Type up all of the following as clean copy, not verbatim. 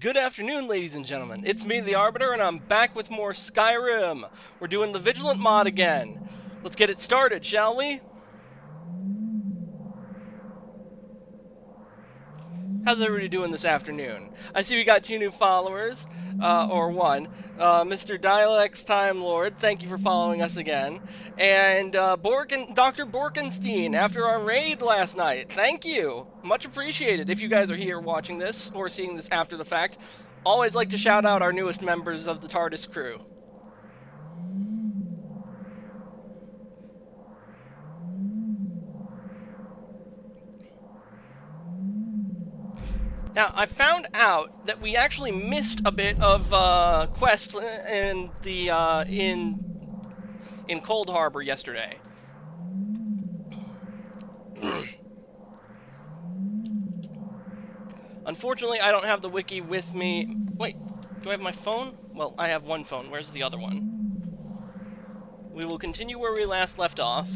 Good afternoon, ladies and gentlemen. It's me, the Arbiter, and I'm back with more Skyrim. We're doing the Vigilant mod again. Let's get it started, shall we? How's everybody doing this afternoon? I see we got 2 new followers, or 1. Mr. Dialects Time Lord, thank you for following us again. And Dr. Borkenstein, after our raid last night, thank you. Much appreciated. If you guys are here watching this, or seeing this after the fact, always like to shout out our newest members of the TARDIS crew. Now, I found out that we actually missed a bit of quest in the in Coldharbor yesterday. Unfortunately, I don't have the wiki with me. Wait, do I have my phone? Well, I have one phone. Where's the other one? We will continue where we last left off.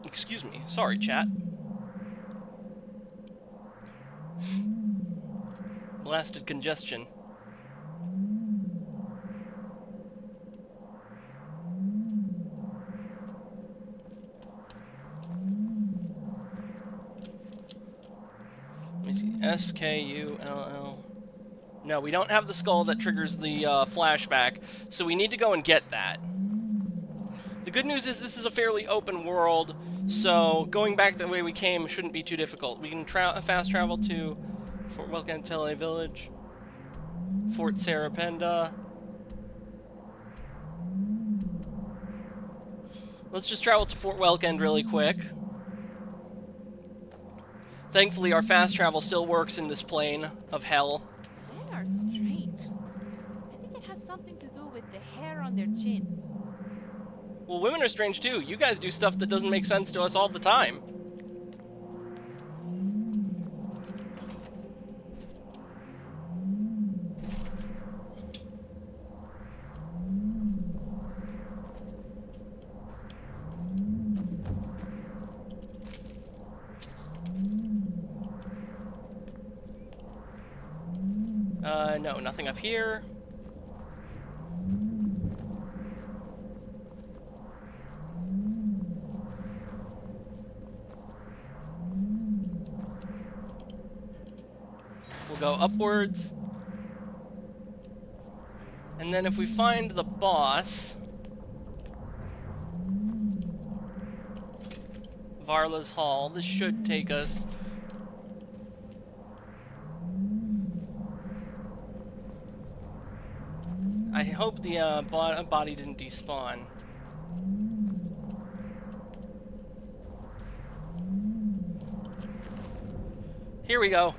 Excuse me. Sorry, chat. Blasted congestion. Let me see. SKULL. No, we don't have the skull that triggers the flashback, so we need to go and get that. The good news is this is a fairly open world, so going back the way we came shouldn't be too difficult. We can fast travel to Fort Welcantele Village, Fort Sarapenda. Let's just travel to Fort Welkend really quick. Thankfully, our fast travel still works in this plane of hell. They are strange. I think it has something to do with the hair on their chins. Well, women are strange too. You guys do stuff that doesn't make sense to us all the time. No, nothing up here. We'll go upwards. And then if we find the boss, Varla's Hall, this should take us. I hope the body didn't despawn. Here we go.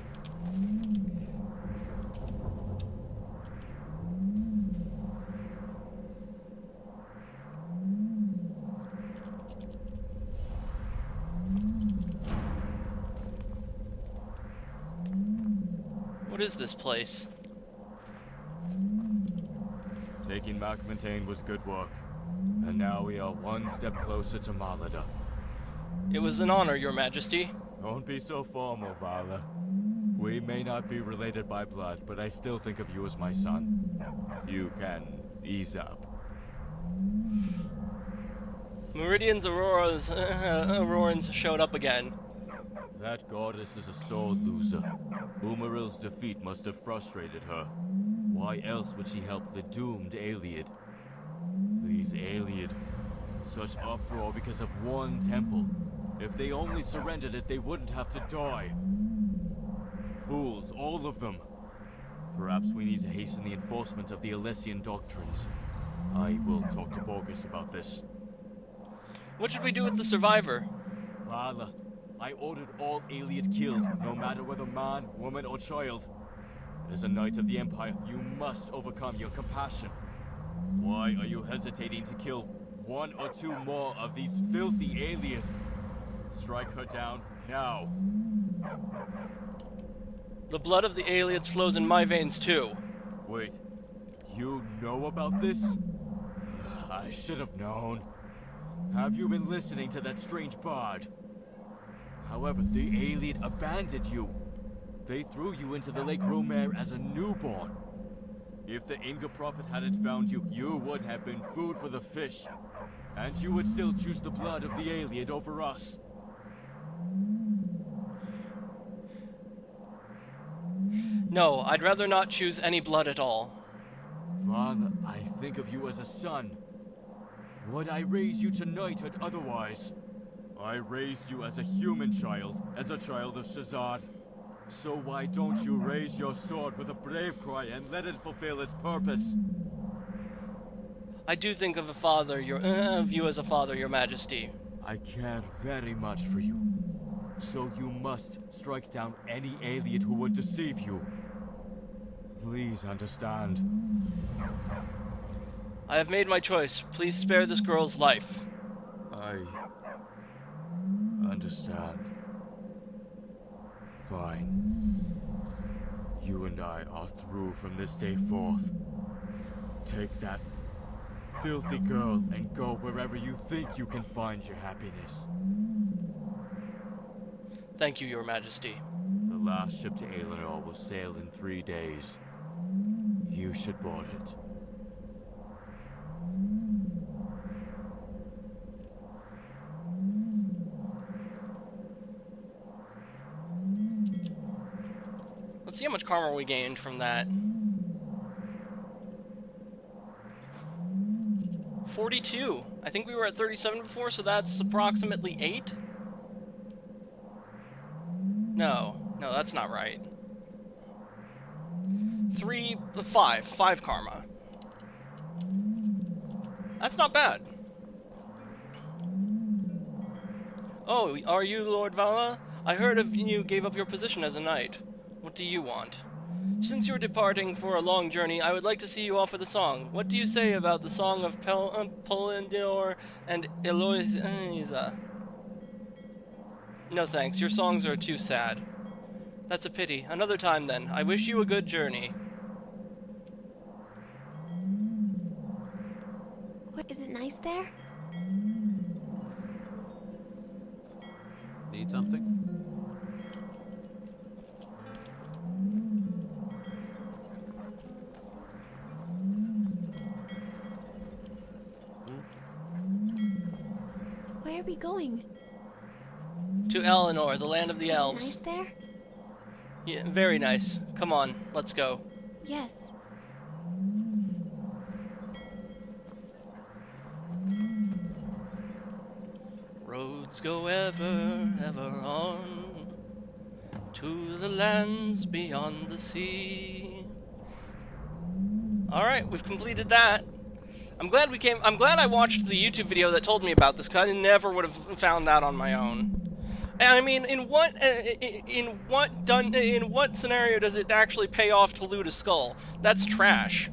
What is this place? Taking Macmontaine was good work, and now we are one step closer to Malada. It was an honor, Your Majesty. Don't be so formal, Vala. We may not be related by blood, but I still think of you as my son. You can ease up. Meridian's Aurorans showed up again. That goddess is a sore loser. Umaril's defeat must have frustrated her. Why else would she help the doomed Ayleid? These Ayleid. Such uproar because of one temple. If they only surrendered it, they wouldn't have to die. Fools, all of them. Perhaps we need to hasten the enforcement of the Alessian doctrines. I will talk to Borges about this. What should we do with the survivor? Vala, I ordered all Ayleid killed, no matter whether man, woman, or child. As a knight of the Empire, you must overcome your compassion. Why are you hesitating to kill 1 or 2 more of these filthy Ayleid? Strike her down now. The blood of the Ayleids flows in my veins too. Wait, you know about this? I should have known. Have you been listening to that strange bard? However, the Alien abandoned you. They threw you into the Lake Romer as a newborn. If the Inga Prophet hadn't found you, you would have been food for the fish. And you would still choose the blood of the Alien over us. No, I'd rather not choose any blood at all. Father, I think of you as a son. Would I raise you to knighthood otherwise? I raised you as a human child, as a child of Shazad. So why don't you raise your sword with a brave cry and let it fulfill its purpose? I do think of you as a father, Your Majesty. I care very much for you. So you must strike down any alien who would deceive you. Please understand. I have made my choice. Please spare this girl's life. I understand. Fine. You and I are through from this day forth. Take that filthy girl and go wherever you think you can find your happiness. Thank you, Your Majesty. The last ship to Pelanor will sail in 3 days. You should board it. Let's see how much karma we gained from that. 42. I think we were at 37 before, so that's approximately 8? No, that's not right. 5 karma. That's not bad. Oh, are you Lord Vala? I heard of you gave up your position as a knight. What do you want? Since you're departing for a long journey, I would like to see you off with a song. What do you say about the song of Pelanor and Eloisa? No thanks, your songs are too sad. That's a pity. Another time then. I wish you a good journey. What, is it nice there? Need something? Where are we going? To Eleanor, the land of the Is it elves. nice there? Yeah, very nice. Come on, let's go. Yes. Roads go ever, ever on to the lands beyond the sea. Alright, we've completed that. I'm glad I watched the YouTube video that told me about this, because I never would have found that on my own. And I mean, in what scenario does it actually pay off to loot a skull? That's trash.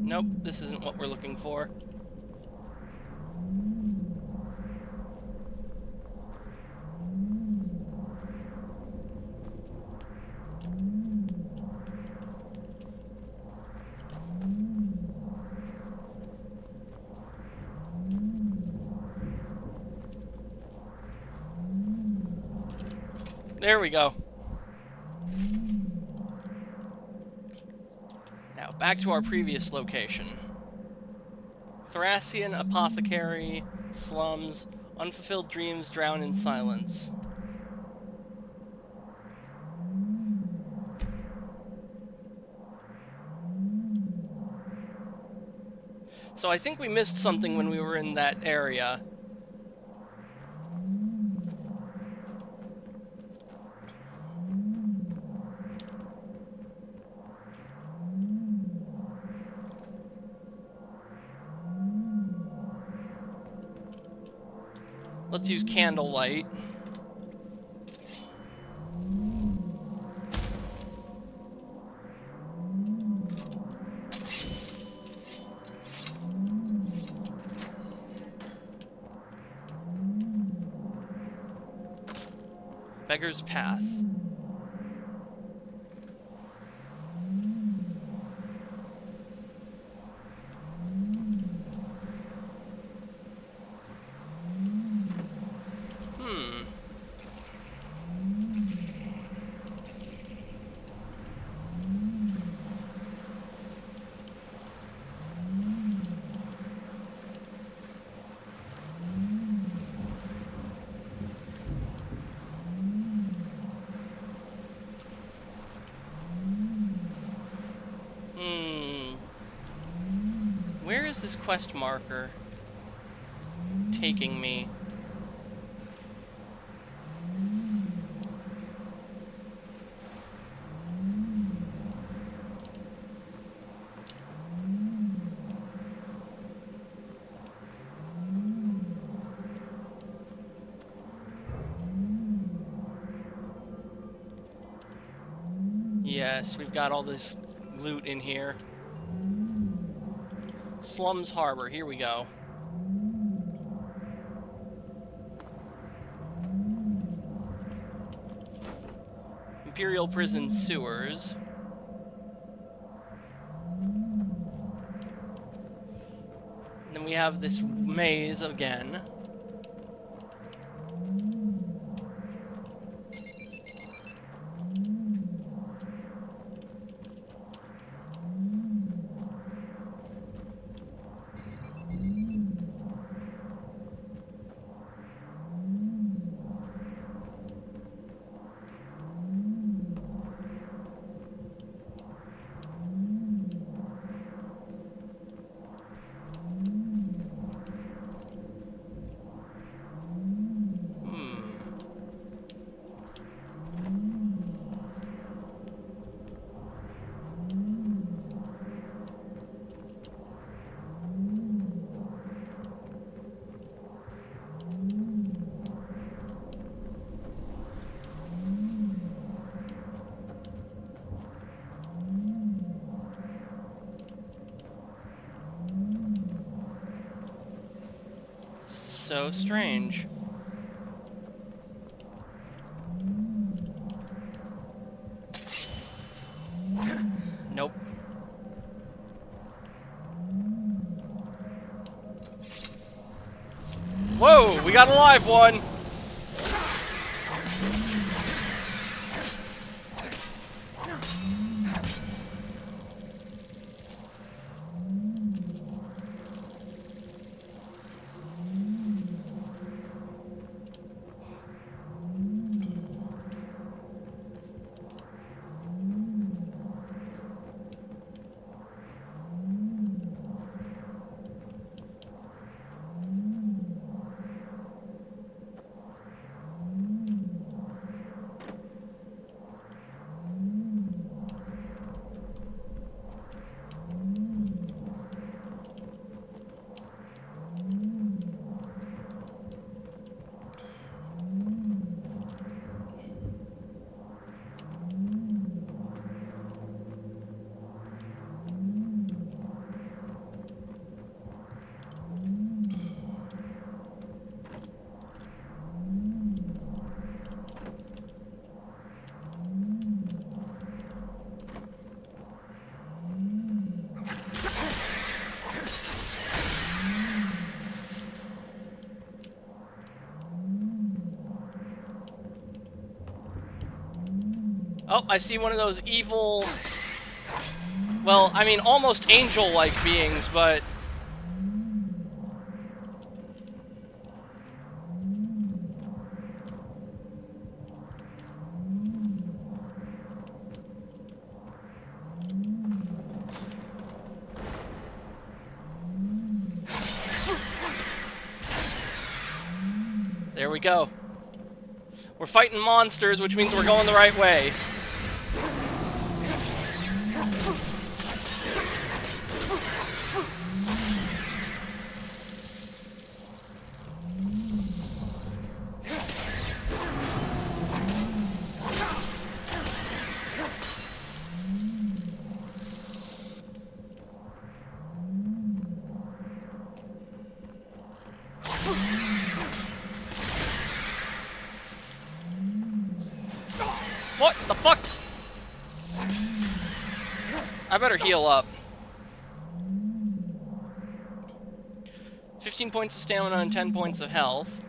Nope, this isn't what we're looking for. There we go. Now, back to our previous location. Thracian Apothecary, Slums, Unfulfilled Dreams Drown in Silence. So I think we missed something when we were in that area. Let's use candlelight. Beggar's Path. Where is this quest marker taking me? Yes, we've got all this loot in here. Slums Harbor, here we go. Imperial Prison Sewers. And then we have this maze again. So strange. Nope. Whoa, we got a live one. Oh, I see one of those evil... Well, I mean, almost angel-like beings, but... There we go. We're fighting monsters, which means we're going the right way. What the fuck? I better heal up. 15 points of stamina and 10 points of health.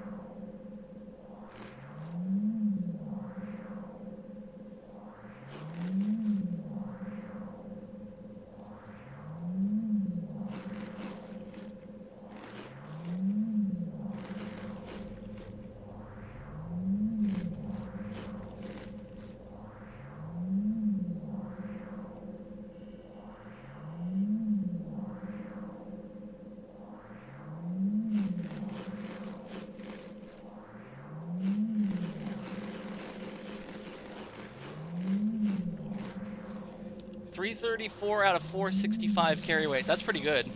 .334 out of 465 carry weight. That's pretty good.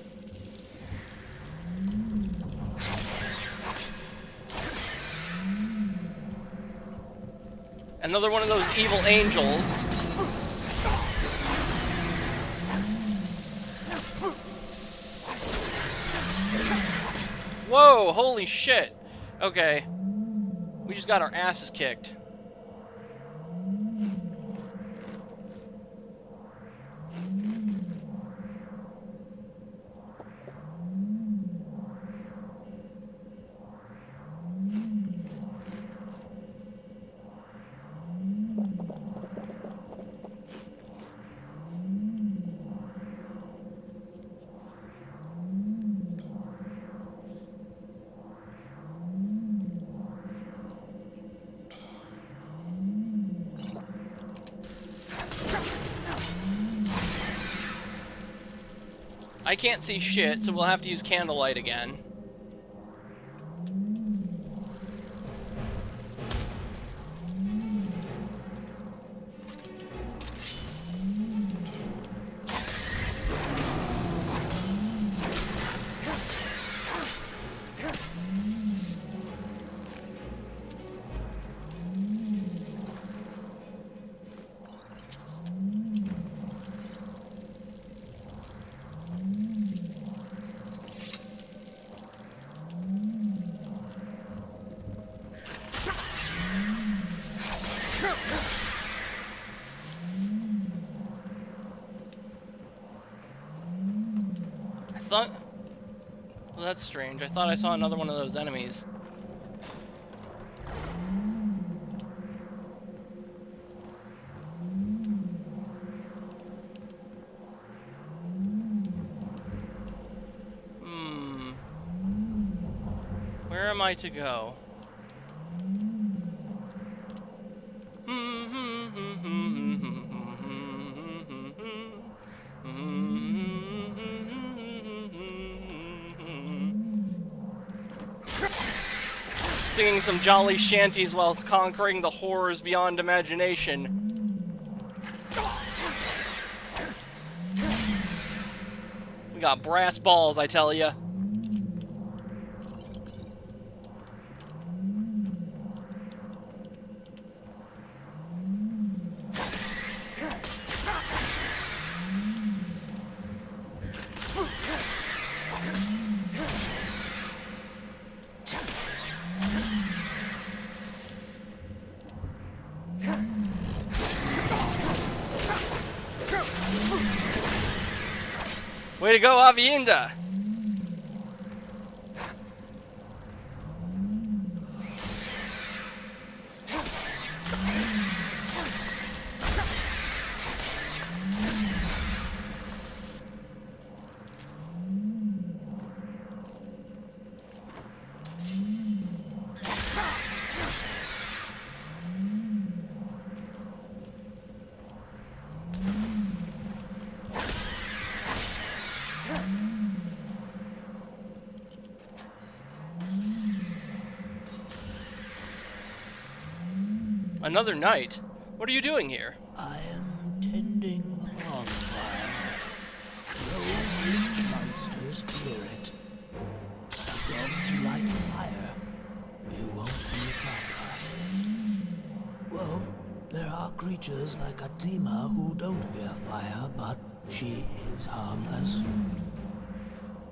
Another one of those evil angels. Whoa, holy shit. Okay. We just got our asses kicked. I can't see shit, so we'll have to use candlelight again. Well, that's strange. I thought I saw another one of those enemies. Where am I to go? Singing some jolly shanties while conquering the horrors beyond imagination. We got brass balls, I tell ya. Way to go, Avienda! Another night? What are you doing here? I am tending the bonfire. Those leech monsters fear it. Gods light fire. You won't be tougher. Well, there are creatures like Atima who don't fear fire, but she is harmless.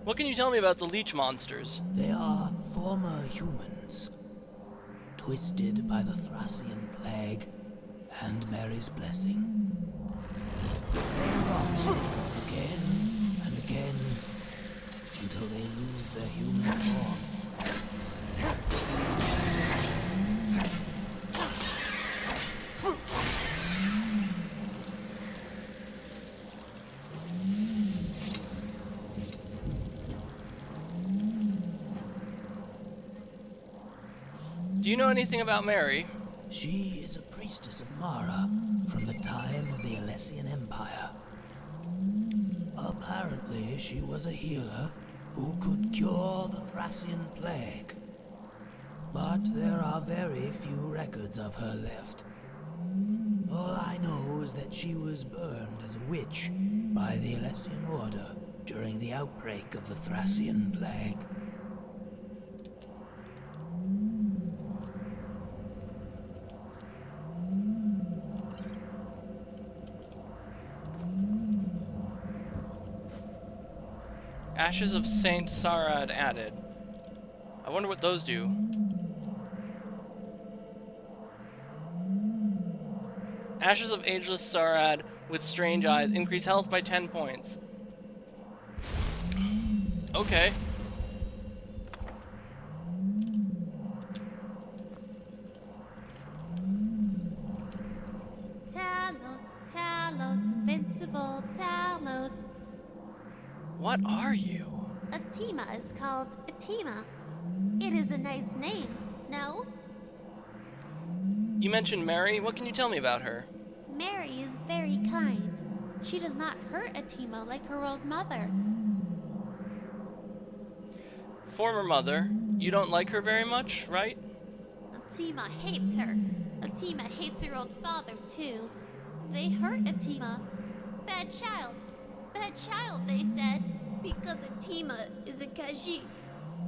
What can you tell me about the leech monsters? They are former humans, twisted by the Thracian plague. and Mary's blessing. They rot again and again until they lose their human form. Do you know anything about Mary? She is a priestess of Mara from the time of the Alessian Empire. Apparently, she was a healer who could cure the Thracian plague. But there are very few records of her left. All I know is that she was burned as a witch by the Alessian Order during the outbreak of the Thracian plague. Ashes of Saint Sarad added. I wonder what those do. Ashes of Ageless Sarad with Strange Eyes increase health by 10 points. Okay. Talos, Talos, invincible Talos. What are you? Atima is called Atima. It is a nice name, no? You mentioned Mary. What can you tell me about her? Mary is very kind. She does not hurt Atima like her old mother. Former mother. You don't like her very much, right? Atima hates her. Atima hates her old father, too. They hurt Atima. Bad child. Bad child, they said. Because Atima is a Khajiit.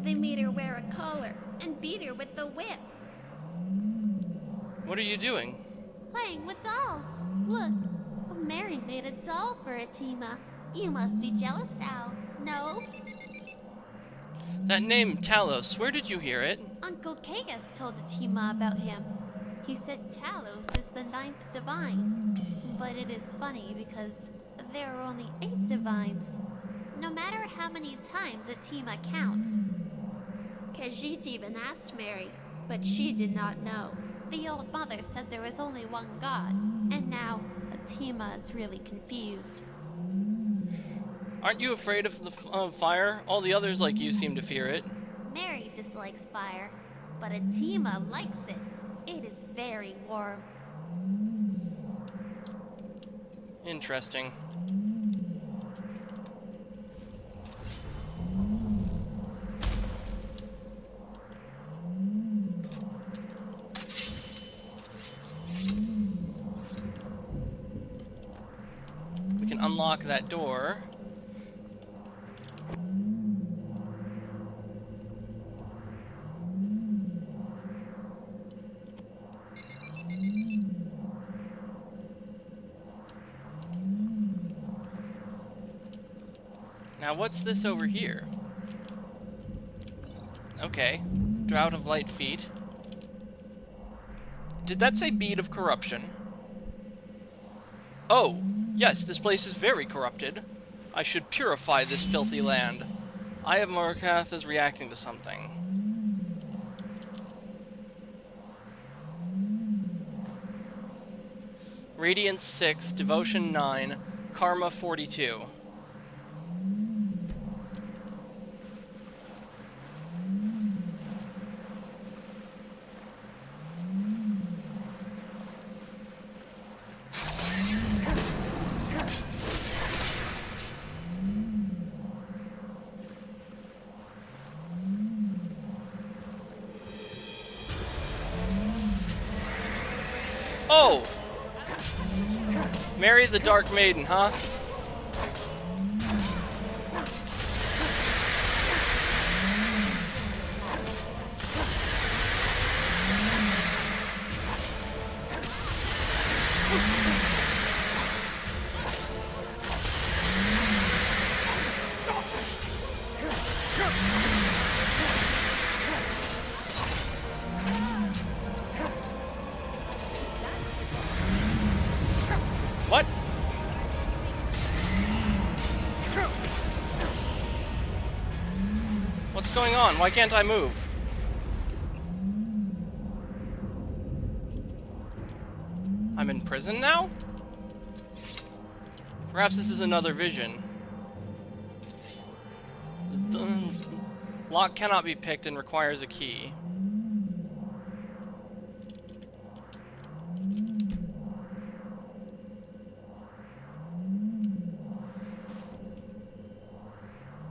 They made her wear a collar and beat her with the whip. What are you doing? Playing with dolls. Look, Mary made a doll for Atima. You must be jealous now, no? That name, Talos, where did you hear it? Uncle Kagas told Atima about him. He said Talos is the 9th divine. But it is funny because there are only 8 divines. No matter how many times Atima counts. Khajiit even asked Mary, but she did not know. The old mother said there was only one god, and now Atima is really confused. Aren't you afraid of the fire? All the others like you seem to fear it. Mary dislikes fire, but Atima likes it. It is very warm. Interesting. We can unlock that door. Now what's this over here? Okay. Drought of Light Feet. Did that say Bead of Corruption? Oh, yes, this place is very corrupted. I should purify this filthy land. Eye of Morkath is reacting to something. Radiance 6, Devotion 9, Karma 42. Oh! Mary the Dark Maiden, huh? on? Why can't I move? I'm in prison now? Perhaps this is another vision. Lock cannot be picked and requires a key.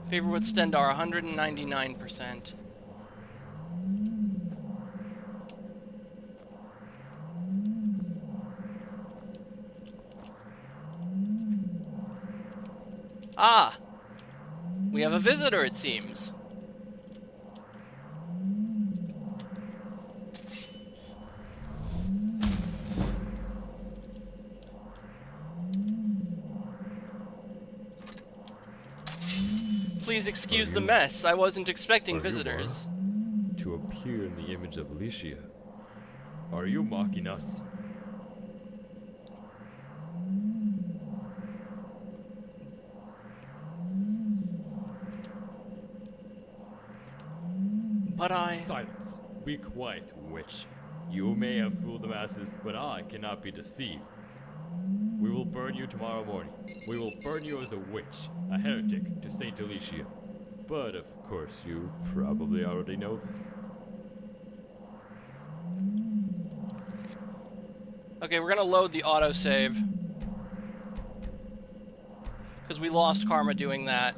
Favor with Stendar, 199%. Ah! We have a visitor, it seems. Please excuse the mess. I wasn't expecting visitors. To appear in the image of Alicia. Are you mocking us? But Silence. Be quiet, witch. You may have fooled the masses, but I cannot be deceived. We will burn you tomorrow morning. We will burn you as a witch, a heretic to Saint Alicia. But of course, you probably already know this. Okay, we're gonna load the autosave. Because we lost karma doing that.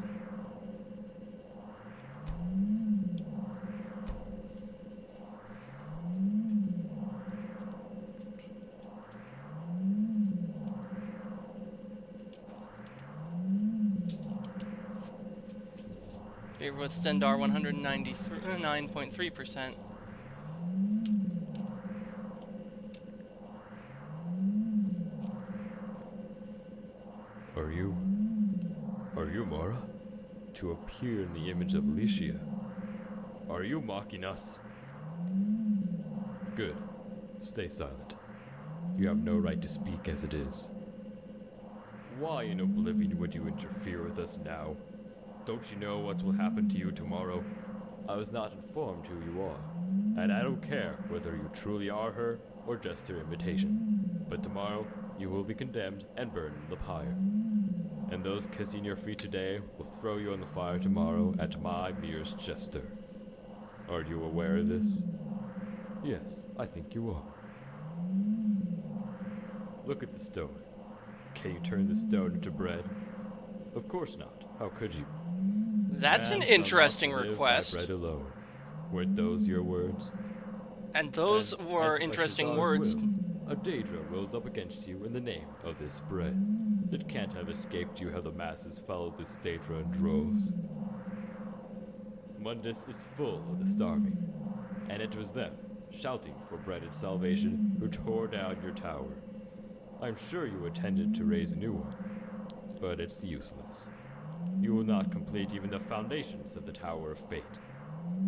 Favor with Stendar, 199.3%. Are you Mara? To appear in the image of Alicia. Are you mocking us? Good. Stay silent. You have no right to speak as it is. Why in oblivion would you interfere with us now? Don't you know what will happen to you tomorrow? I was not informed who you are, and I don't care whether you truly are her or just her imitation. But tomorrow, you will be condemned and burned in the pyre. And those kissing your feet today will throw you on the fire tomorrow at my merest jester. Are you aware of this? Yes, I think you are. Look at the stone. Can you turn the stone into bread? Of course not. How could you? That's an Man shall interesting not live by request. bread alone. Weren't those your words? And those And were as interesting Shazar's words. will, a daedra rose up against you in the name of this bread. It can't have escaped you how the masses followed this daedra in droves. Mundus is full of the starving, and it was them, shouting for bread and salvation, who tore down your tower. I'm sure you intended to raise a new one, but it's useless. You will not complete even the foundations of the Tower of Fate.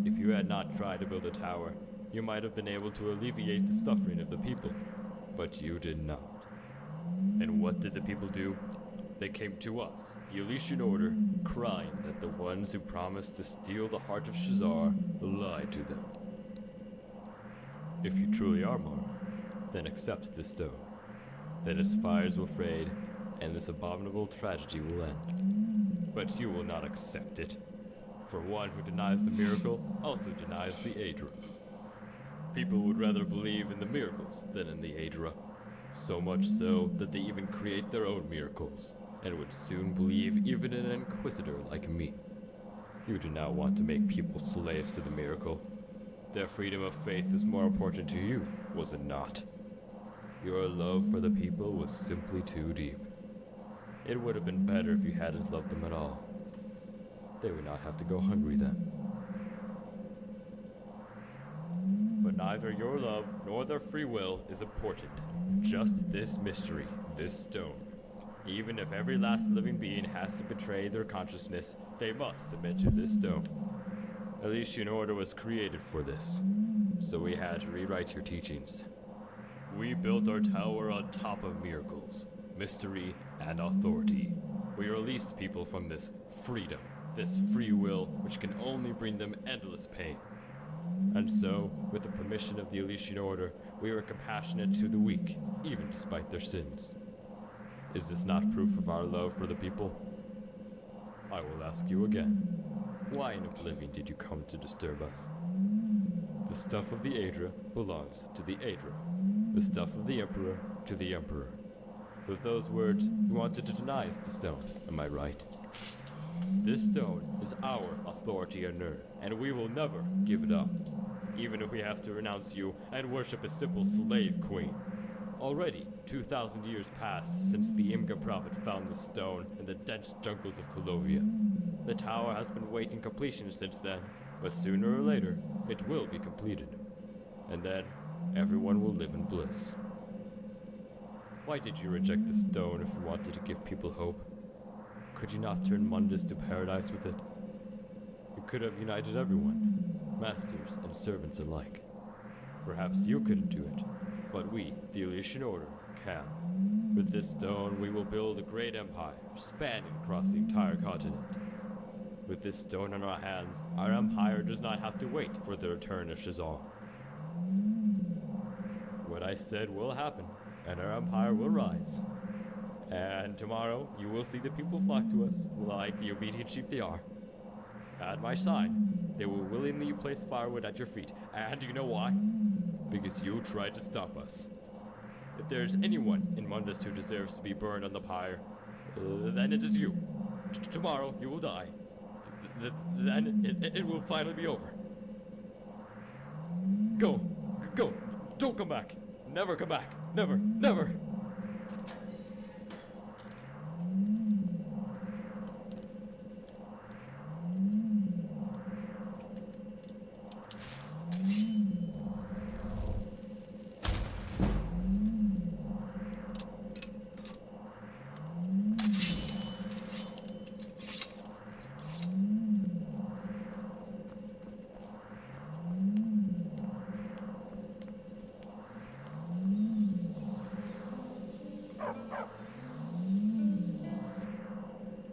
If you had not tried to build a tower, you might have been able to alleviate the suffering of the people, but you did not. And what did the people do? They came to us, the Elysian Order, crying that the ones who promised to steal the heart of Shazar lied to them. If you truly are Mara, then accept this stone. Then its fires will fade, and this abominable tragedy will end. But you will not accept it. For one who denies the miracle also denies the Aedra. People would rather believe in the miracles than in the Aedra. So much so that they even create their own miracles, and would soon believe even in an inquisitor like me. You do not want to make people slaves to the miracle. Their freedom of faith is more important to you, was it not? Your love for the people was simply too deep. It would have been better if you hadn't loved them at all. They would not have to go hungry then. But neither your love nor their free will is important. Just this mystery, this stone. Even if every last living being has to betray their consciousness, they must submit to this stone. Elysian Order was created for this, so we had to rewrite your teachings. We built our tower on top of miracles, mystery, and authority. We released people from this freedom, this free will which can only bring them endless pain. And so, with the permission of the Elysian Order, we are compassionate to the weak, even despite their sins. Is this not proof of our love for the people? I will ask you again. Why in oblivion did you come to disturb us? The stuff of the Aedra belongs to the Aedra. The stuff of the Emperor to the Emperor. With those words, you wanted to deny us the stone, am I right? This stone is our authority on Earth, and we will never give it up, even if we have to renounce you and worship a simple slave queen. Already, 2,000 years passed since the Imga prophet found the stone in the dense jungles of Colovia. The tower has been waiting completion since then, but sooner or later, it will be completed. And then, everyone will live in bliss. Why did you reject the stone if you wanted to give people hope? Could you not turn Mundus to paradise with it? You could have united everyone, masters and servants alike. Perhaps you couldn't do it, but we, the Elysian Order, can. With this stone, we will build a great empire, spanning across the entire continent. With this stone in our hands, our empire does not have to wait for the return of Shazar. What I said will happen, and our empire will rise. And tomorrow, you will see the people flock to us, like the obedient sheep they are. At my side, they will willingly place firewood at your feet, and you know why? Because you tried to stop us. If there is anyone in Mundus who deserves to be burned on the pyre, then it is you. Tomorrow, you will die. Then it will finally be over. Go. Don't come back. Never come back. Never.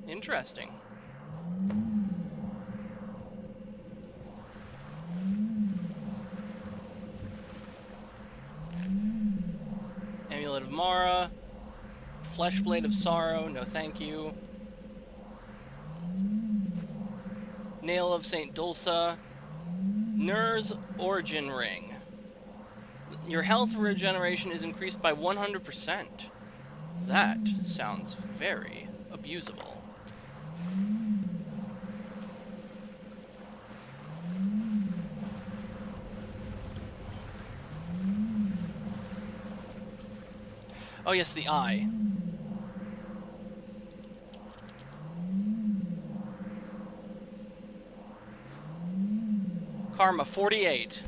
Interesting. Amulet of Mara. Fleshblade of Sorrow, no thank you. Nail of St. Dulce. Nur's Origin Ring. Your health regeneration is increased by 100%. That sounds very abusable. Oh yes, the eye. Karma 48.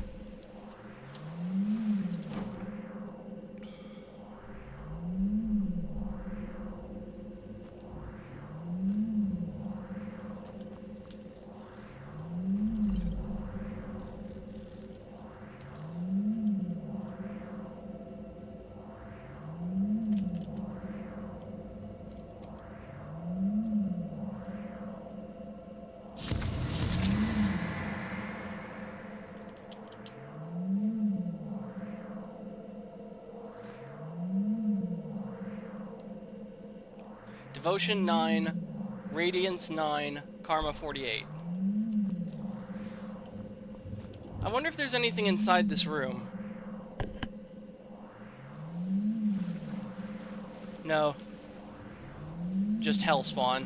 Devotion 9, Radiance 9, Karma 48. I wonder if there's anything inside this room. No. Just hellspawn.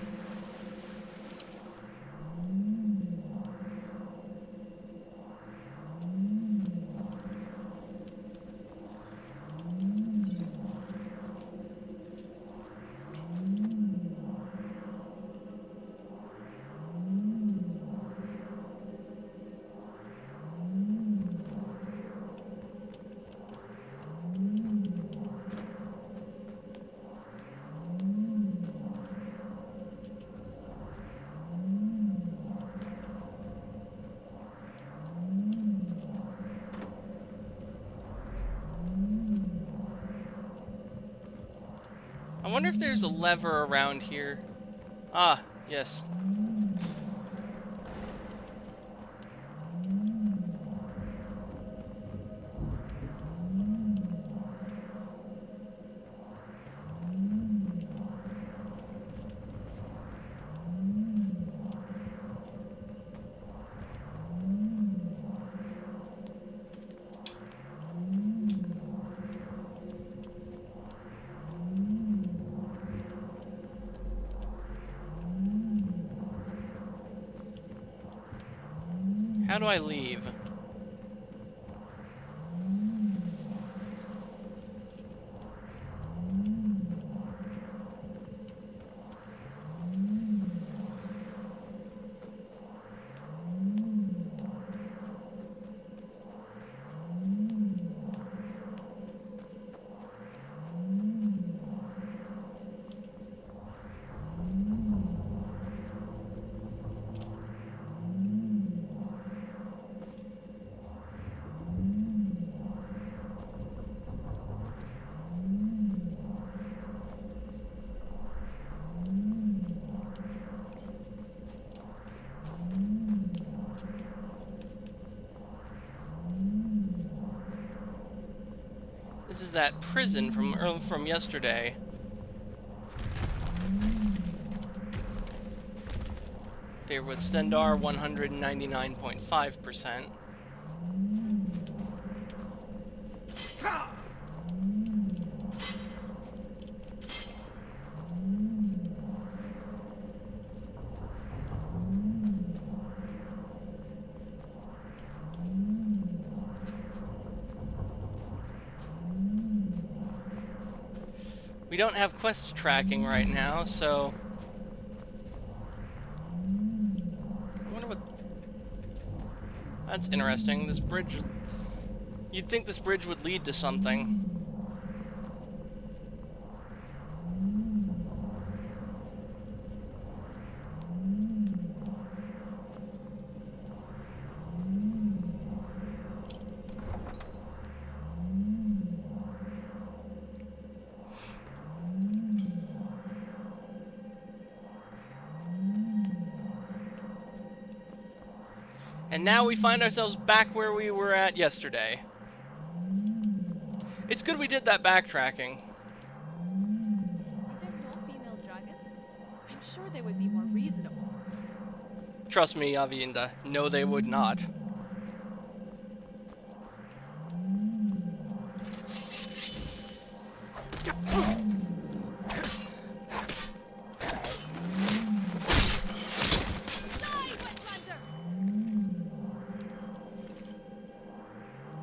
I wonder if there's a lever around here. Ah, yes. how do I leave? This is that prison from yesterday. Favor with Stendar, 199.5%. We don't have quest tracking right now, so I wonder what. That's interesting. This bridge. You'd think this bridge would lead to something. And now we find ourselves back where we were at yesterday. It's good we did that backtracking. Are there no female dragons? I'm sure they would be more reasonable. Trust me, Avienda. No, they would not.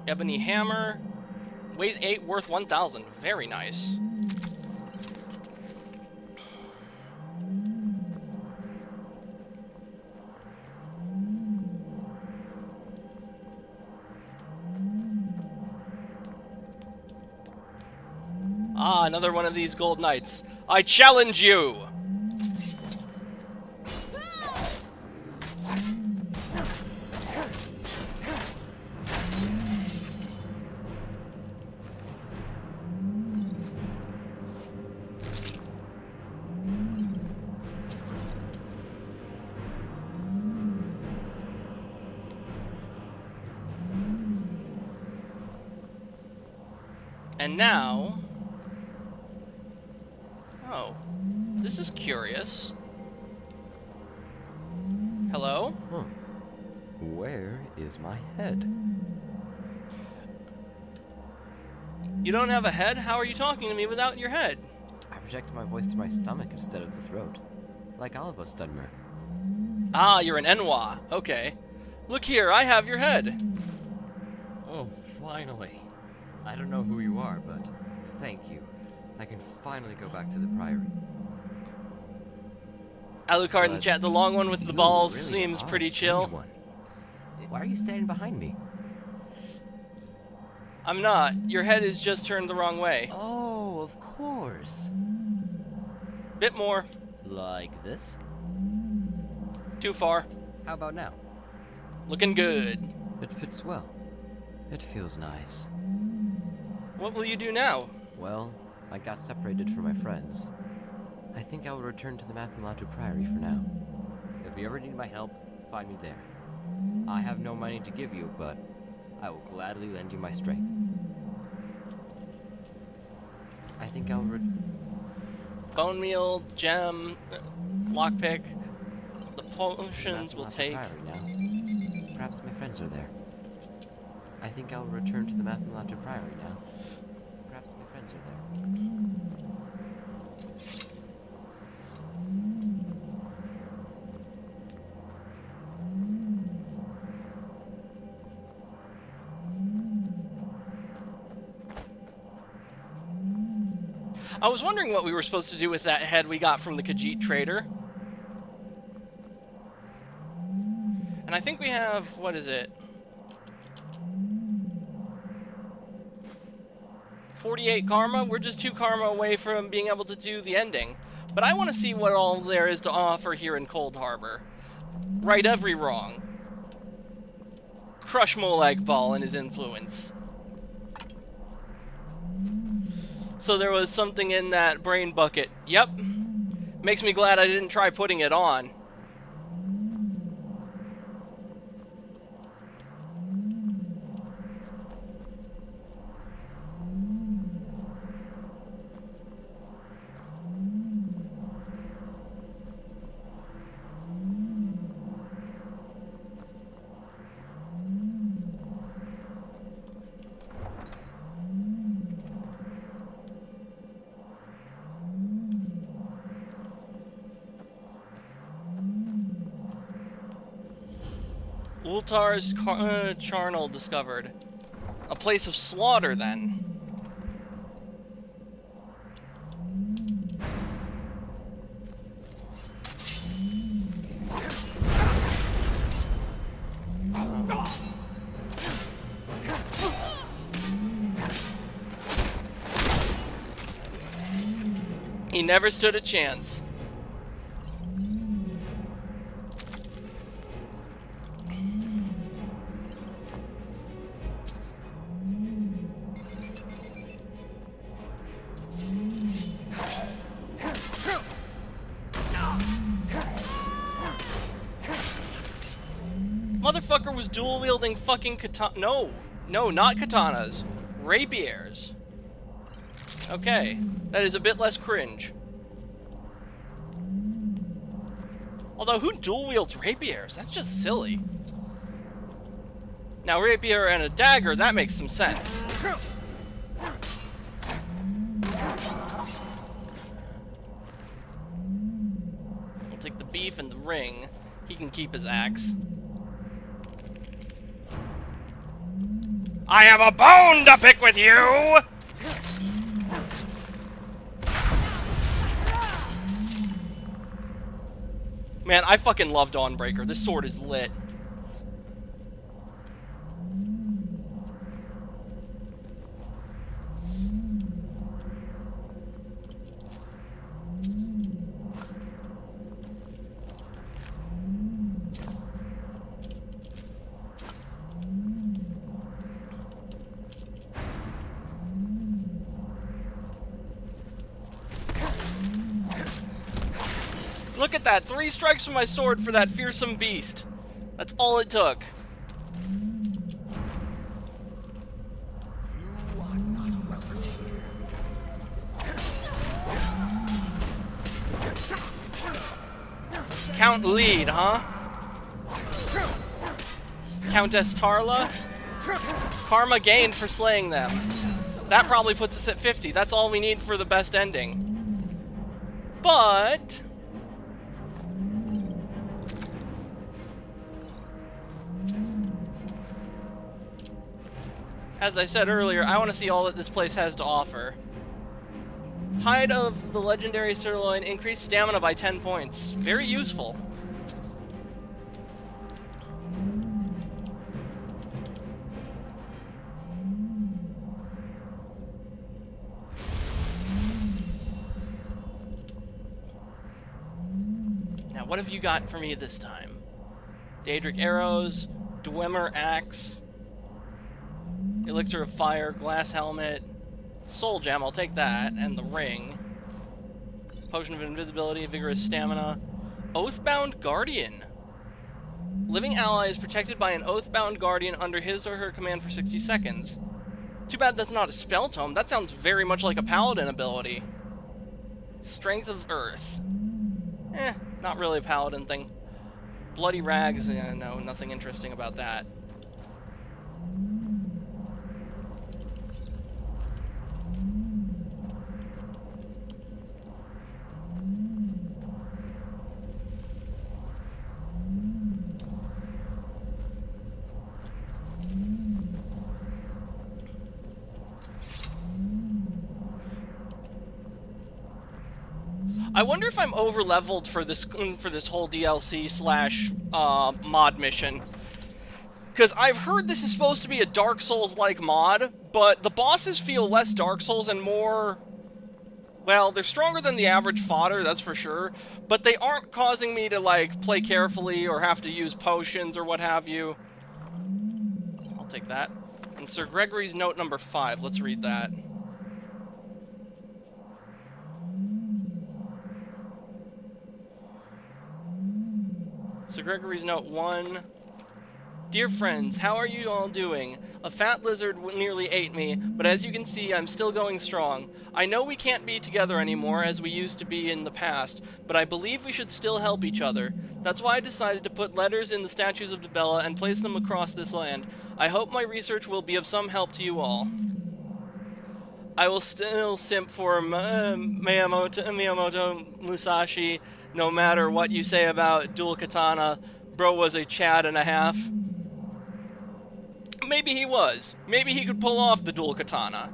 Ebony hammer. Weighs 8, worth 1,000. Very nice. Ah, another one of these gold knights. I challenge you! And now... Oh. This is curious. Hello? Huh. Where is my head? You don't have a head? How are you talking to me without your head? I projected my voice to my stomach instead of the throat. Like all of us, Dunmer. Ah, you're an Enwa. Okay. Look here, I have your head. Oh, finally. I don't know who you are, but thank you. I can finally go back to the Priory. Alucard in the chat, the long one with the You balls really seems are pretty a strange chill. one. Why are you standing behind me? I'm not. Your head is just turned the wrong way. Oh, of course. Bit more. Like this? Too far. How about now? Looking good. It fits well. It feels nice. What will you do now? Well, I got separated from my friends. I think I will return to the Mathematical Priory for now. If you ever need my help, find me there. I have no money to give you, but I will gladly lend you my strength. I think I'll Bone meal, gem, lockpick. The potions will take. Priory now. Perhaps my friends are there. I think I'll return to the Mathematical Priory now. Perhaps my friends are there. I was wondering what we were supposed to do with that head we got from the Khajiit trader. And I think we have, what is it? 48 karma? We're just 2 karma away from being able to do the ending. But I want to see what all there is to offer here in Coldharbor. Right every wrong. Crush Molag Bal and his influence. So there was something in that brain bucket. Yep. Makes me glad I didn't try putting it on. Ultar's charnel discovered. A place of slaughter, then. He never stood a chance. Motherfucker was dual-wielding fucking katana. No, not katanas. Rapiers. Okay, that is a bit less cringe. Although, who dual-wields rapiers? That's just silly. Now, rapier and a dagger, that makes some sense. I'll take the beef and the ring. He can keep his axe. I have a bone to pick with you! Man, I fucking love Dawnbreaker. This sword is lit. Look at that! 3 strikes from my sword for that fearsome beast. That's all it took. Count lead, huh? Countess Tarla? Karma gained for slaying them. That probably puts us at 50. That's all we need for the best ending. But... as I said earlier, I want to see all that this place has to offer. Hide of the legendary sirloin, increased stamina by 10 points. Very useful. Now, what have you got for me this time? Daedric arrows, Dwemer axe, Elixir of Fire, Glass Helmet, Soul Gem, I'll take that, and the Ring. Potion of Invisibility, Vigorous Stamina. Oathbound Guardian. Living ally is protected by an Oathbound Guardian under his or her command for 60 seconds. Too bad that's not a spell tome. That sounds very much like a paladin ability. Strength of Earth. Not really a paladin thing. Bloody Rags, no, nothing interesting about that. I wonder if I'm over-leveled for this whole DLC slash mod mission. Because I've heard this is supposed to be a Dark Souls-like mod, but the bosses feel less Dark Souls and more... Well, they're stronger than the average fodder, that's for sure, but they aren't causing me to, like, play carefully or have to use potions or what have you. I'll take that. And Sir Gregory's note number 5, let's read that. Sir Gregory's note 1... Dear friends, how are you all doing? A fat lizard nearly ate me, but as you can see, I'm still going strong. I know we can't be together anymore as we used to be in the past, but I believe we should still help each other. That's why I decided to put letters in the statues of Dibella and place them across this land. I hope my research will be of some help to you all. I will still simp for Miyamoto Musashi, no matter what you say about dual katana. Bro was a Chad and a half. Maybe he was. Maybe he could pull off the dual katana.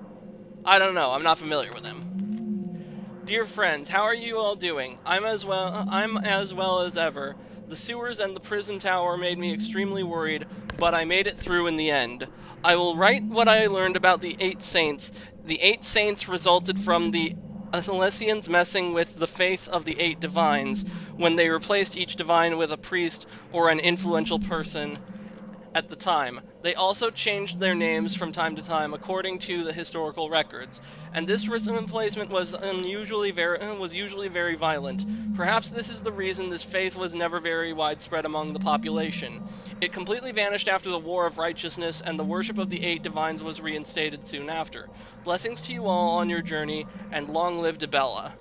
I don't know. I'm not familiar with him. Dear friends, how are you all doing? I'm as well as ever. The sewers and the prison tower made me extremely worried, but I made it through in the end. I will write what I learned about the 8 saints. The 8 saints resulted from the Alessians messing with the faith of the 8 divines when they replaced each divine with a priest or an influential person at the time. They also changed their names from time to time according to the historical records, and this replacement was usually very violent. Perhaps this is the reason this faith was never very widespread among the population. It completely vanished after the War of Righteousness, and the worship of the 8 divines was reinstated soon after. Blessings to you all on your journey, and long live Dibella.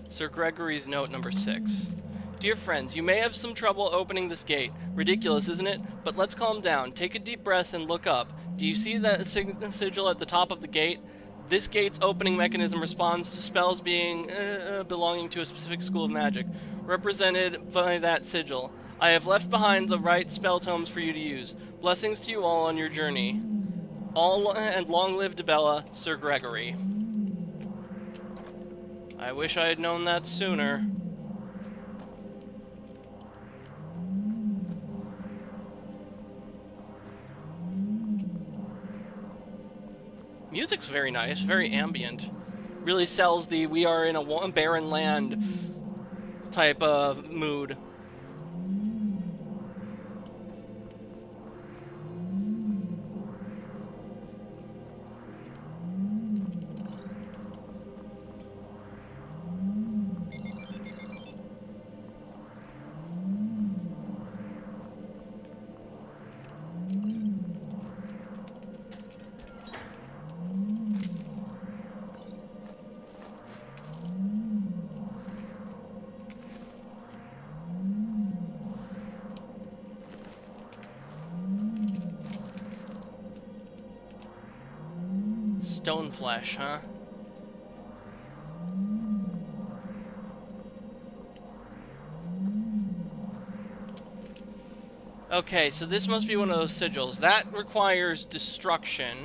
Sir Gregory's note number 6. Dear friends, you may have some trouble opening this gate. Ridiculous, isn't it? But let's calm down. Take a deep breath and look up. Do you see that sigil at the top of the gate? This gate's opening mechanism responds to spells belonging to a specific school of magic, represented by that sigil. I have left behind the right spell tomes for you to use. Blessings to you all on your journey. And long live Dibella, Sir Gregory. I wish I had known that sooner. Music's very nice, very ambient. Really sells the we are in a barren land type of mood. Stone flesh, huh? Okay, so this must be one of those sigils. That requires destruction.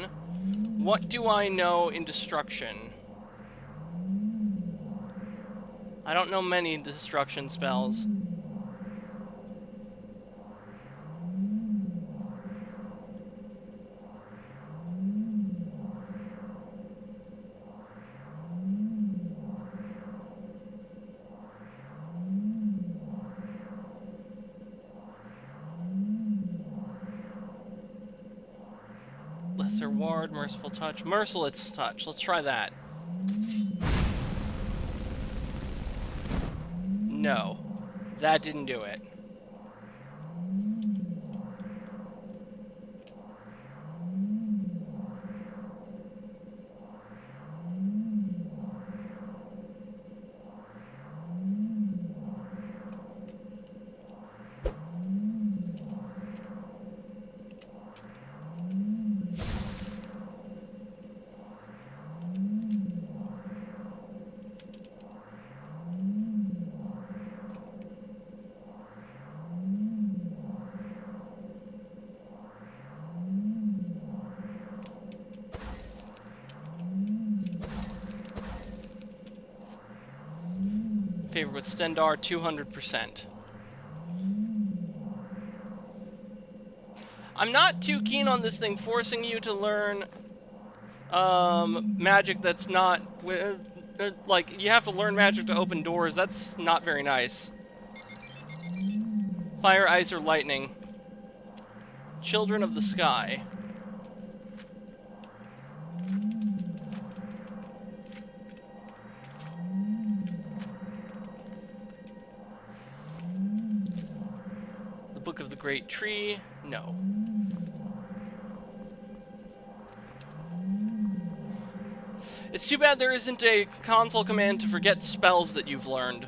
What do I know in destruction? I don't know many destruction spells. Lesser Ward, Merciful Touch, Merciless Touch. Let's try that. No, that didn't do it. Favor with Stendar, 200%. I'm not too keen on this thing forcing you to learn magic that's not like you have to learn magic to open doors. That's not very nice. Fire, ice, or lightning. Children of the sky. The Book of the Great Tree. No. It's too bad there isn't a console command to forget spells that you've learned.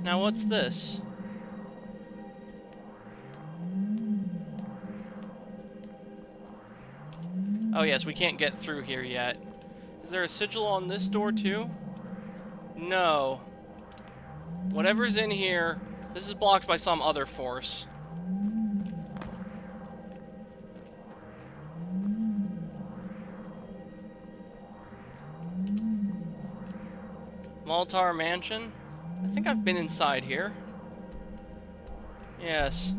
Now what's this? Oh yes, we can't get through here yet. Is there a sigil on this door too? No. Whatever's in here, this is blocked by some other force. Maltar Mansion? I think I've been inside here. Yes.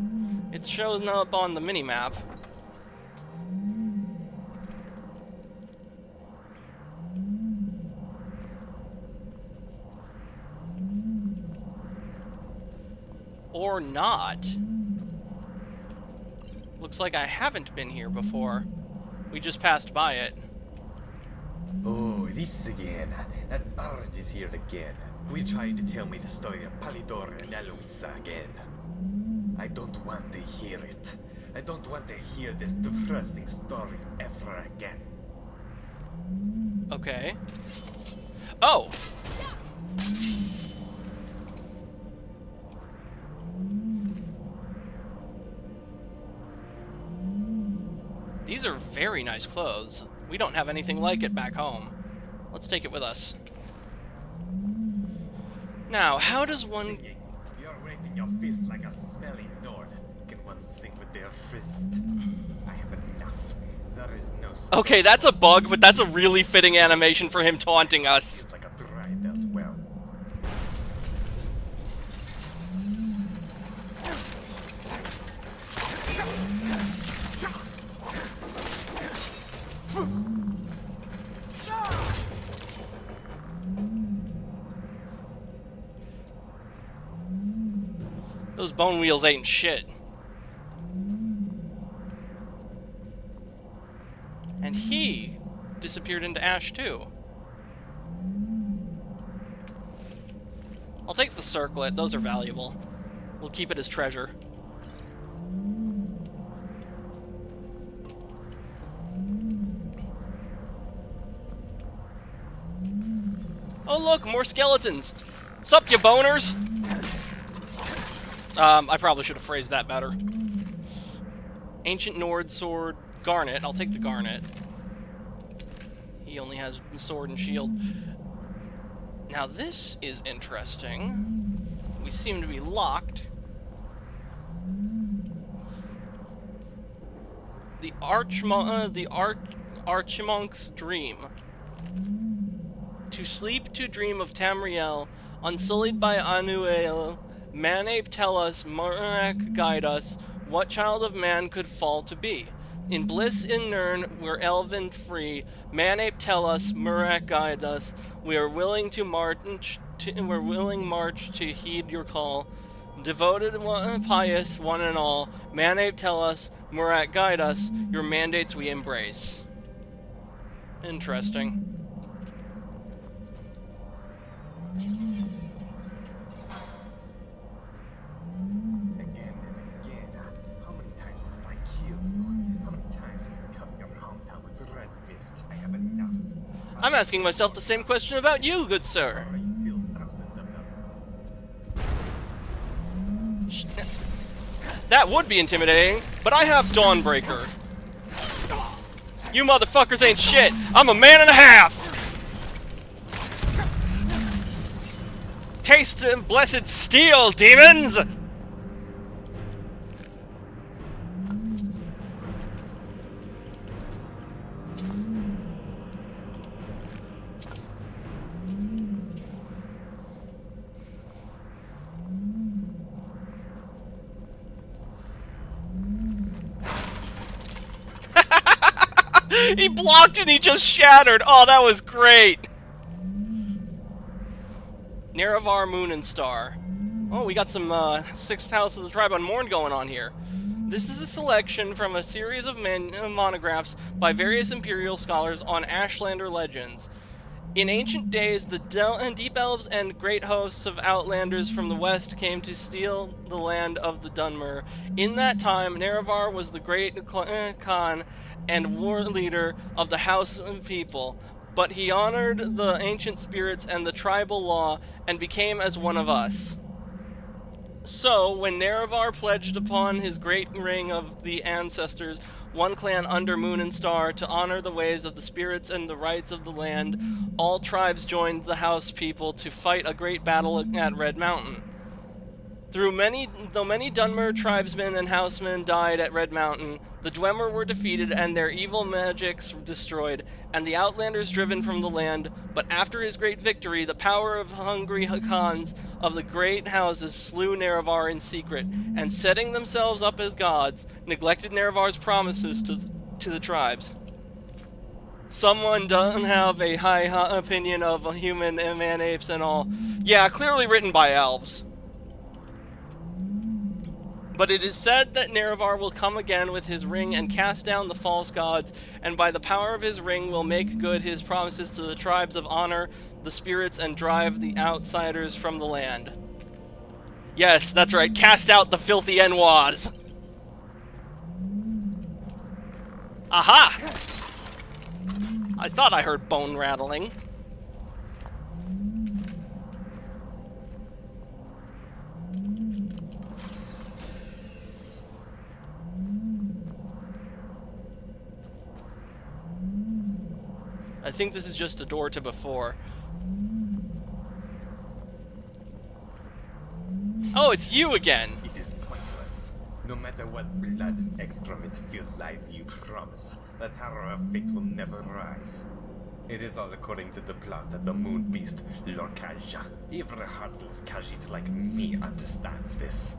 It's showing up on the minimap. Or not. Looks like I haven't been here before. We just passed by it. Oh, this again. That bird is here again. Will try to tell me the story of Pelanor and Eloisa again. I don't want to hear it. I don't want to hear this depressing story ever again. Okay. Oh! These are very nice clothes. We don't have anything like it back home. Let's take it with us. Now, how does one... You're raising your fist like a smelly Nord. Can one sing with their fist? I have enough. There is no... Okay, that's a bug, but that's a really fitting animation for him taunting us. It's like a dry belt well. Those bone wheels ain't shit. And he disappeared into ash too. I'll take the circlet. Those are valuable. We'll keep it as treasure. Oh look, more skeletons. Sup, you boners? I probably should have phrased that better. Ancient Nord sword, garnet. I'll take the garnet. He only has sword and shield. Now this is interesting. We seem to be locked. The Archmonk's Dream. To sleep, to dream of Tamriel, unsullied by Anuel. Manape tell us, Murak guide us, what child of man could fall to be? In bliss in Nirn, we're elven free. Manape tell us, Murak guide us. We are willing to march to heed your call. Devoted, pious, one and all. Manape tell us, Murak guide us. Your mandates we embrace. Interesting. I'm asking myself the same question about you, good sir. That would be intimidating, but I have Dawnbreaker. You motherfuckers ain't shit. I'm a man and a half. Taste of blessed steel, demons! He blocked and he just shattered. Oh, that was great. Nerevar, Moon, and Star. Oh, we got some 6th House of the Tribe on Morn going on here. This is a selection from a series of monographs by various Imperial scholars on Ashlander legends. In ancient days, the deep elves and great hosts of outlanders from the west came to steal the land of the Dunmer. In that time, Nerevar was the great Khan and war leader of the House of People, but he honored the ancient spirits and the tribal law and became as one of us. So, when Nerevar pledged upon his great ring of the ancestors, one clan under Moon and Star, to honor the ways of the spirits and the rights of the land, all tribes joined the House people to fight a great battle at Red Mountain. Though many Dunmer tribesmen and housemen died at Red Mountain, the Dwemer were defeated and their evil magics destroyed, and the Outlanders driven from the land. But after his great victory, the power of hungry Khans of the great houses slew Nerevar in secret, and setting themselves up as gods, neglected Nerevar's promises to the tribes. Someone doesn't have a high opinion of human and man-apes and all. Yeah, clearly written by elves. But it is said that Nerevar will come again with his ring and cast down the false gods, and by the power of his ring will make good his promises to the tribes of honor the spirits and drive the outsiders from the land. Yes, that's right, cast out the filthy Enwas! Aha! I thought I heard bone rattling. I think this is just a door to before. Oh, it's you again! It is pointless. No matter what blood and excrement-filled life you promise, the Tower of Fate will never rise. It is all according to the plot of the Moon Beast, Lorcaja. Even a heartless Khajiit like me understands this.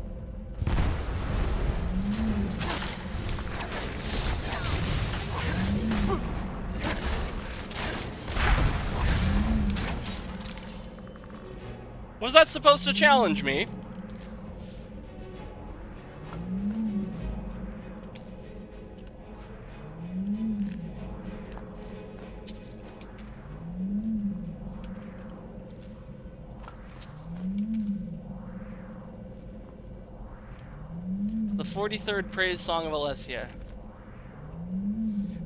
Was that supposed to challenge me? The 43rd Praise Song of Alessia.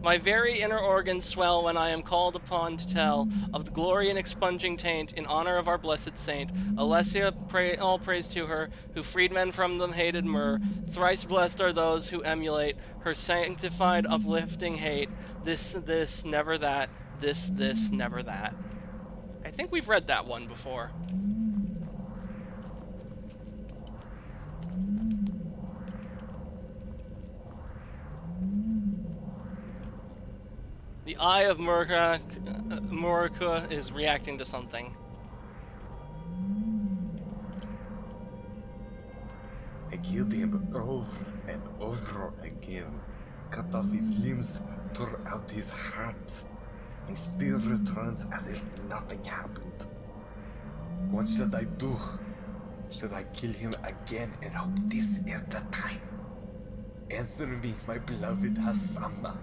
My very inner organs swell when I am called upon to tell of the glory and expunging taint in honor of our blessed saint. Alessia, all praise to her, who freed men from the hated myrrh. Thrice blessed are those who emulate her sanctified uplifting hate. This, never that. This, never that. I think we've read that one before. The Eye of Muraka is reacting to something. I killed him over and over again. Cut off his limbs, tore out his heart. He still returns as if nothing happened. What should I do? Should I kill him again and hope this is the time? Answer me, my beloved Hassama.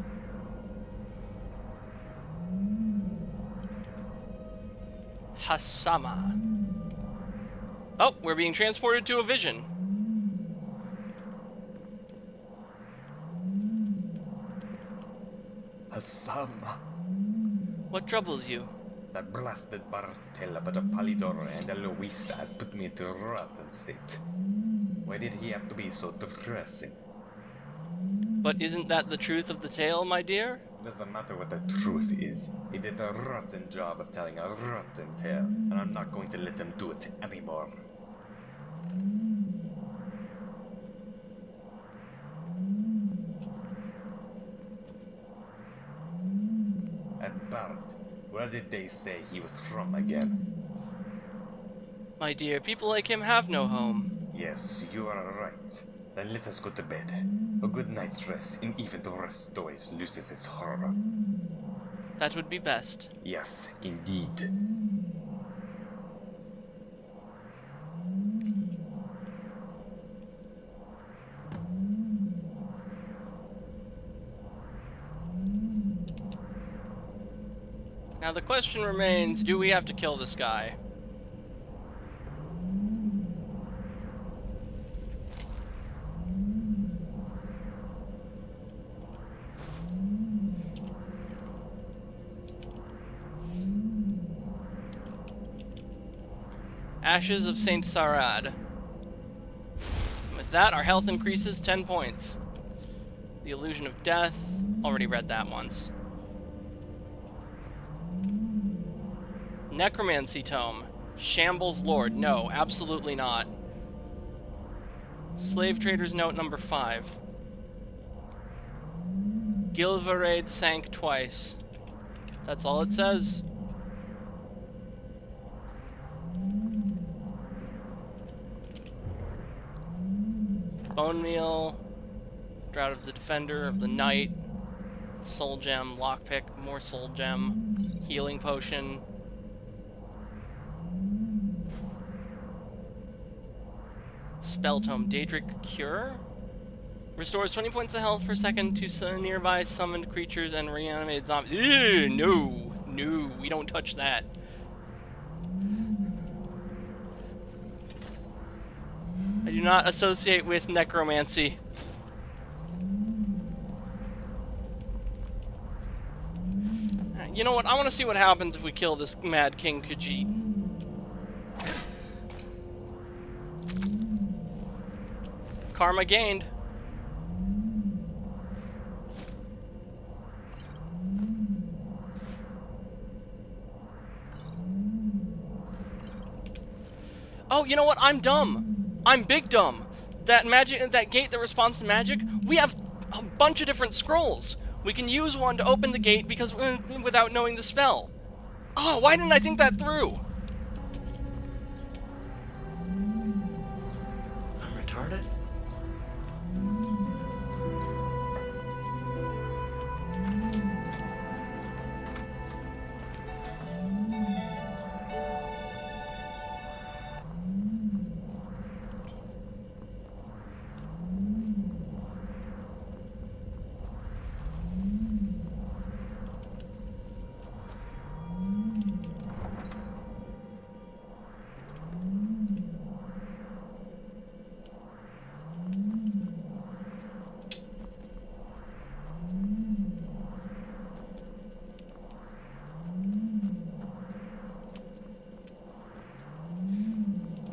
Hassama. Oh, we're being transported to a vision. Hassama. What troubles you? That blasted bard's tale about a Pelanor and a Louisa had put me into a rotten state. Why did he have to be so depressing? But isn't that the truth of the tale, my dear? Doesn't matter what the truth is. He did a rotten job of telling a rotten tale, and I'm not going to let him do it anymore. And Bard, where did they say he was from again? My dear, people like him have no home. Yes, you are right. Then let us go to bed. A good night's rest in even the worst stories loses its horror. That would be best. Yes, indeed. Now the question remains, do we have to kill this guy? Ashes of Saint Sarad. With that, our health increases 10 points. The Illusion of Death. Already read that once. Necromancy Tome. Shambles Lord. No, absolutely not. Slave Trader's Note number 5. Gilverade sank twice. That's all it says. Bone Meal. Drought of the Defender of the Night. Soul Gem. Lockpick. More Soul Gem. Healing Potion. Spell Tome. Daedric Cure. Restores 20 points of health per second to nearby summoned creatures and reanimated zombies. Ew, no. No, we don't touch that. I do not associate with necromancy. You know what? I want to see what happens if we kill this Mad King Khajiit. Karma gained. Oh, you know what? I'm dumb. I'm big dumb. That gate that responds to magic, we have a bunch of different scrolls. We can use one to open the gate because without knowing the spell. Oh, why didn't I think that through? I'm retarded?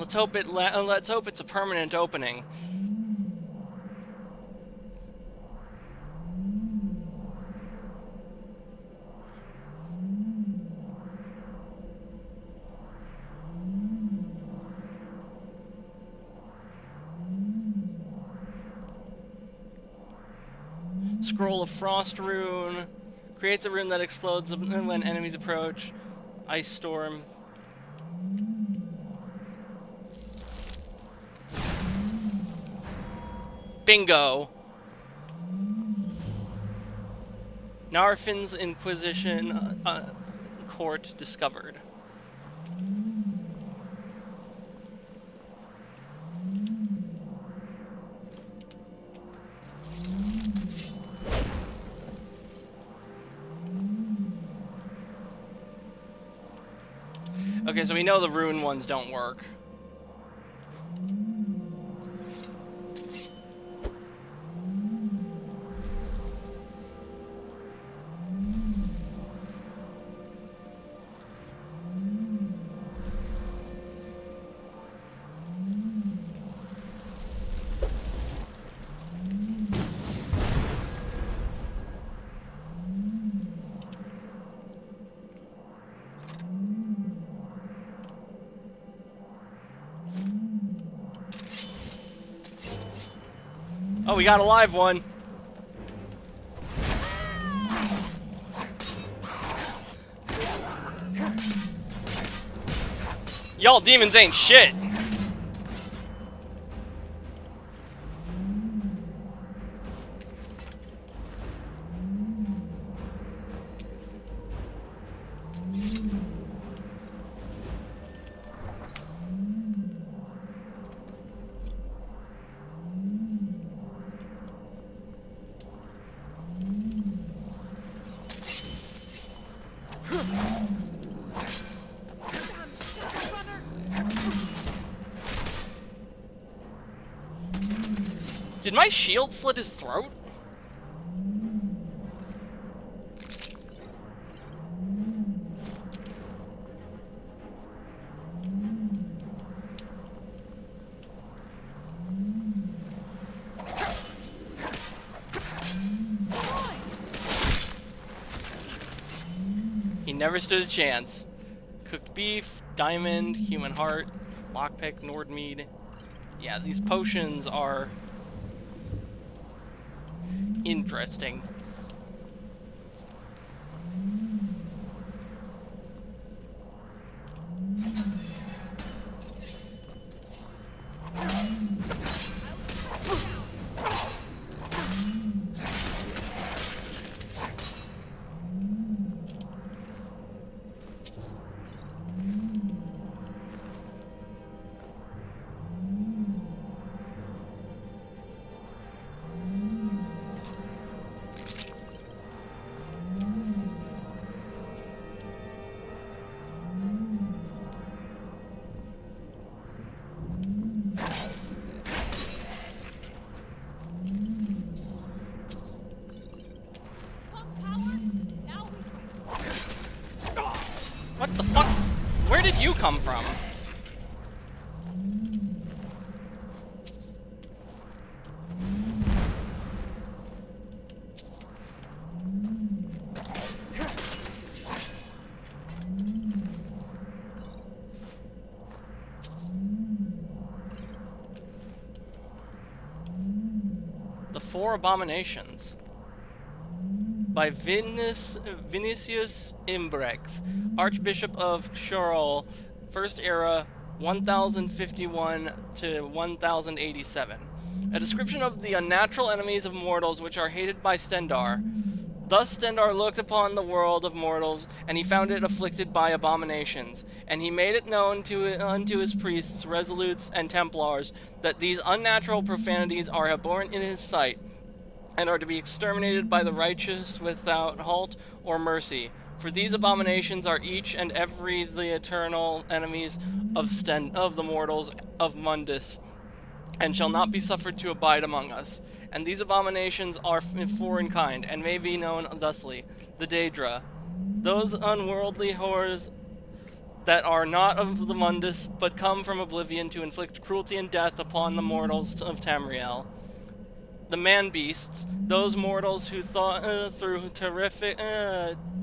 Let's hope it's a permanent opening. Scroll of Frost Rune. Creates a rune that explodes when enemies approach. Ice Storm. Bingo! Narfin's Inquisition court discovered. Okay, so we know the rune ones don't work. Oh, we got a live one. Y'all demons ain't shit. Did my shield slit his throat? He never stood a chance. Cooked beef, diamond, human heart, lockpick, Nordmead. Yeah, these potions are interesting. What the fuck? Where did you come from? The Four Abominations by Vinicius Imbrex, Archbishop of Chorol, First Era, 1051 to 1087. A description of the unnatural enemies of mortals which are hated by Stendarr. Thus Stendarr looked upon the world of mortals, and he found it afflicted by abominations. And he made it known unto his priests, resolutes, and templars, that these unnatural profanities are abhorrent in his sight, and are to be exterminated by the righteous without halt or mercy. For these abominations are each and every the eternal enemies of the mortals of Mundus, and shall not be suffered to abide among us. And these abominations are four in kind, and may be known thusly: the Daedra, those unworldly horrors that are not of the Mundus, but come from oblivion to inflict cruelty and death upon the mortals of Tamriel. The man-beasts, those mortals who through terrific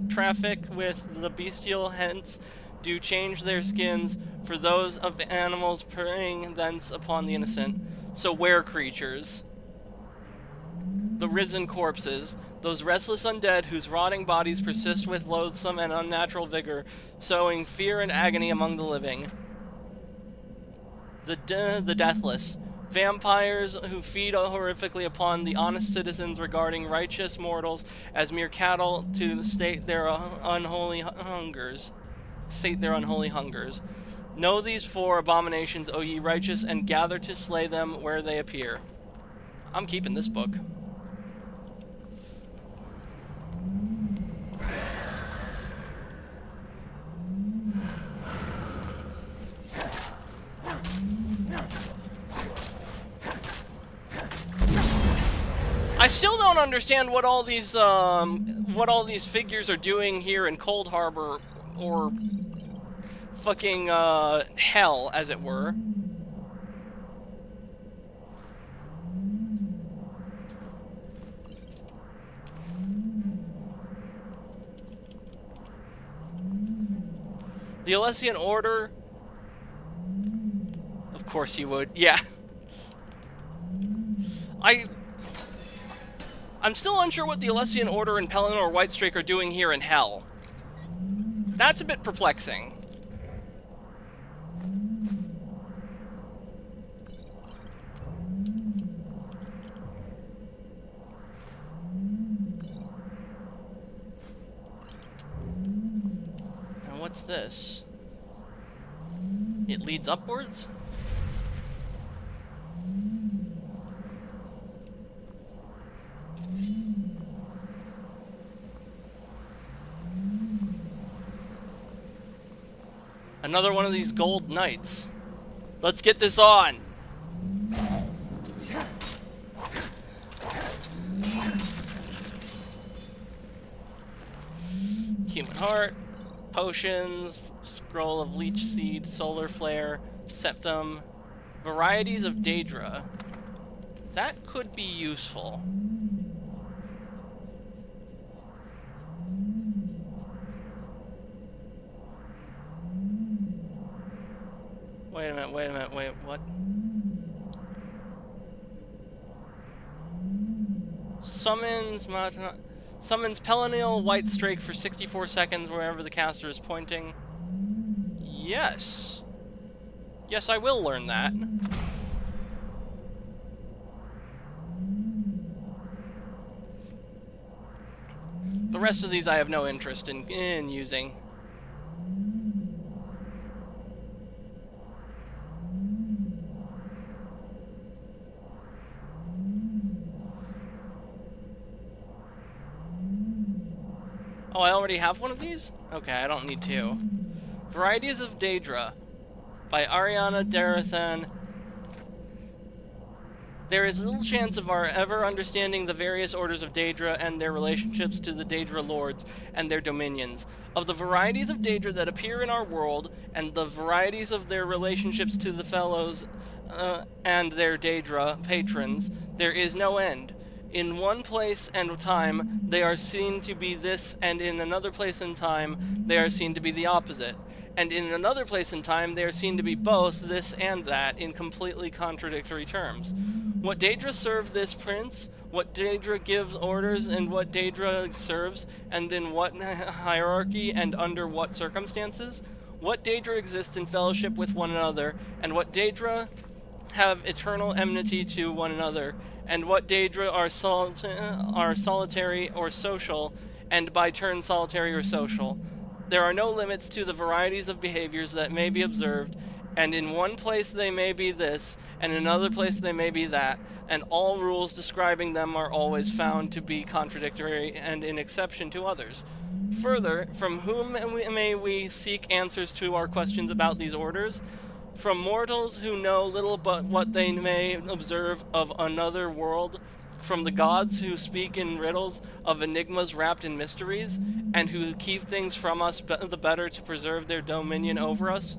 traffic with the bestial hence do change their skins for those of animals preying thence upon the innocent. So were-creatures. The risen corpses, those restless undead whose rotting bodies persist with loathsome and unnatural vigor, sowing fear and agony among the living. The deathless, vampires who feed horrifically upon the honest citizens, regarding righteous mortals as mere cattle to sate their unholy hungers. Know these four abominations, O ye righteous, and gather to slay them where they appear. I'm keeping this book. I still don't understand what all these figures are doing here in Coldharbor, or fucking hell, as it were. The Alessian Order. Of course you would. Yeah. I'm still unsure what the Alessian Order and Pelanor Whitestrake are doing here in Hell. That's a bit perplexing. And what's this? It leads upwards? Another one of these gold knights. Let's get this on. Human heart, potions, scroll of leech seed, solar flare, septum, varieties of daedra. That could be useful. Wait a minute, wait, what? Summons Pelanor Whitestrake for 64 seconds wherever the caster is pointing. Yes. Yes, I will learn that. The rest of these I have no interest in using. Oh, I already have one of these? Okay, I don't need two. Varieties of Daedra by Ariana Darathan. There is little chance of our ever understanding the various orders of Daedra and their relationships to the Daedra lords and their dominions. Of the varieties of Daedra that appear in our world, and the varieties of their relationships to the fellows and their Daedra patrons, there is no end. In one place and time, they are seen to be this, and in another place and time, they are seen to be the opposite. And in another place and time, they are seen to be both this and that in completely contradictory terms. What Daedra serve this prince, what Daedra gives orders, and what Daedra serves, and in what hierarchy and under what circumstances? What Daedra exist in fellowship with one another, and what Daedra have eternal enmity to one another, and what Daedra are solitary or social, and by turn solitary or social. There are no limits to the varieties of behaviors that may be observed, and in one place they may be this, and in another place they may be that, and all rules describing them are always found to be contradictory and in exception to others. Further, from whom may we seek answers to our questions about these orders? From mortals who know little but what they may observe of another world, from the gods who speak in riddles of enigmas wrapped in mysteries, and who keep things from us the better to preserve their dominion over us,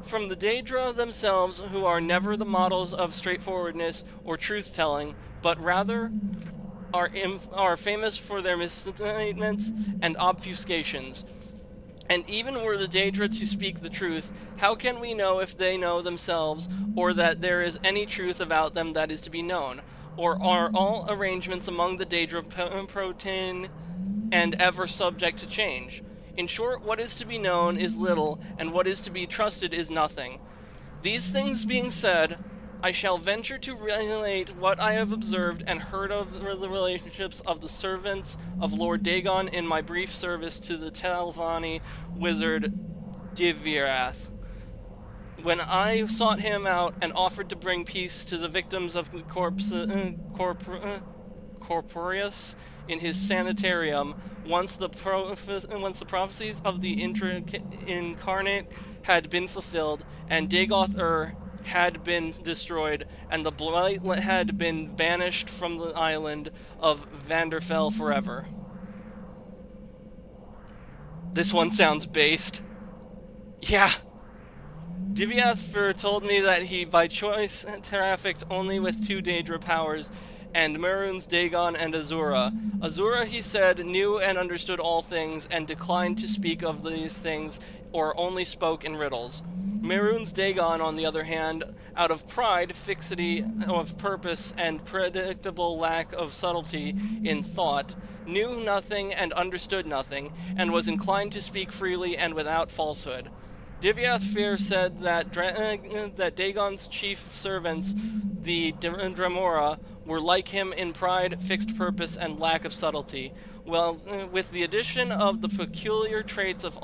from the Daedra themselves, who are never the models of straightforwardness or truth-telling, but rather are famous for their misstatements and obfuscations. And even were the Daedra to speak the truth, how can we know if they know themselves, or that there is any truth about them that is to be known? Or are all arrangements among the Daedra protein and ever subject to change? In short, what is to be known is little, and what is to be trusted is nothing. These things being said, I shall venture to relate what I have observed and heard of the relationships of the servants of Lord Dagon in my brief service to the Telvanni wizard Divirath. When I sought him out and offered to bring peace to the victims of Corporeus in his sanitarium, once the prophecies of the incarnate had been fulfilled, and Dagoth had been destroyed, and the blight had been banished from the island of Vanderfell forever. This one sounds based. Yeah. Diviath told me that he by choice trafficked only with two Daedra powers, and Mehrunes, Dagon, and Azura. Azura, he said, knew and understood all things, and declined to speak of these things, or only spoke in riddles. Mehrunes, Dagon, on the other hand, out of pride, fixity of purpose, and predictable lack of subtlety in thought, knew nothing and understood nothing, and was inclined to speak freely and without falsehood. Diviath said that Dagon's chief servants, the Dremora, were like him in pride, fixed purpose, and lack of subtlety, well, with the addition of the peculiar traits of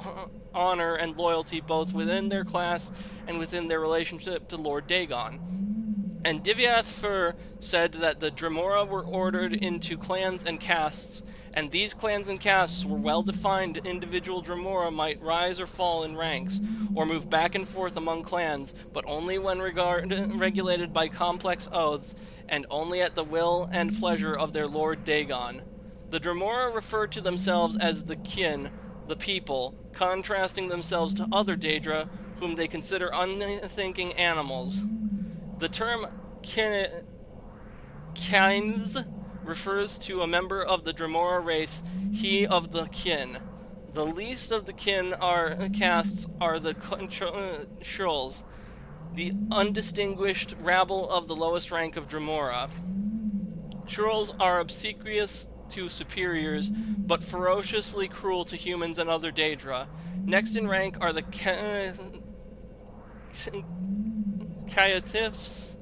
honor and loyalty both within their class and within their relationship to Lord Dagon. And Diviath said that the Dremora were ordered into clans and castes, and these clans and castes were well defined. Individual Dremora might rise or fall in ranks, or move back and forth among clans, but only when regulated by complex oaths, and only at the will and pleasure of their Lord Dagon. The Dremora referred to themselves as the kin, the people, contrasting themselves to other daedra whom they consider unthinking animals. The term Kynes refers to a member of the Dremora race, he of the kin. The least of the kin castes are the Shrulls, the undistinguished rabble of the lowest rank of Dremora. Shrulls are obsequious to superiors, but ferociously cruel to humans and other daedra. Next in rank are the Caitiffs,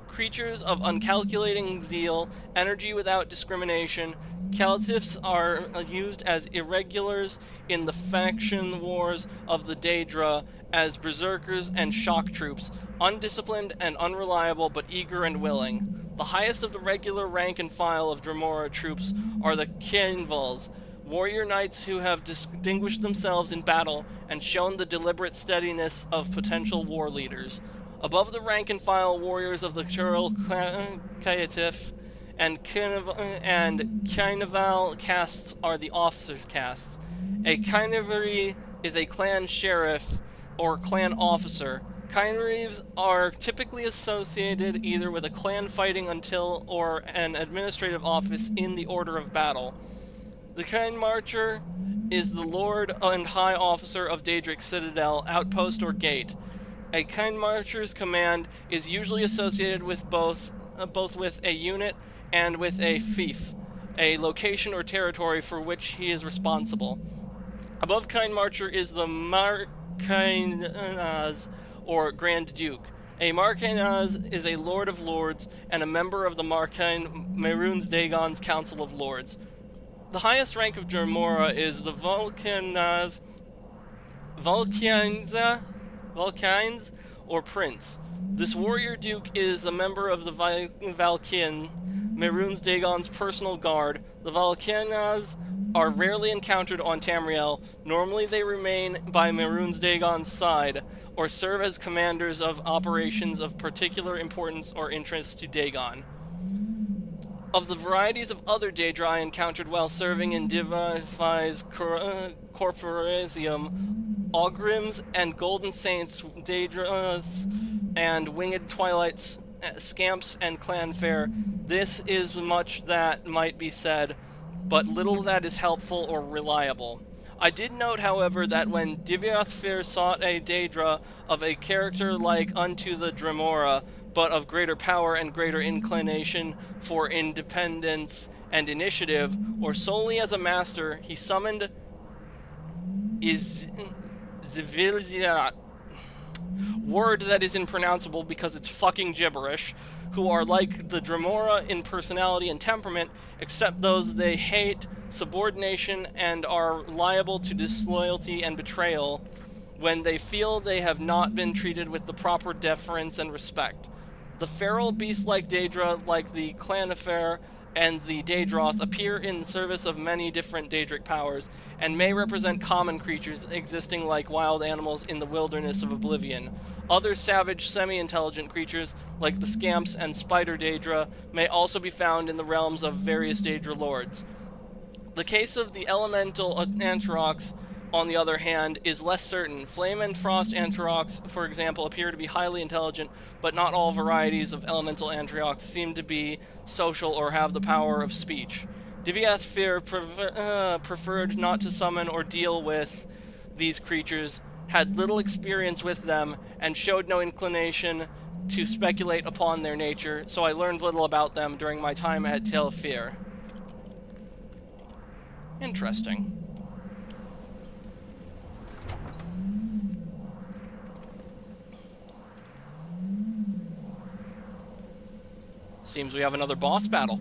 creatures of uncalculating zeal, energy without discrimination. Caitiffs are used as irregulars in the faction wars of the daedra as berserkers and shock troops, undisciplined and unreliable but eager and willing. The highest of the regular rank and file of Dremora troops are the Kinvals, warrior knights who have distinguished themselves in battle and shown the deliberate steadiness of potential war leaders. Above the rank-and-file warriors of the Churl Caitiff and Kyneval castes are the officers' castes. A Kynevari is a clan sheriff or clan officer. Kynereves are typically associated either with a clan fighting until or an administrative office in the order of battle. The Kyne Marcher is the lord and high officer of Daedric Citadel, outpost, or gate. A Kyne Marcher's command is usually associated with both with a unit and with a fief, a location or territory for which he is responsible. Above Kyne Marcher is the Marquinaz, or Grand Duke. A Marquinaz is a Lord of Lords and a member of the Marquine Mehrunes Dagon's Council of Lords. The highest rank of Dremora is the Vulcines, or Prince. This warrior duke is a member of the Valkyne, Mehrunes Dagon's personal guard. The Valkynas are rarely encountered on Tamriel. Normally they remain by Mehrunes Dagon's side, or serve as commanders of operations of particular importance or interest to Dagon. Of the varieties of other daedra I encountered while serving in Divify's Corporazium, Ogrims and Golden Saints, daedras, and Winged Twilights, Scamps, and Clanfair, this is much that might be said, but little that is helpful or reliable. I did note, however, that when Diviathfir sought a daedra of a character like unto the Dremora, but of greater power and greater inclination for independence and initiative, or solely as a master, he summoned Zvilziat, word that is impronounceable because it's fucking gibberish, who are like the Dremora in personality and temperament, except those they hate subordination and are liable to disloyalty and betrayal when they feel they have not been treated with the proper deference and respect. The feral beast-like daedra, like the Clanifer and the Daedroth, appear in service of many different daedric powers, and may represent common creatures existing like wild animals in the wilderness of oblivion. Other savage, semi-intelligent creatures, like the Scamps and Spider daedra, may also be found in the realms of various daedra lords. The case of the elemental Antaroks, on the other hand, is less certain. Flame and Frost Antaroks, for example, appear to be highly intelligent, but not all varieties of elemental Antaroks seem to be social or have the power of speech. Diviathfir preferred not to summon or deal with these creatures, had little experience with them, and showed no inclination to speculate upon their nature, so I learned little about them during my time at Telfir. Interesting. Seems we have another boss battle.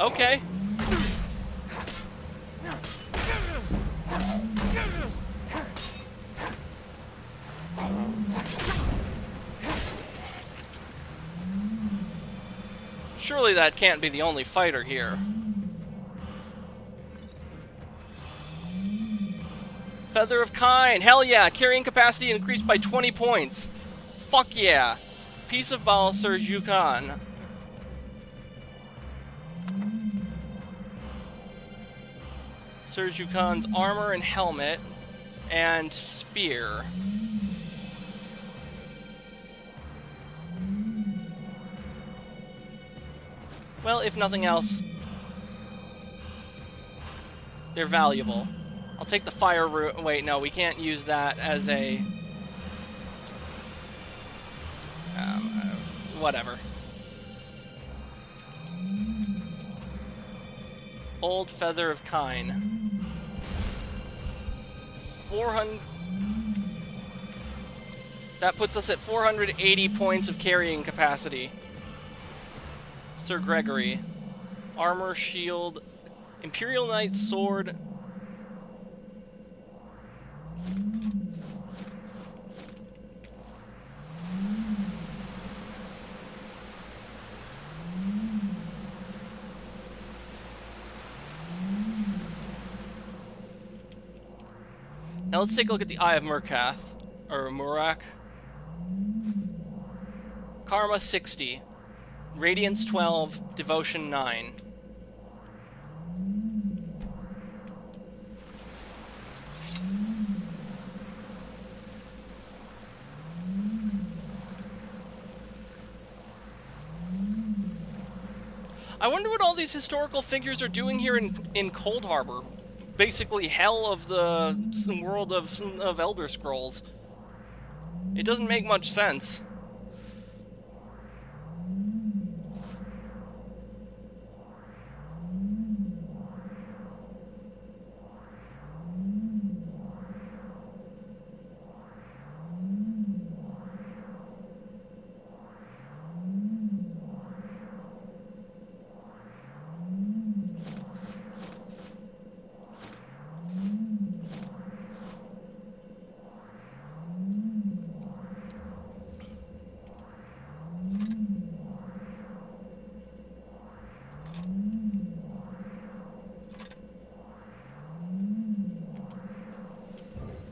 Okay. Surely that can't be the only fighter here. Feather of Kine. Hell yeah. Carrying capacity increased by 20 points. Fuck yeah. Piece of Bal Sir Jukan. Sir Jukan's armor and helmet. And spear. Well, if nothing else, they're valuable. I'll take the fire root. Wait, no, we can't use that as a... whatever. Old Feather of Kine. 400... That puts us at 480 points of carrying capacity. Sir Gregory. Armor, shield, Imperial Knight sword. Now let's take a look at the Eye of Murkath, or Murak. Karma 60. Radiance 12, Devotion 9. I wonder what all these historical figures are doing here in Coldharbor. Basically hell of the world of Elder Scrolls. It doesn't make much sense.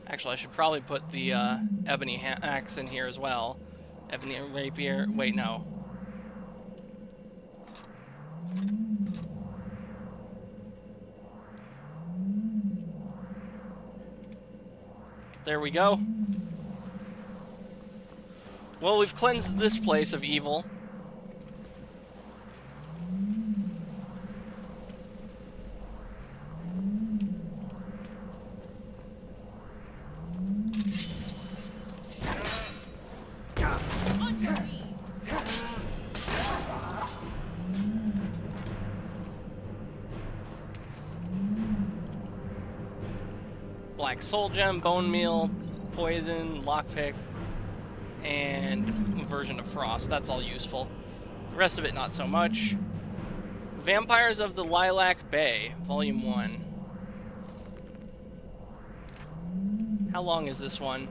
Actually, I should probably put the ebony axe in here as well. Ebony rapier. Wait, no. There we go. Well, we've cleansed this place of evil. Black soul gem, bone meal, poison, lockpick, and version of frost. That's all useful. The rest of it, not so much. Vampires of the Lilac Bay, Volume 1. How long is this one?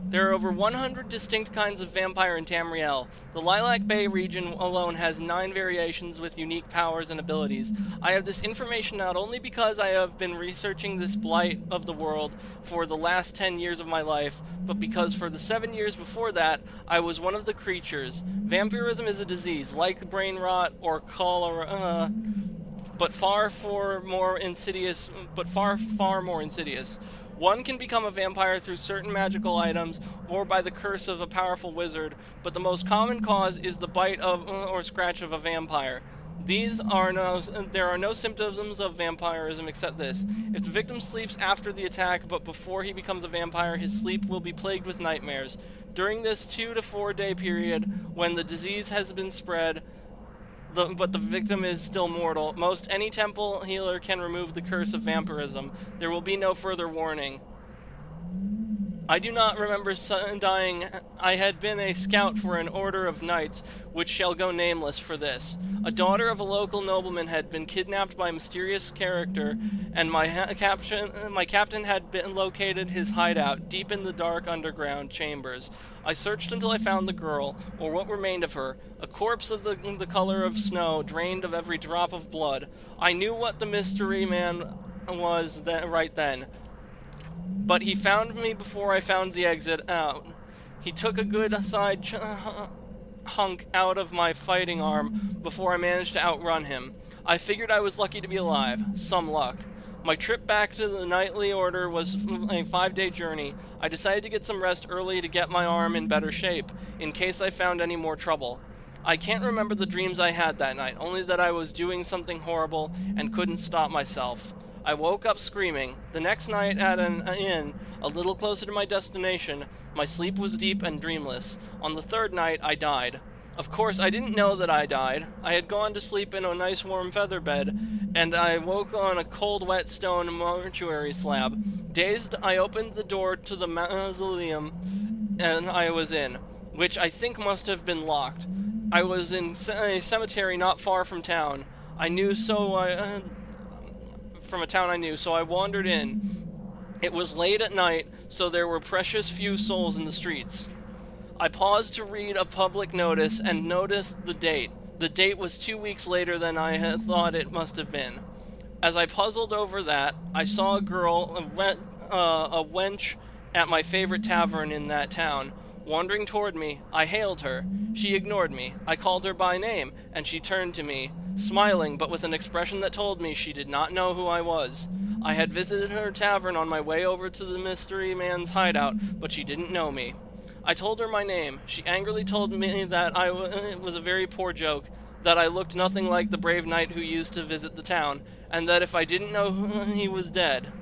There are over 100 distinct kinds of vampire in Tamriel. The Lilac Bay region alone has 9 variations with unique powers and abilities. I have this information not only because I have been researching this blight of the world for the last 10 years of my life, but because for the 7 years before that, I was one of the creatures. Vampirism is a disease, like brain rot or cholera, but far more insidious. One can become a vampire through certain magical items or by the curse of a powerful wizard, but the most common cause is the bite of or scratch of a vampire. There are no symptoms of vampirism except this. If the victim sleeps after the attack but before he becomes a vampire, his sleep will be plagued with nightmares. During this 2 to 4 day period, when the disease has been spread, but the victim is still mortal, most any temple healer can remove the curse of vampirism. There will be no further warning. I do not remember dying. I had been a scout for an order of knights, which shall go nameless for this. A daughter of a local nobleman had been kidnapped by a mysterious character, and my captain had been located his hideout deep in the dark underground chambers. I searched until I found the girl, or what remained of her, a corpse of the color of snow, drained of every drop of blood. I knew what the mystery man was right then. But he found me before I found the exit out. He took a good side hunk out of my fighting arm before I managed to outrun him. I figured I was lucky to be alive. Some luck. My trip back to the knightly order was a 5-day journey. I decided to get some rest early to get my arm in better shape, in case I found any more trouble. I can't remember the dreams I had that night, only that I was doing something horrible and couldn't stop myself. I woke up screaming. The next night at an inn, a little closer to my destination, my sleep was deep and dreamless. On the third night, I died. Of course, I didn't know that I died. I had gone to sleep in a nice warm feather bed, and I woke on a cold, wet stone mortuary slab. Dazed, I opened the door to the mausoleum, and I was in, which I think must have been locked. I was in a cemetery not far from town. From a town I knew, so I wandered in. It was late at night, so there were precious few souls in the streets. I paused to read a public notice and noticed the date. The date was 2 weeks later than I had thought it must have been. As I puzzled over that, I saw a girl, a wench, at my favorite tavern in that town. Wandering toward me, I hailed her. She ignored me. I called her by name, and she turned to me, smiling but with an expression that told me she did not know who I was. I had visited her tavern on my way over to the mystery man's hideout, but she didn't know me. I told her my name. She angrily told me that it was a very poor joke, that I looked nothing like the brave knight who used to visit the town, and that if I didn't know he was dead.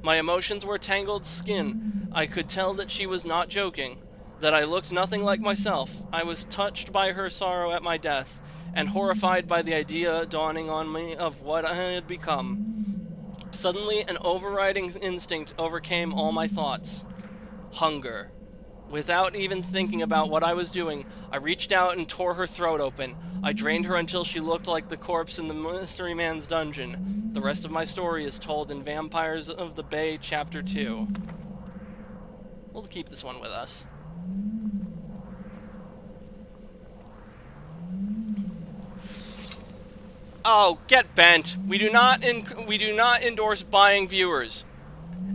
My emotions were a tangled skin. I could tell that she was not joking, that I looked nothing like myself. I was touched by her sorrow at my death, and horrified by the idea dawning on me of what I had become. Suddenly, an overriding instinct overcame all my thoughts. Hunger. Without even thinking about what I was doing, I reached out and tore her throat open. I drained her until she looked like the corpse in the Mystery Man's dungeon. The rest of my story is told in Vampires of the Bay, Chapter 2. We'll keep this one with us. Oh, get bent. We do not endorse buying viewers.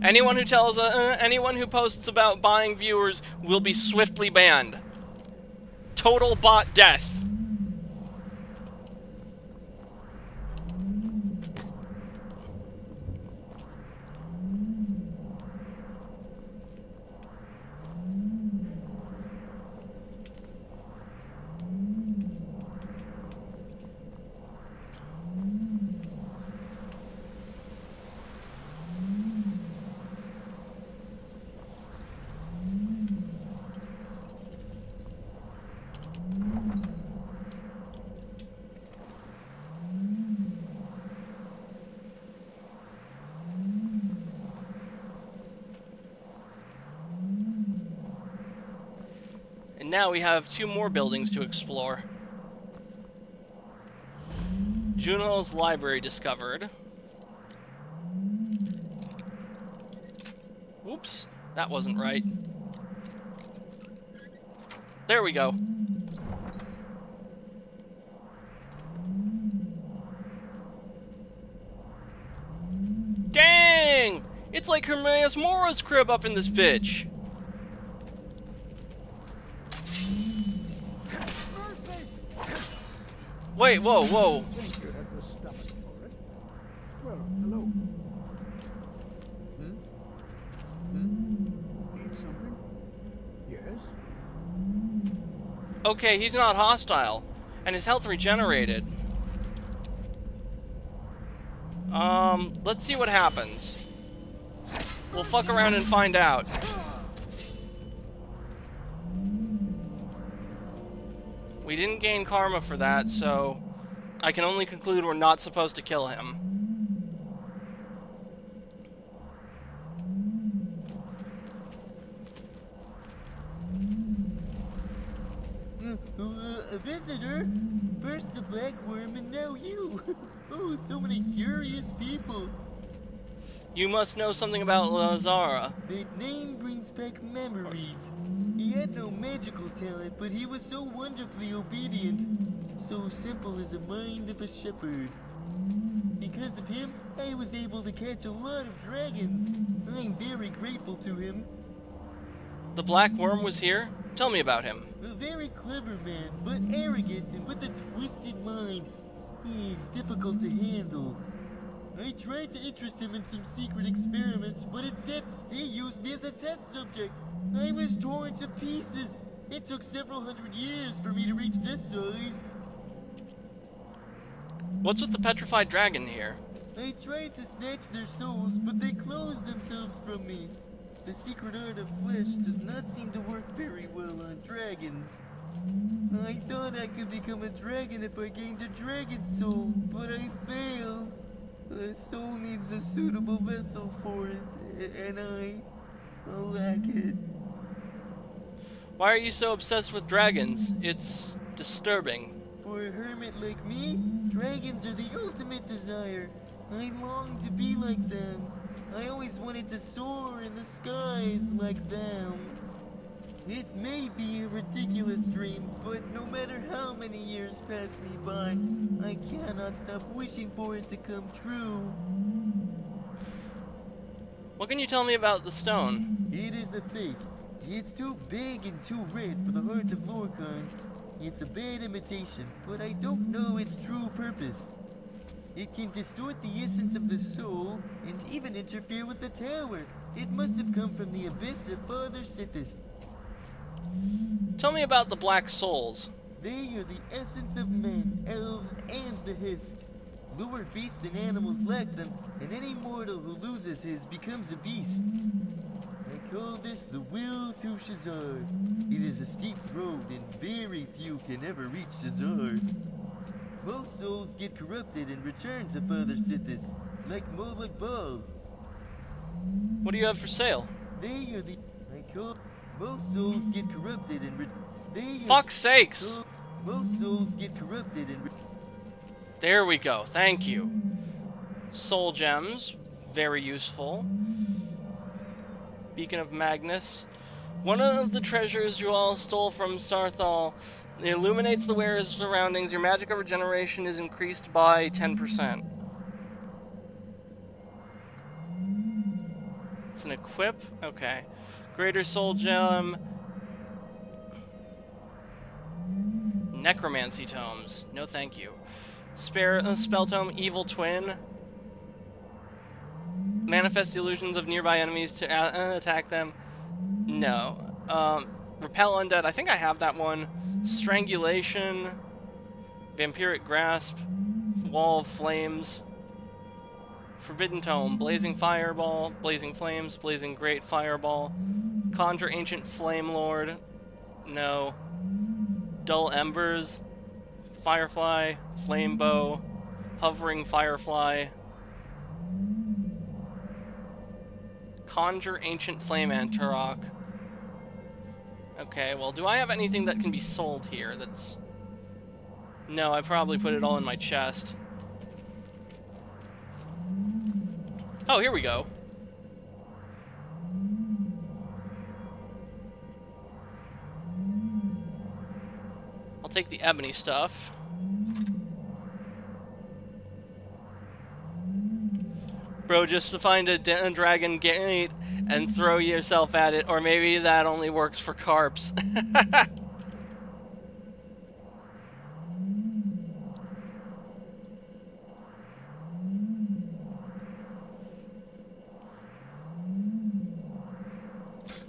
Anyone who posts about buying viewers will be swiftly banned. Total bot death. And now we have 2 more buildings to explore. Juno's library discovered. Oops, that wasn't right. There we go. Dang! It's like Hermaeus Mora's crib up in this bitch. Wait, whoa, whoa. Think you had the stomach for it. Well, hello. Need something? Yes? Okay, he's not hostile, and his health regenerated. Let's see what happens. We'll fuck around and find out. We didn't gain karma for that, so I can only conclude we're not supposed to kill him. a visitor? First the black worm and now you. Oh, so many curious people. You must know something about Lazara. That name brings back memories. He had no magical talent, but he was so wonderfully obedient. So simple as the mind of a shepherd. Because of him, I was able to catch a lot of dragons. I'm very grateful to him. The Black Worm was here? Tell me about him. A very clever man, but arrogant and with a twisted mind. He's difficult to handle. I tried to interest him in some secret experiments, but instead, he used me as a test subject. I was torn to pieces. It took several hundred years for me to reach this size. What's with the petrified dragon here? I tried to snatch their souls, but they closed themselves from me. The secret art of flesh does not seem to work very well on dragons. I thought I could become a dragon if I gained a dragon soul, but I failed. A soul needs a suitable vessel for it, and I lack it. Why are you so obsessed with dragons? It's disturbing. For a hermit like me, dragons are the ultimate desire. I long to be like them. I always wanted to soar in the skies like them. It may be a ridiculous dream, but no matter how many years pass me by, I cannot stop wishing for it to come true. What can you tell me about the stone? It is a fake. It's too big and too red for the heart of Lorkhan. It's a bad imitation, but I don't know its true purpose. It can distort the essence of the soul and even interfere with the tower. It must have come from the abyss of Father Sithis. Tell me about the Black Souls. They are the essence of men, elves, and the Hist. Lower beasts and animals lack them, and any mortal who loses his becomes a beast. I call this the will to Shazar. It is a steep road, and very few can ever reach Shazar. Most souls get corrupted and return to Father Sithis, like Molag Bal. What do you have for sale? They are the... Most souls get corrupted and Fuck's sakes! Most souls get corrupted and There we go, thank you. Soul gems, very useful. Beacon of Magnus. One of the treasures you all stole from Sarthal. It illuminates the wearer's surroundings. Your magic of regeneration is increased by 10%. It's an equip? Okay. Greater Soul Gem. Necromancy Tomes. No thank you. Spell Tome, Evil Twin. Manifest the illusions of nearby enemies to attack them. No. Repel Undead. I think I have that one. Strangulation. Vampiric Grasp. Wall of Flames. Forbidden Tome. Blazing Fireball. Blazing Flames. Blazing Great Fireball. Conjure Ancient Flame Lord. No. Dull Embers. Firefly. Flame Bow. Hovering Firefly. Conjure Ancient Flame Anturok. Okay, well, do I have anything that can be sold here that's... No, I probably put it all in my chest. Oh, here we go. I'll take the ebony stuff. Bro, just to find a dragon gate and throw yourself at it, or maybe that only works for carps.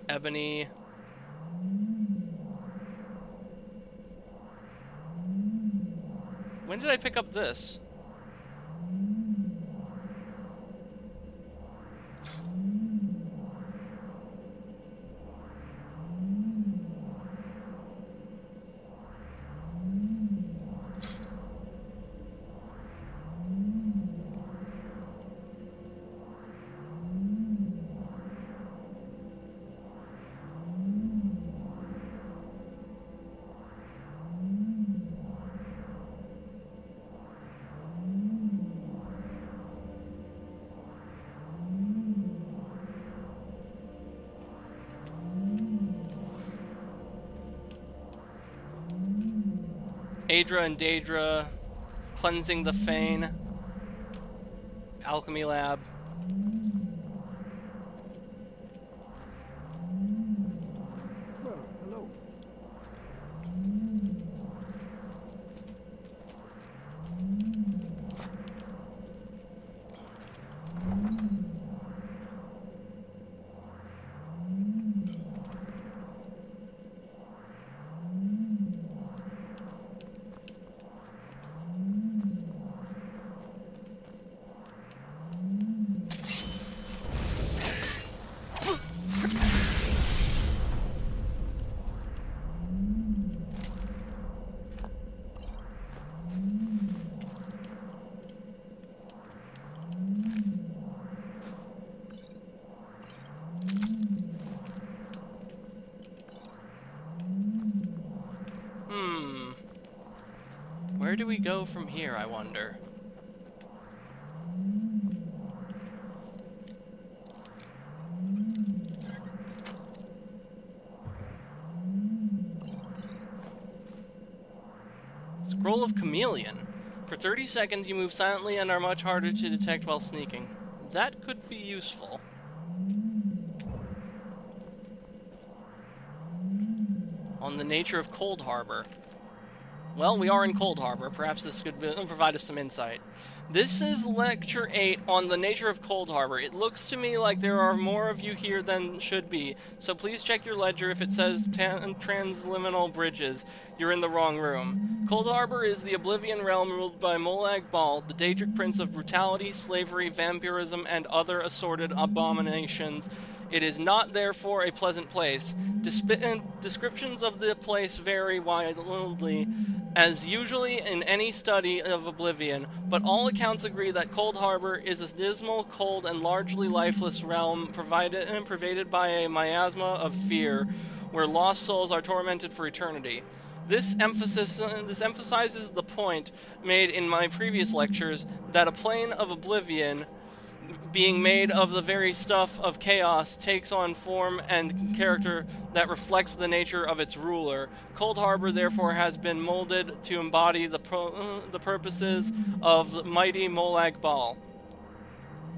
Ebony. When did I pick up this? Aedra and Daedra, cleansing the Fane, alchemy lab. Well, hello. Where do we go from here, I wonder? Scroll of Chameleon. For 30 seconds, you move silently and are much harder to detect while sneaking. That could be useful. On the nature of Coldharbor. Well, we are in Coldharbor. Perhaps this could provide us some insight. This is Lecture 8 on the nature of Coldharbor. It looks to me like there are more of you here than should be, so please check your ledger. If it says transliminal bridges, you're in the wrong room. Coldharbor is the Oblivion realm ruled by Molag Bal, the daedric prince of brutality, slavery, vampirism, and other assorted abominations. It is not, therefore, a pleasant place. Descriptions of the place vary wildly, as usually in any study of Oblivion, but all accounts agree that Coldharbor is a dismal, cold, and largely lifeless realm pervaded by a miasma of fear, where lost souls are tormented for eternity. This emphasizes the point made in my previous lectures that a plane of Oblivion, being made of the very stuff of chaos, takes on form and character that reflects the nature of its ruler. Coldharbor, therefore, has been molded to embody the purposes of the mighty Molag Bal.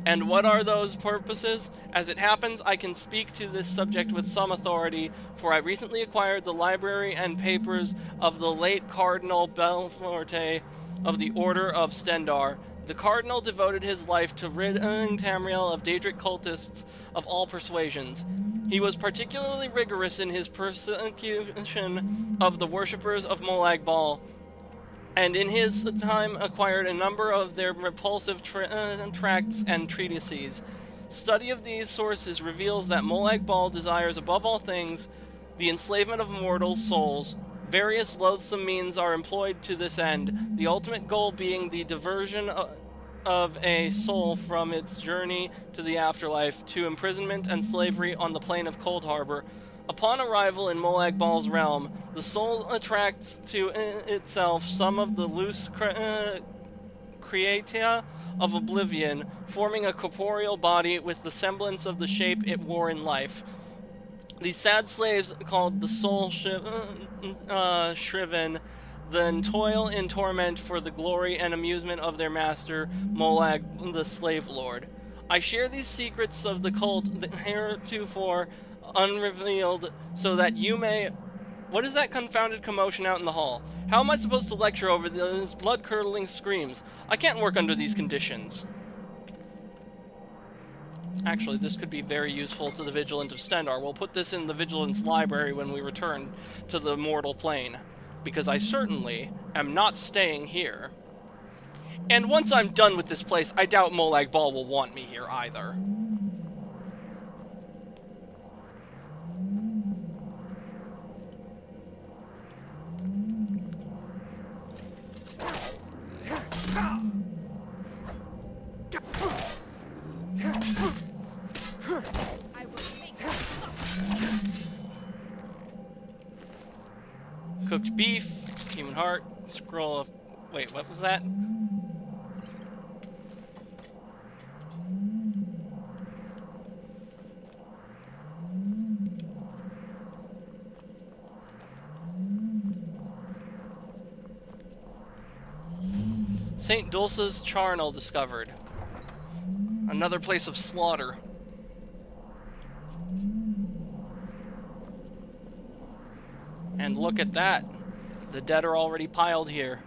And what are those purposes? As it happens, I can speak to this subject with some authority, for I recently acquired the library and papers of the late Cardinal Belforte of the Order of Stendarr. The Cardinal devoted his life to ridding Tamriel of daedric cultists of all persuasions. He was particularly rigorous in his persecution of the worshippers of Molag Bal, and in his time acquired a number of their repulsive tracts and treatises. Study of these sources reveals that Molag Bal desires above all things the enslavement of mortal souls. Various loathsome means are employed to this end, the ultimate goal being the diversion of a soul from its journey to the afterlife to imprisonment and slavery on the plane of Coldharbor. Upon arrival in Molag Bal's realm, the soul attracts to itself some of the loose creatia of Oblivion, forming a corporeal body with the semblance of the shape it wore in life. These sad slaves, called the soul shriven, then toil in torment for the glory and amusement of their master, Molag, the slave lord. I share these secrets of the cult heretofore unrevealed, so that you may... What is that confounded commotion out in the hall? How am I supposed to lecture over those blood-curdling screams? I can't work under these conditions. Actually, this could be very useful to the Vigilant of Stendarr. We'll put this in the Vigilance library when we return to the mortal plane, because I certainly am not staying here. And once I'm done with this place, I doubt Molag Bal will want me here either. I will make you suffer. Cooked beef, human heart, scroll of... Wait, what was that? St. Dulce's charnel discovered. Another place of slaughter. And look at that. The dead are already piled here.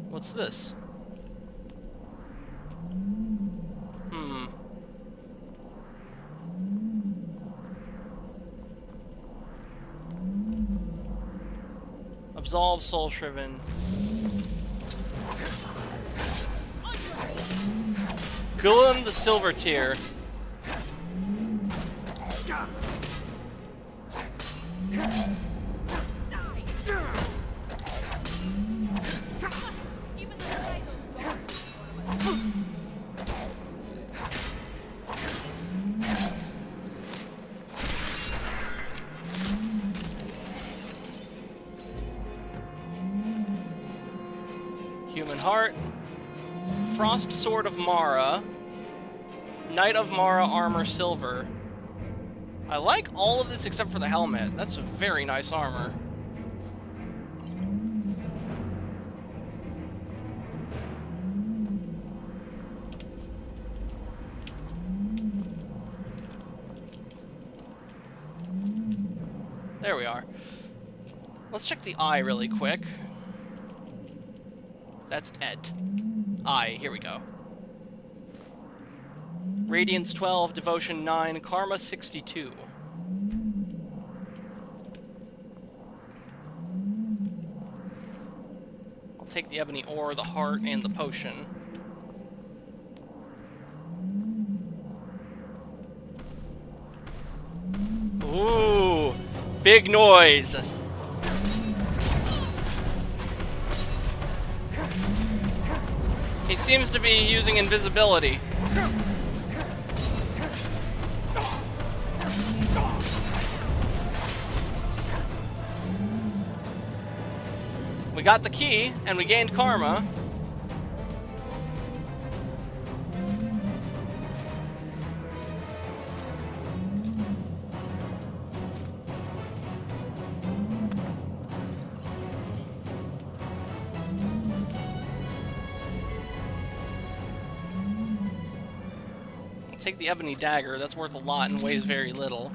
What's this? Absolve soul shriven. Gulen the Silver Tear. Human Heart, Frost Sword of Mara, Knight of Mara Armor Silver. I like all of this except for the helmet. That's a very nice armor. There we are. Let's check the eye really quick. That's Et. Eye, here we go. Radiance 12, Devotion 9, Karma 62. I'll take the ebony ore, the heart, and the potion. Ooh, big noise. He seems to be using invisibility. We got the key, and we gained karma. Take the ebony dagger, that's worth a lot and weighs very little.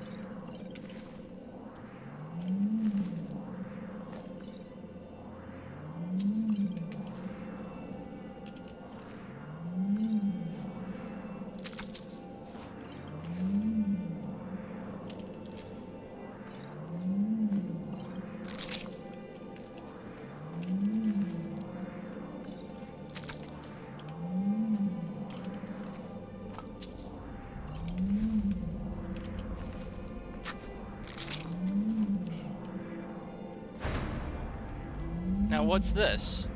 Now what's this?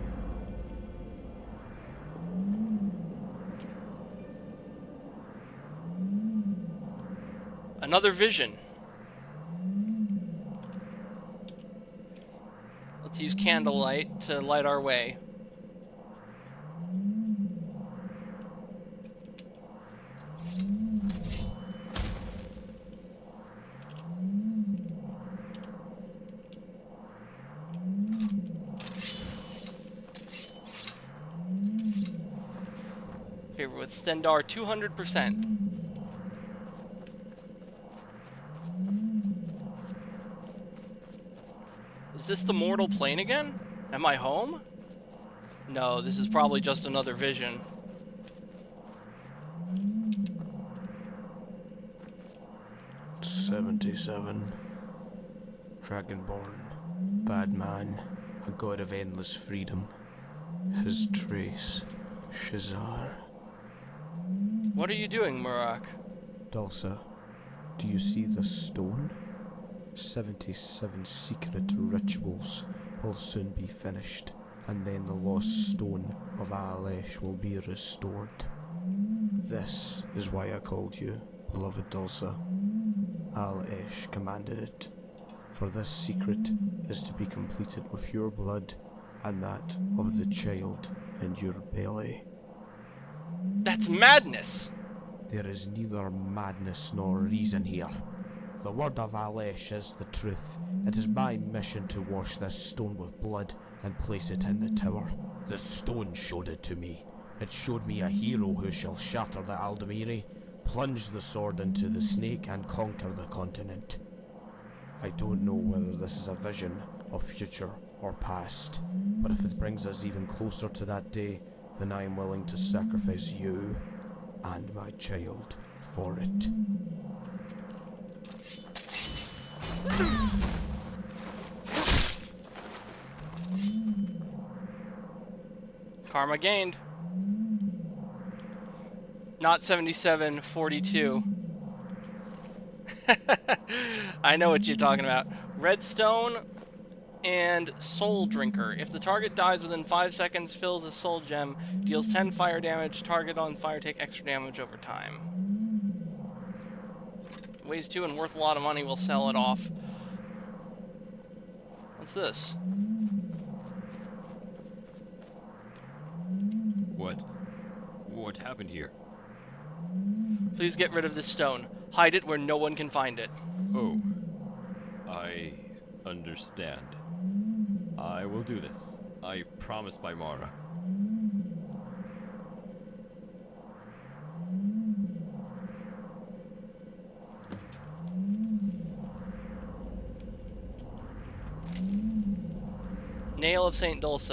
Another vision. Let's use candlelight to light our way. Favor with Stendar 200%. Is this the mortal plane again? Am I home? No, this is probably just another vision. "77. Dragonborn, bad man, a god of endless freedom. His trace, Shazar. What are you doing, Murak? Dulce, do you see this stone? 77 secret rituals will soon be finished, and then the lost stone of Aalesh will be restored. This is why I called you, beloved Dulce. Aalesh commanded it, for this secret is to be completed with your blood and that of the child in your belly. That's madness! There is neither madness nor reason here. The word of Alesh is the truth. It is my mission to wash this stone with blood and place it in the tower. The stone showed it to me. It showed me a hero who shall shatter the Aldemiri, plunge the sword into the snake, and conquer the continent. I don't know whether this is a vision of future or past, but if it brings us even closer to that day, then I am willing to sacrifice you and my child for it. Karma gained. Not 7742. I know what you're talking about. Redstone and Soul Drinker. If the target dies within 5 seconds, fills a soul gem, deals 10 fire damage, target on fire take extra damage over time. Weighs 2 and worth a lot of money, we'll sell it off. What's this? What happened here? Please get rid of this stone. Hide it where no one can find it. Oh, I understand. I will do this. I promise by Mara. Nail of Saint Dulce.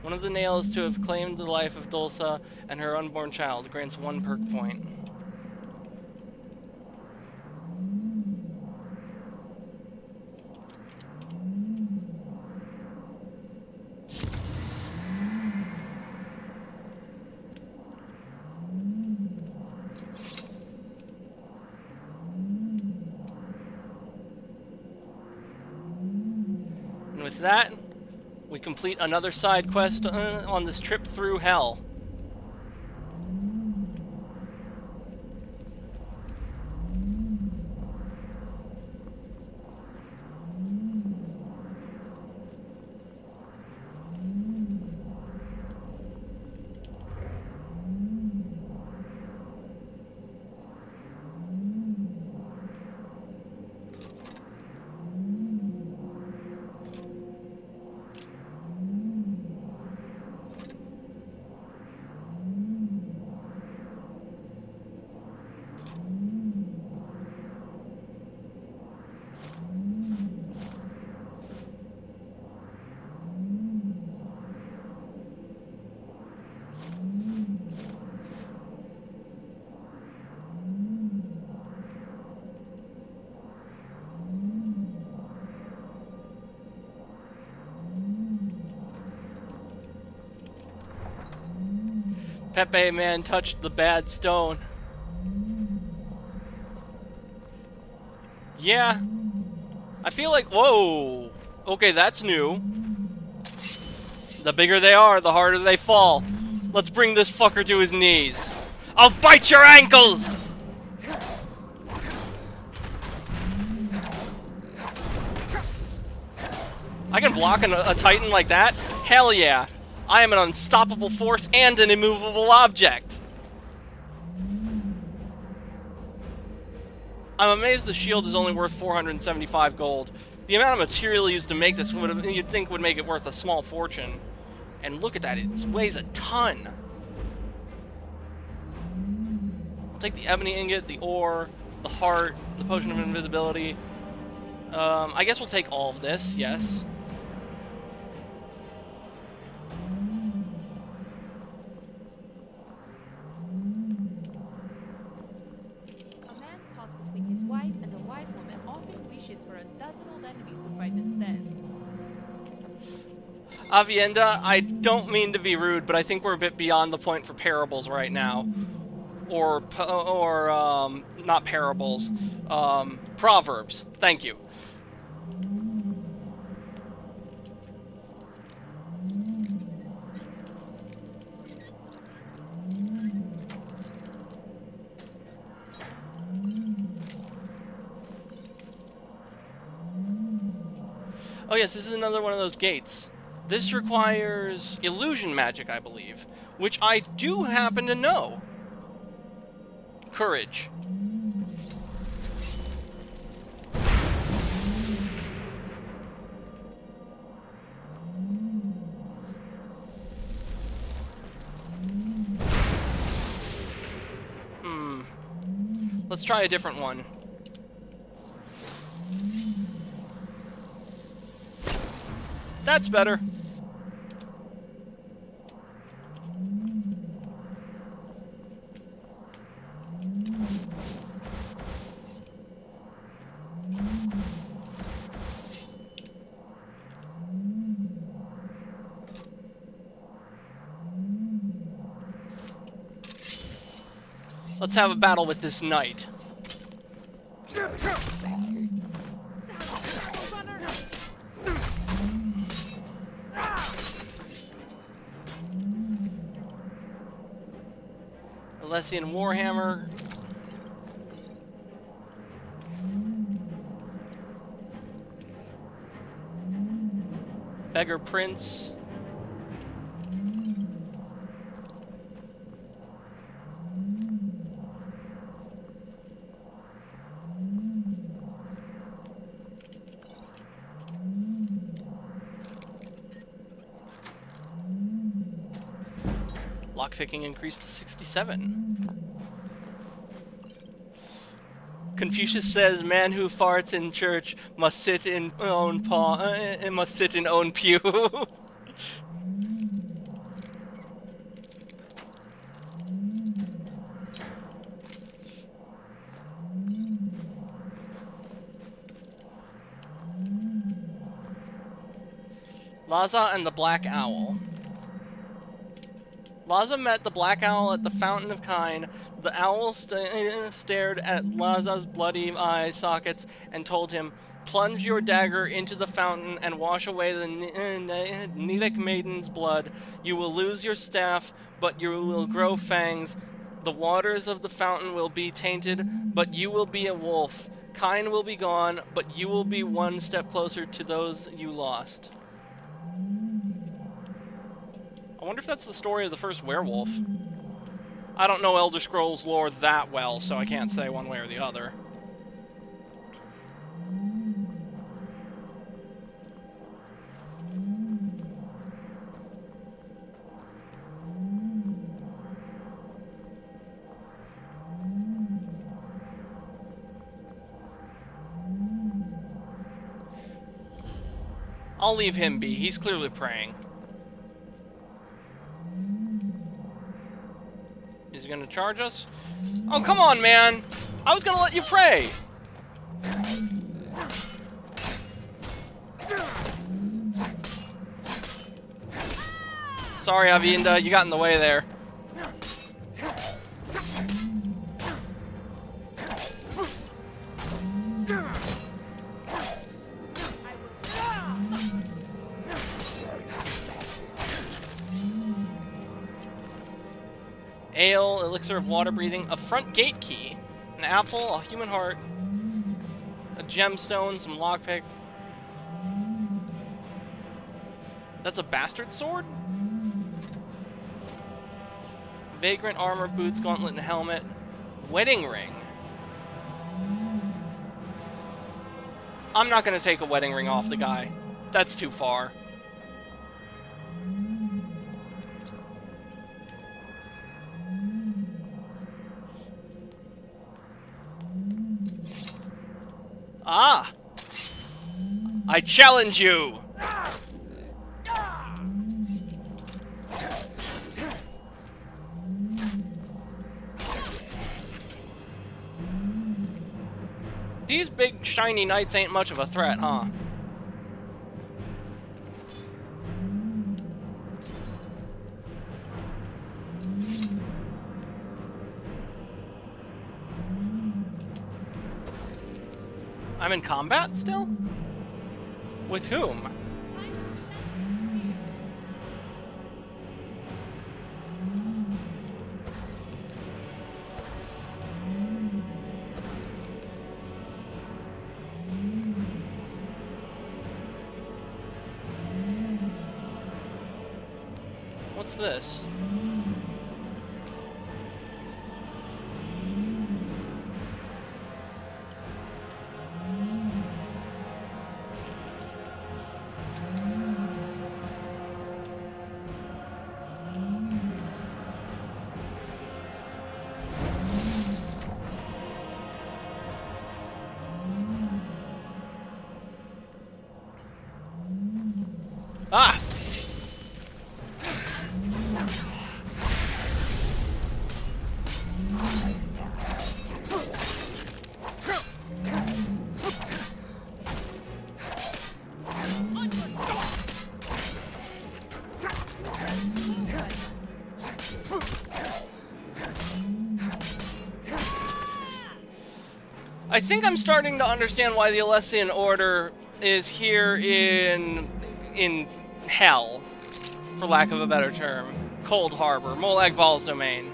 One of the nails to have claimed the life of Dulce and her unborn child grants 1 perk point. And with that, we complete another side quest on this trip through hell. Pepe man touched the bad stone. Yeah. I feel like, whoa. Okay, that's new. The bigger they are, the harder they fall. Let's bring this fucker to his knees. I'll bite your ankles! I can block a Titan like that? Hell yeah. I am an unstoppable force and an immovable object. I'm amazed the shield is only worth 475 gold. The amount of material used to make this you'd think would make it worth a small fortune. And look at that, it weighs a ton. I'll take the ebony ingot, the ore, the heart, the potion of invisibility. I guess we'll take all of this, yes. His wife and the wise woman often wishes for a dozen old enemies to fight instead. Avienda, I don't mean to be rude, but I think we're a bit beyond the point for parables right now. Or not parables. Proverbs. Thank you. Oh yes, this is another one of those gates. This requires illusion magic, I believe, which I do happen to know. Courage. Let's try a different one. That's better. Let's have a battle with this knight. Alessian Warhammer. Beggar Prince. Lockpicking increased to 67. Confucius says, "Man who farts in church must sit in own must sit in own pew." Laza and the Black Owl. Laza met the Black Owl at the Fountain of Kine. The owl stared at Laza's bloody eye sockets and told him, "Plunge your dagger into the fountain and wash away the Daedric maiden's blood. You will lose your staff, but you will grow fangs. The waters of the fountain will be tainted, but you will be a wolf. Kine will be gone, but you will be one step closer to those you lost." I wonder if that's the story of the first werewolf. I don't know Elder Scrolls lore that well, so I can't say one way or the other. I'll leave him be. He's clearly praying. Is he gonna charge us? Oh, come on, man! I was gonna let you pray! Sorry, Avinda, you got in the way there. Ale, elixir of water breathing, a front gate key, an apple, a human heart, a gemstone, some lockpicks. That's a bastard sword? Vagrant armor, boots, gauntlet, and helmet. Wedding ring. I'm not gonna take a wedding ring off the guy. That's too far. Ah! I challenge you! These big shiny knights ain't much of a threat, huh? I'm in combat still? With whom? What's this? Ah! I think I'm starting to understand why the Alessian Order is here in hell, for lack of a better term. Coldharbor, Molag Bal's domain.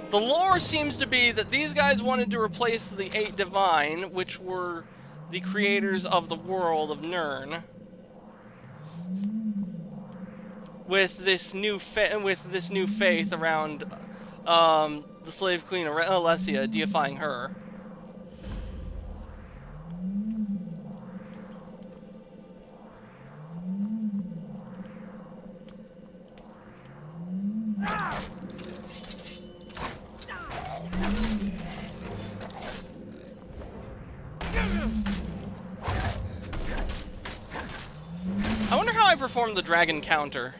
The lore seems to be that these guys wanted to replace the 8 Divine, which were the creators of the world of Nirn, with this new faith around the slave queen Alessia, deifying her. I wonder how I performed the dragon counter.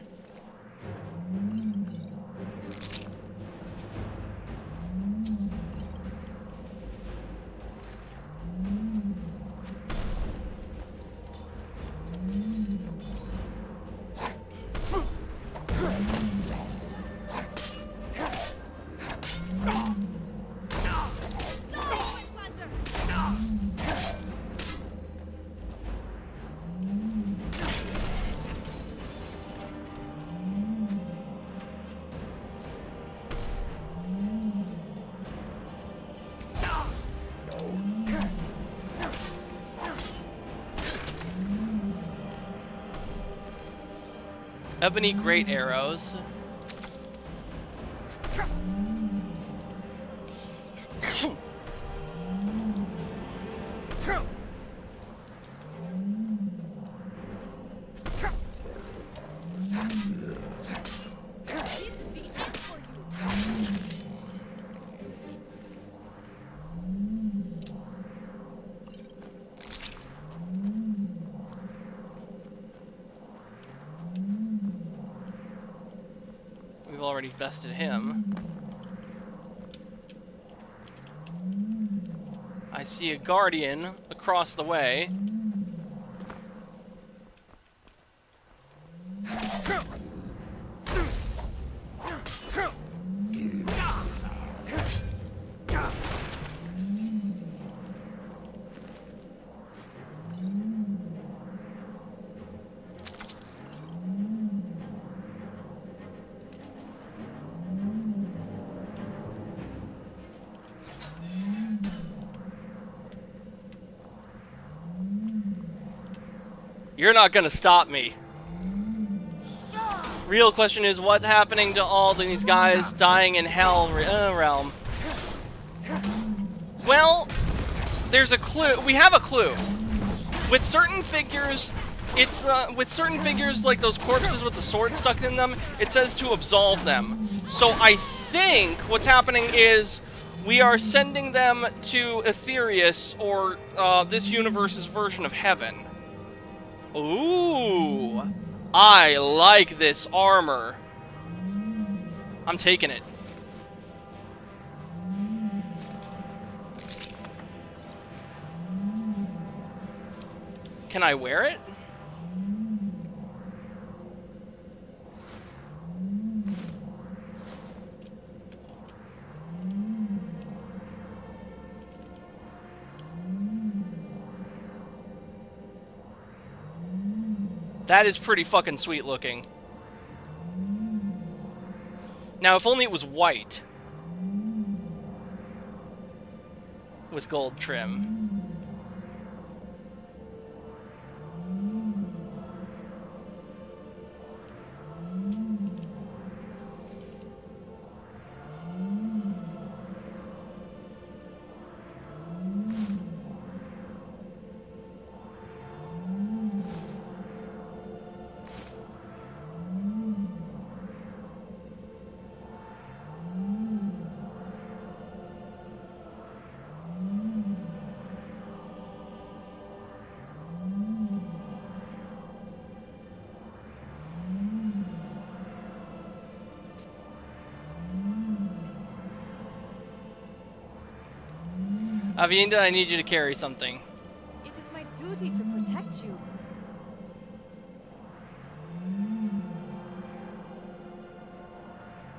Ebony great arrows. This is the end for you. We've already bested him. I see a guardian across the way. You're not gonna stop me. Real question is, what's happening to all these guys dying in Hell realm? Well, there's a clue. We have a clue. With certain figures, it's with certain figures like those corpses with the sword stuck in them, it says to absolve them. So I think what's happening is we are sending them to Aetherius, or this universe's version of heaven. Ooh, I like this armor. I'm taking it. Can I wear it? That is pretty fucking sweet looking. Now, if only it was white. With gold trim. Avienda, I need you to carry something. It is my duty to protect you.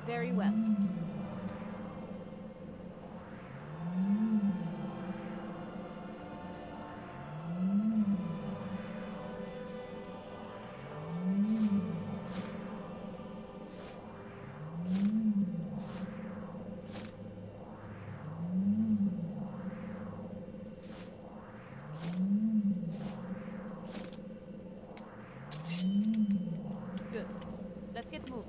Very well. Good. Let's get moving.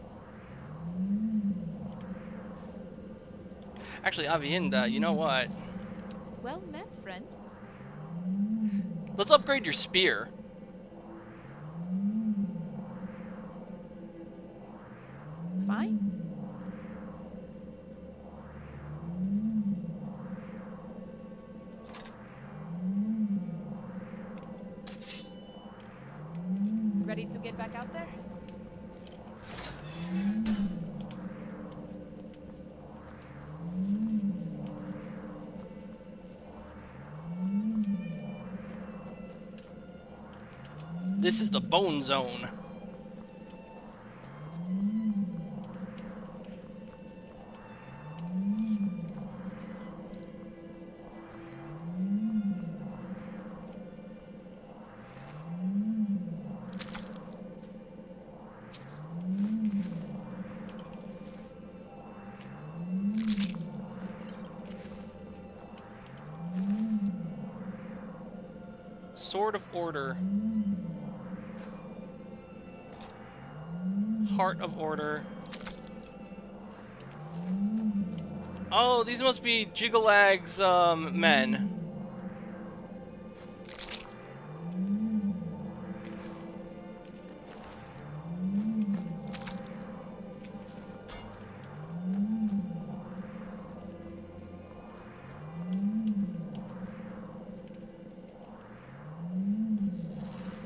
Actually, Avienda, you know what? Well met, friend. Let's upgrade your spear. Fine. Ready to get back out there? This is the bone zone. Sword of Order. Heart of Order. Oh, these must be Jiggalag's men.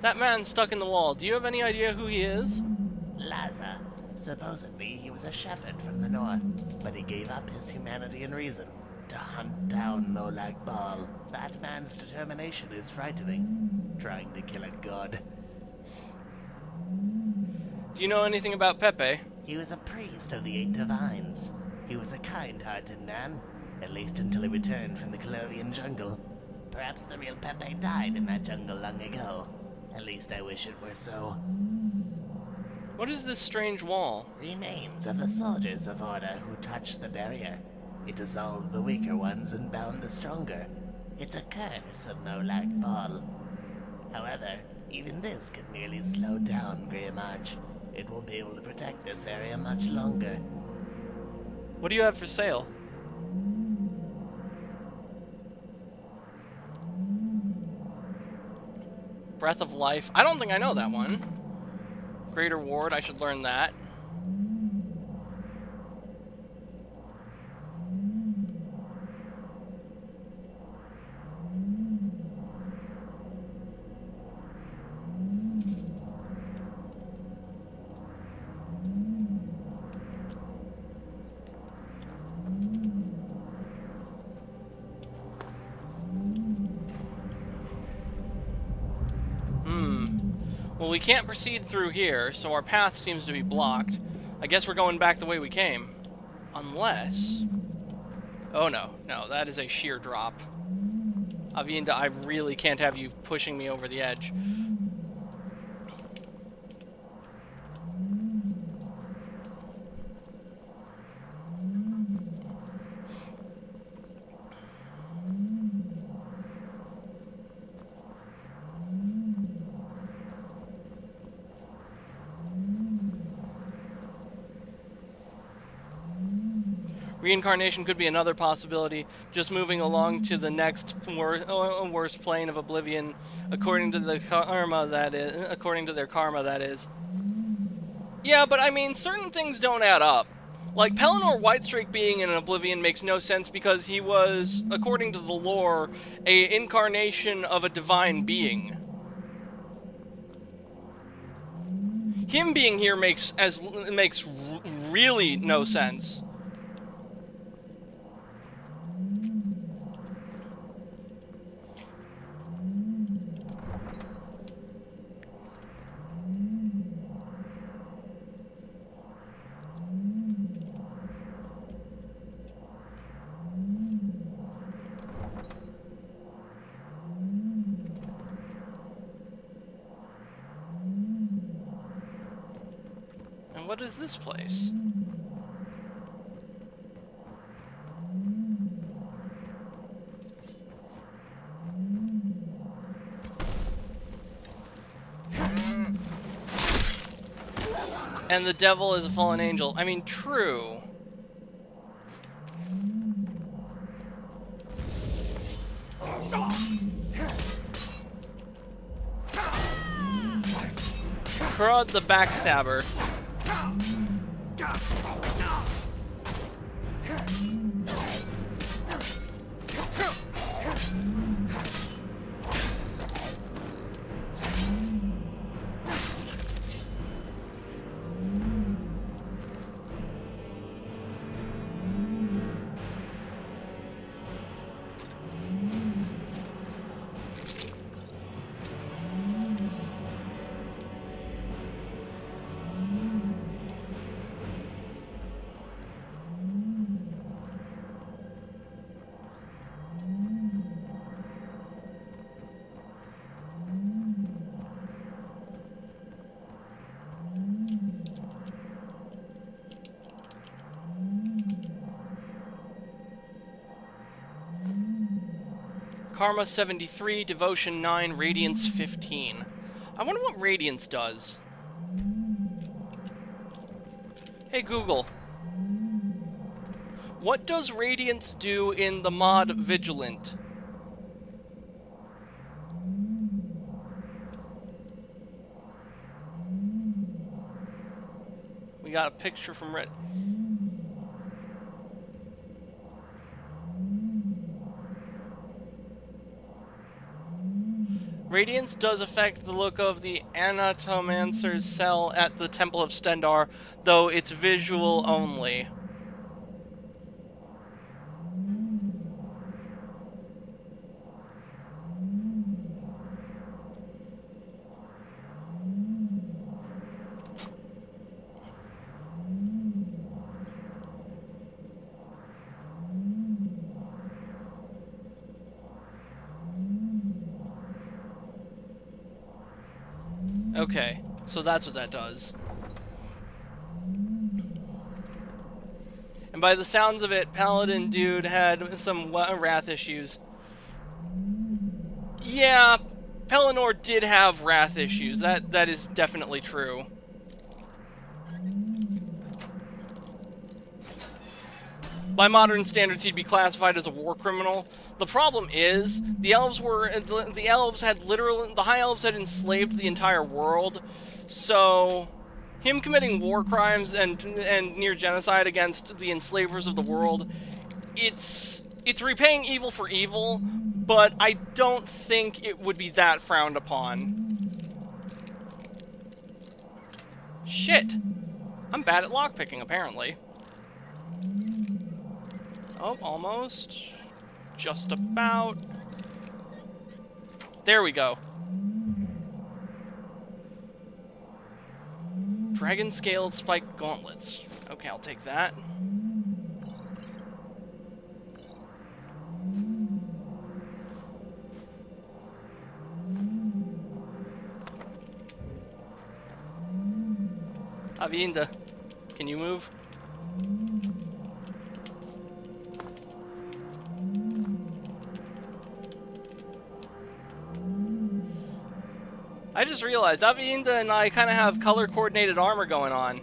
That man stuck in the wall. Do you have any idea who he is? Laza. Supposedly, he was a shepherd from the north, but he gave up his humanity and reason to hunt down Molag Bal. That man's determination is frightening. Trying to kill a god. Do you know anything about Pepe? He was a priest of the Eight Divines. He was a kind-hearted man, at least until he returned from the Colovian jungle. Perhaps the real Pepe died in that jungle long ago. At least I wish it were so. What is this strange wall? Remains of the soldiers of Order who touched the barrier. It dissolved the weaker ones and bound the stronger. It's a curse of Molag Bal. However, even this could merely slow down Grey March. It won't be able to protect this area much longer. What do you have for sale? Breath of Life. I don't think I know that one. Greater Ward, I should learn that. Well, we can't proceed through here, so our path seems to be blocked. I guess we're going back the way we came. Unless... Oh no, no, that is a sheer drop. Avienda, I really can't have you pushing me over the edge. Reincarnation could be another possibility, just moving along to the next worst plane of oblivion, according to the karma that is, according to their karma, that is. Yeah, but I mean, certain things don't add up. Like, Pelanor Whitestrake being in oblivion makes no sense because he was, according to the lore, a incarnation of a divine being. Him being here makes really no sense. what is this place? And the devil is a fallen angel. I mean, true. Crud the backstabber. Karma 73, Devotion 9, Radiance 15. I wonder what Radiance does. Hey Google. What does Radiance do in the mod Vigilant? We got a picture from Reddit. Radiance does affect the look of the Anatomancer's cell at the Temple of Stendar, though it's visual only. Okay, so that's what that does. And by the sounds of it, Paladin dude had some wrath issues. Yeah, Pelanor did have wrath issues. That is definitely true. By modern standards, he'd be classified as a war criminal. The problem is, the elves had literally, the high elves had enslaved the entire world, so him committing war crimes and near genocide against the enslavers of the world, it's repaying evil for evil, but I don't think it would be that frowned upon. Shit! I'm bad at lockpicking, apparently. Oh, almost. Just about. There we go. Dragon scaled spiked gauntlets. Okay, I'll take that. Avienda, can you move? I just realized Avienda and I kind of have color-coordinated armor going on.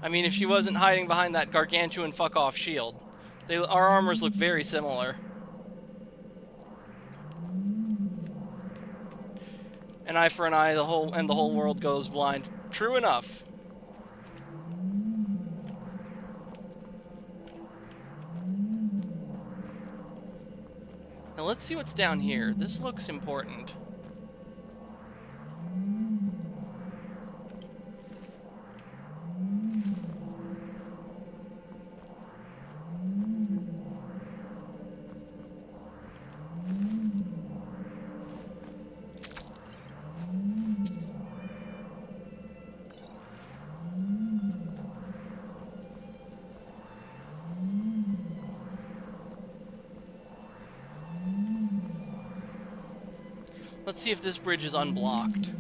I mean, if she wasn't hiding behind that gargantuan fuck-off shield. Our armors look very similar. An eye for an eye, the whole world goes blind. True enough. Now let's see what's down here. This looks important. Let's see if this bridge is unblocked.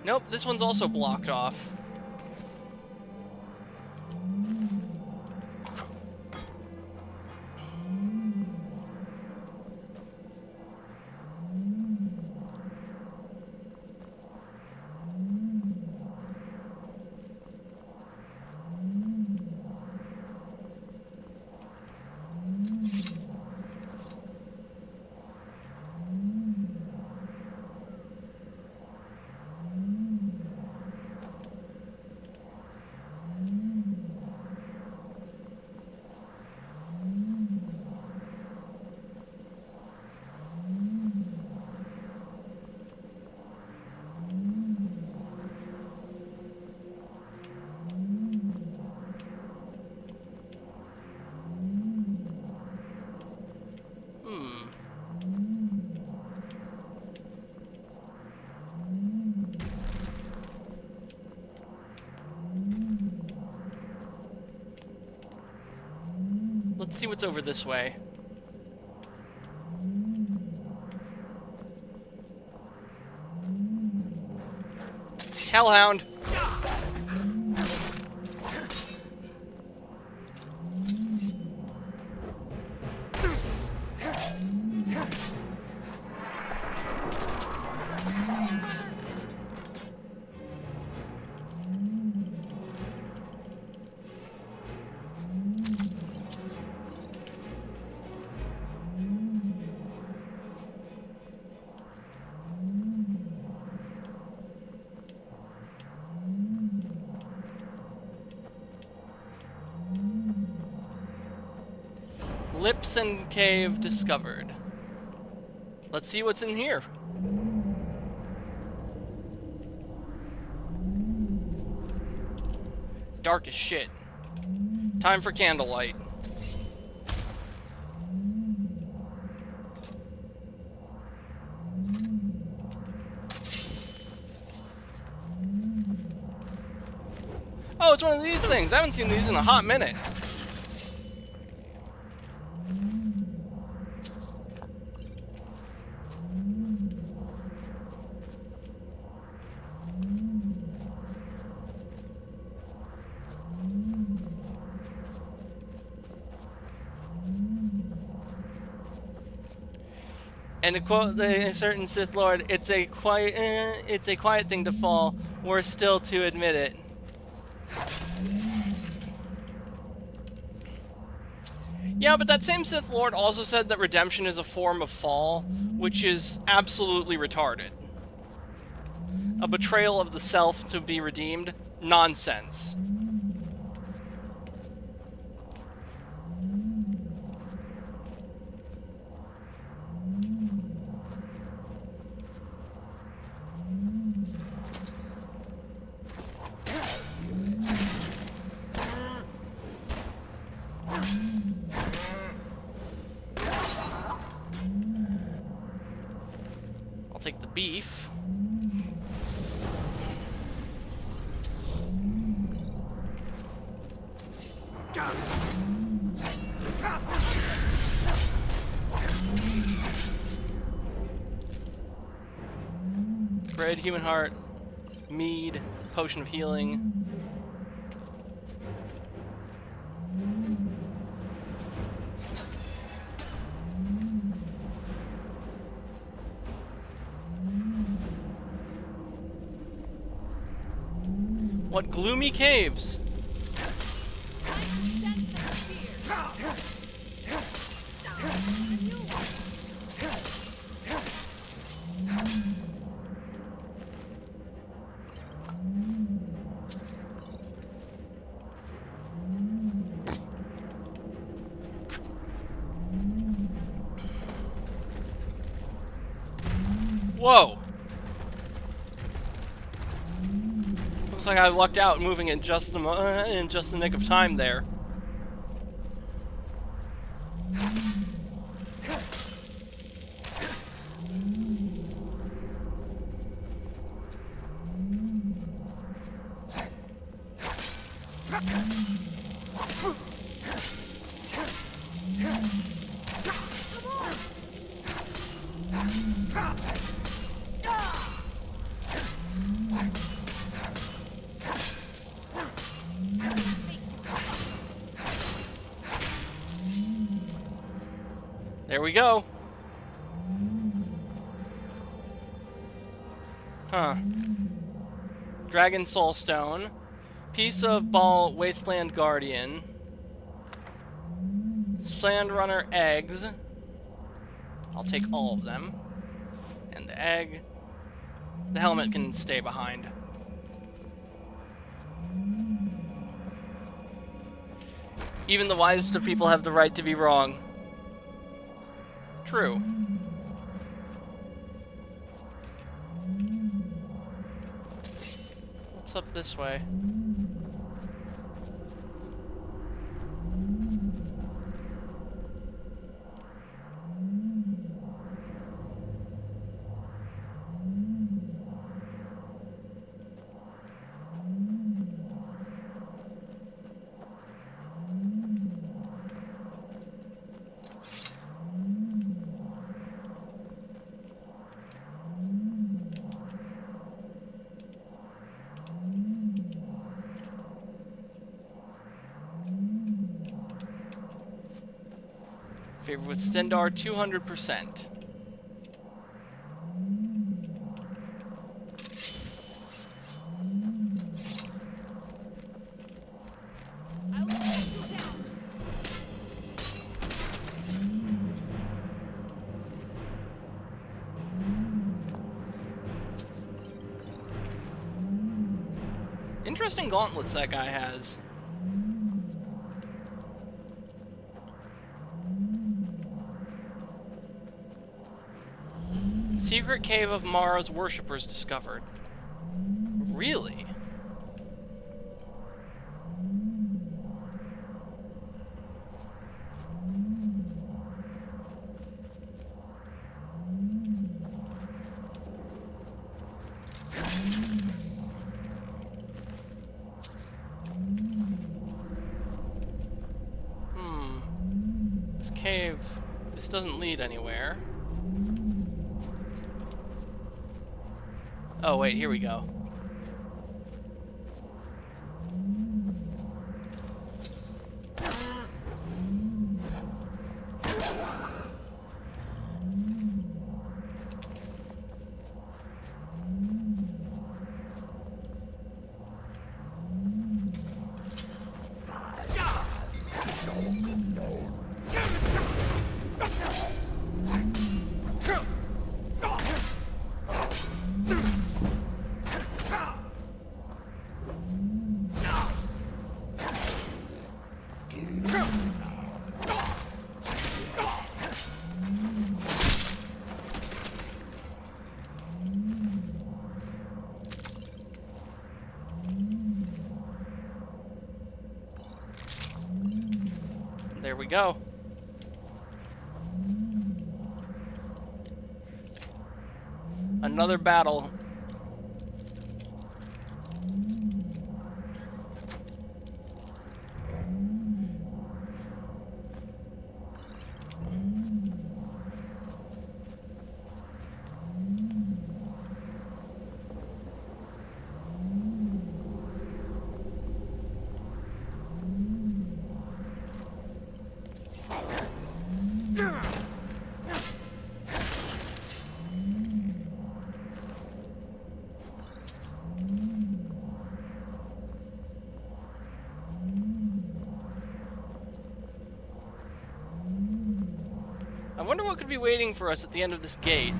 Nope, this one's also blocked off. Let's see what's over this way. Hellhound! Lips and cave discovered. Let's see what's in here. Dark as shit. Time for candlelight. Oh, it's one of these things. I haven't seen these in a hot minute. And to quote a certain Sith Lord, it's a quiet thing to fall. Worse still to admit it. Yeah, but that same Sith Lord also said that redemption is a form of fall, which is absolutely retarded. A betrayal of the self to be redeemed? Nonsense. I'll take the beef. Bread, human heart, mead, potion of healing. What gloomy caves? Whoa! Looks like I lucked out moving in just the nick of time there. There we go. Huh. Dragon Soul Stone. Piece of Ball Wasteland Guardian. Sandrunner eggs. I'll take all of them. And the egg. The helmet can stay behind. Even the wisest of people have the right to be wrong. True. What's up this way? Favor with Stendar 200%. I'll take you down. Interesting gauntlets that guy has. Secret cave of Mara's worshippers discovered. Really? This cave, this doesn't lead anywhere. Oh wait, here we go. There we go. Another battle. I wonder what could be waiting for us at the end of this gate.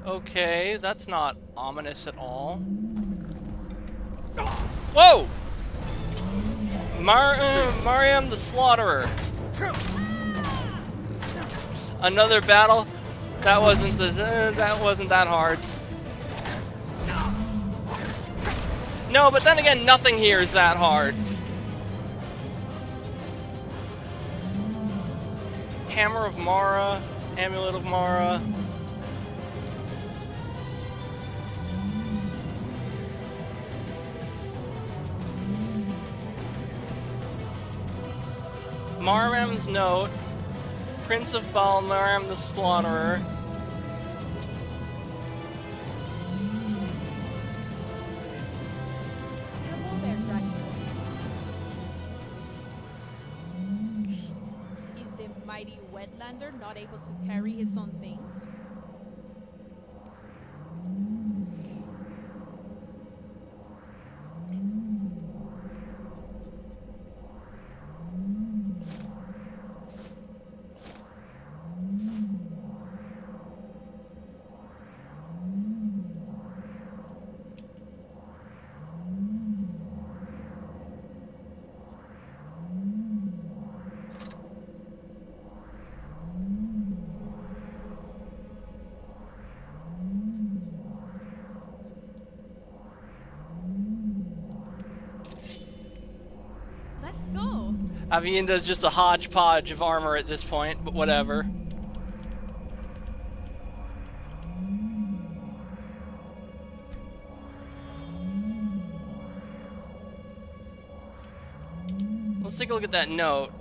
Okay, that's not ominous at all. Whoa! Mariam the Slaughterer. Another battle? That wasn't that hard. No, but then again, nothing here is that hard. Hammer of Mara, Amulet of Mara. Maram's Note, Prince of Bal, Maram the Slaughterer. Hello there, Dragon. Is the mighty wetlander not able to carry his own things? Let's go. Avienda's just a hodgepodge of armor at this point, but whatever. Let's take a look at that note.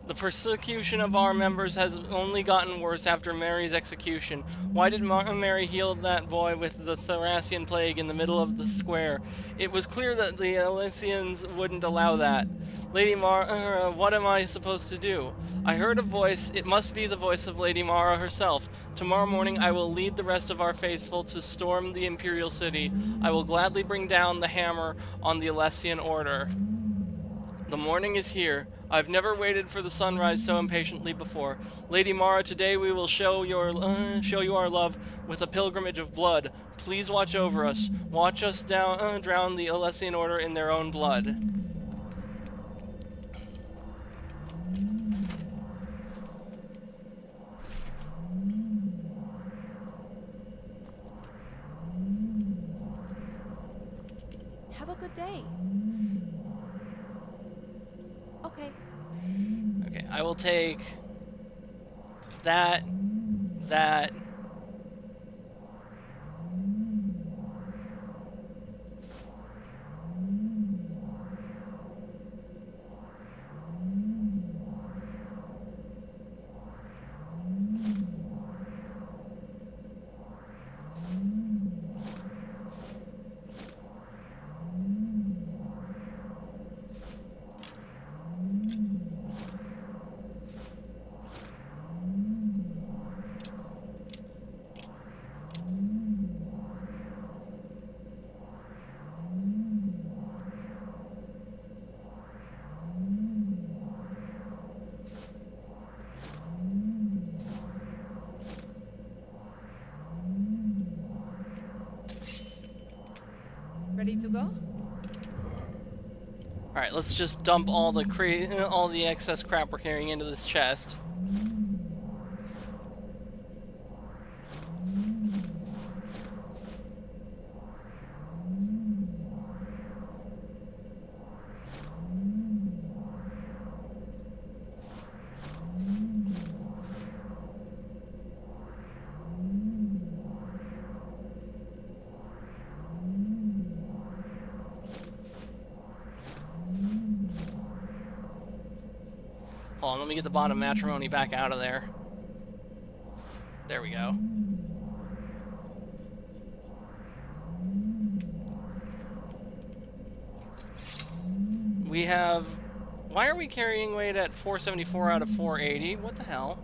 The persecution of our members has only gotten worse after Mary's execution. Why did Mary heal that boy with the Thracian plague in the middle of the square? It was clear that the Elysians wouldn't allow that. Lady Mara, what am I supposed to do? I heard a voice. It must be the voice of Lady Mara herself. Tomorrow morning I will lead the rest of our faithful to storm the Imperial City. I will gladly bring down the hammer on the Elysian Order. The morning is here. I've never waited for the sunrise so impatiently before. Lady Mara, today we will show you our love with a pilgrimage of blood. Please watch over us. Watch us drown the Elysian Order in their own blood. Have a good day. Okay. Okay, I will take that. Ready to go? Alright, let's just dump all the excess crap we're carrying into this chest. Hold on, let me get the bottom matrimony back out of there. There we go. We have... Why are we carrying weight at 474 out of 480? What the hell?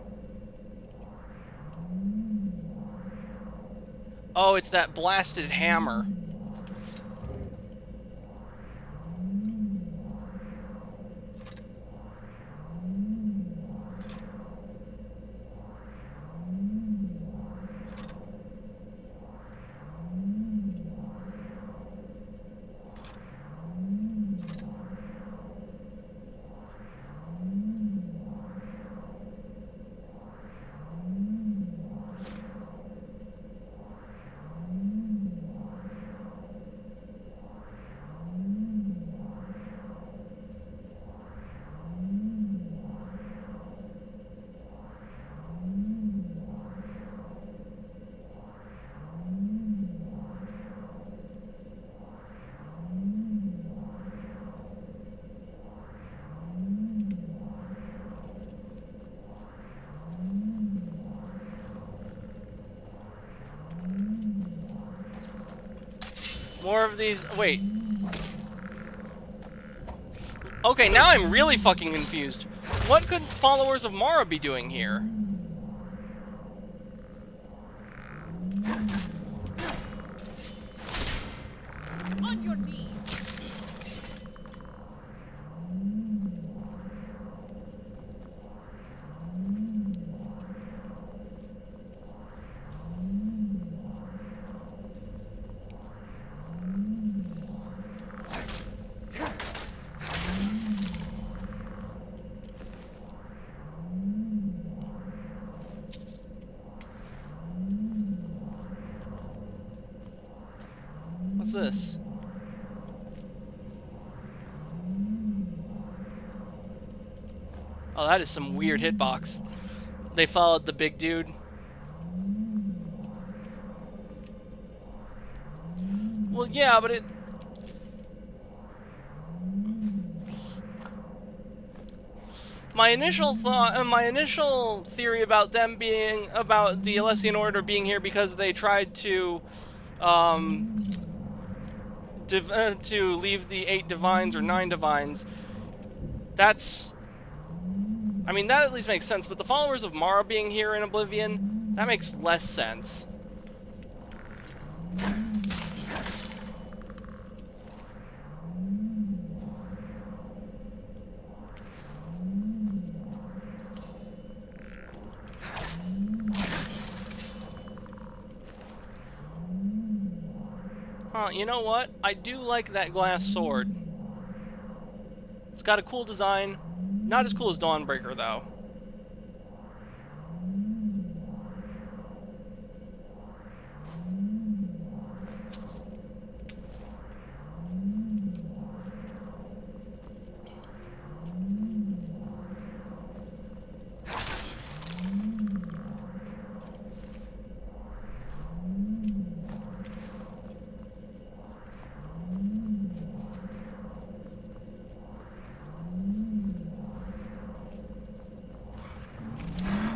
Oh, it's that blasted hammer. More of these. Wait. Okay, now I'm really fucking confused. What could followers of Mara be doing here? On your knees. What's this? Oh, that is some weird hitbox. They followed the big dude. Well, yeah, but it... My initial thought, my initial theory about them being, about the Alessian Order being here because they tried to, to leave the 8 divines or 9 divines. That's, I mean, that at least makes sense. But the followers of Mara being here in Oblivion, that makes less sense. Huh, you know what? I do like that glass sword. It's got a cool design. Not as cool as Dawnbreaker, though.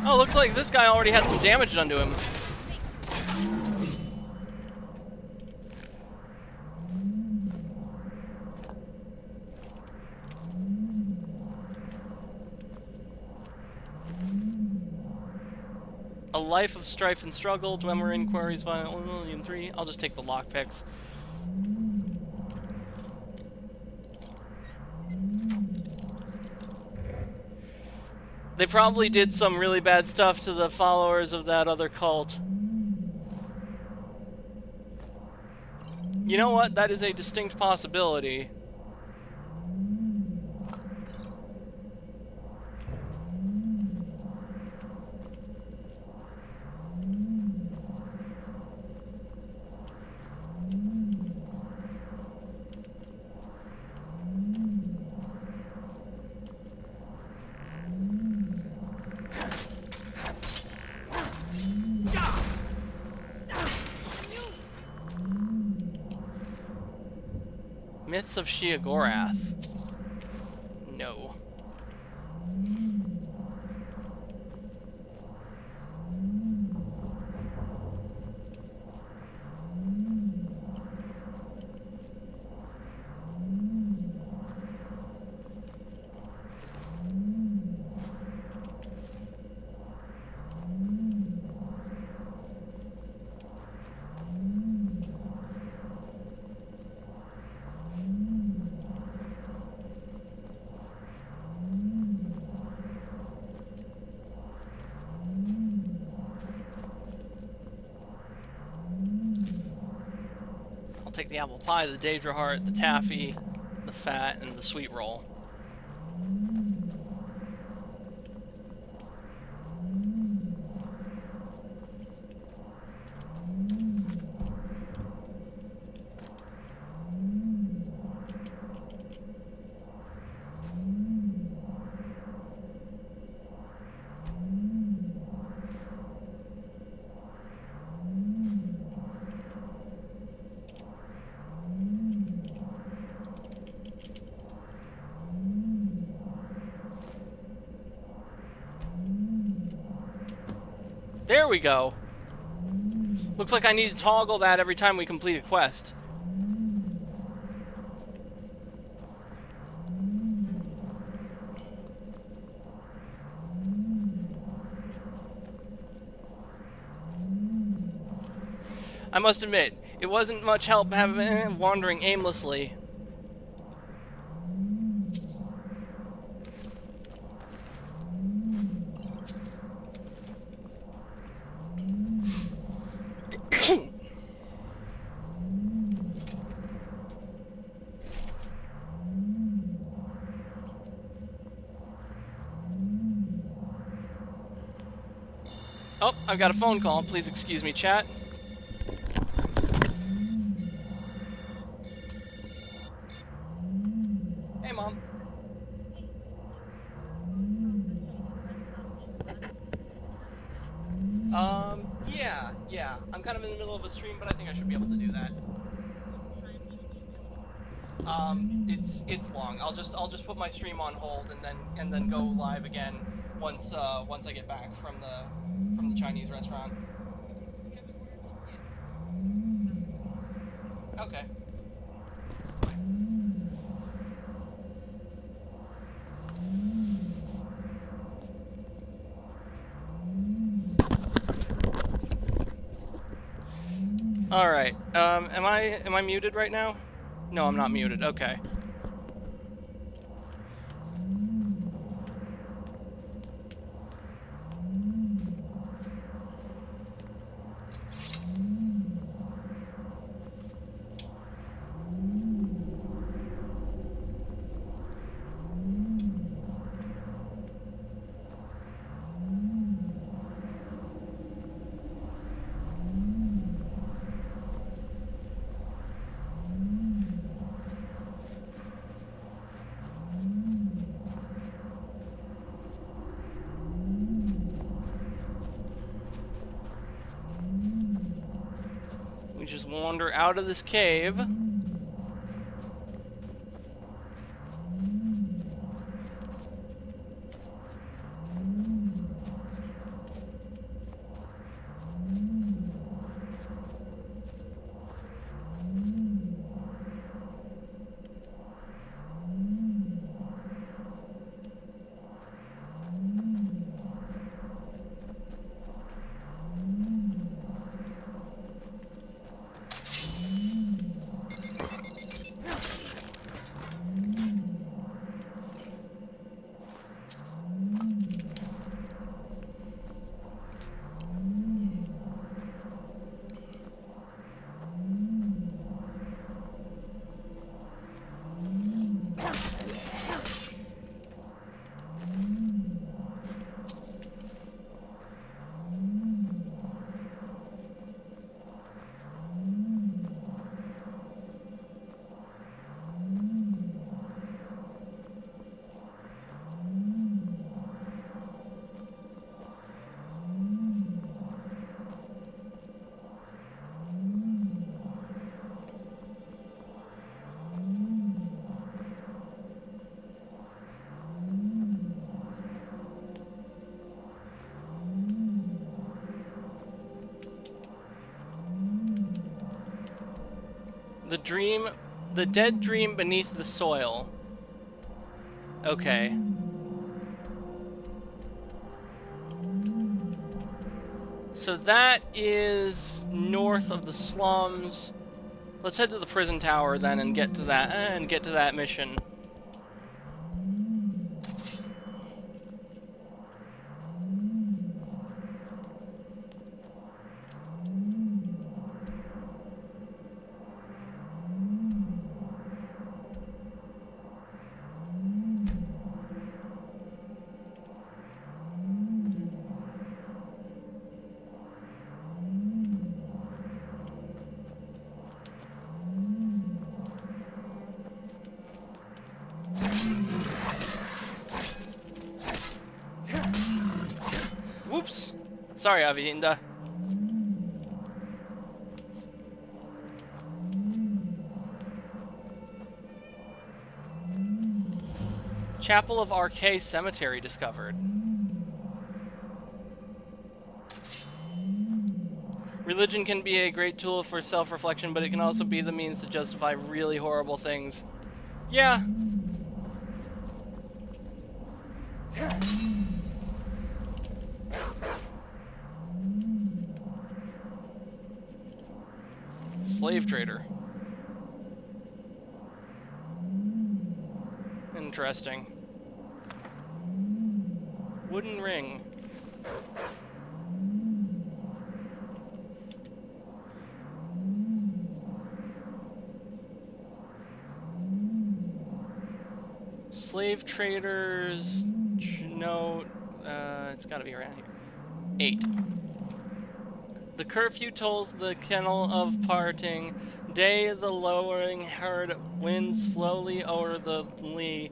Oh, looks like this guy already had some damage done to him. A life of strife and struggle, Dwemer inquiries, Violent 1,000,003. I'll just take the lockpicks. They probably did some really bad stuff to the followers of that other cult. You know what? That is a distinct possibility. Myths of Sheogorath. No. Take the apple pie, the Daedra heart, the taffy, the fat, and the sweet roll. There we go. Looks like I need to toggle that every time we complete a quest. I must admit, it wasn't much help having wandering aimlessly. Oh, I've got a phone call. Please excuse me, chat. Hey, Mom. Yeah. I'm kind of in the middle of a stream, but I think I should be able to do that. It's long. I'll just put my stream on hold and then go live again once I get back from the Chinese restaurant. Okay. All right. Am I muted right now? No, I'm not muted. Okay. We just wander out of this cave. The dead dream beneath the soil. Okay. So that is north of the slums. Let's head to the prison tower then and get to that mission. Whoops! Sorry, Avienda. Chapel of Archay Cemetery discovered. Religion can be a great tool for self-reflection, but it can also be the means to justify really horrible things. Yeah. slave trader. Interesting. Wooden ring. Slave traders. No, it's gotta be around here. 8. The curfew tolls the kennel of parting. Day the lowering herd winds slowly o'er the lea.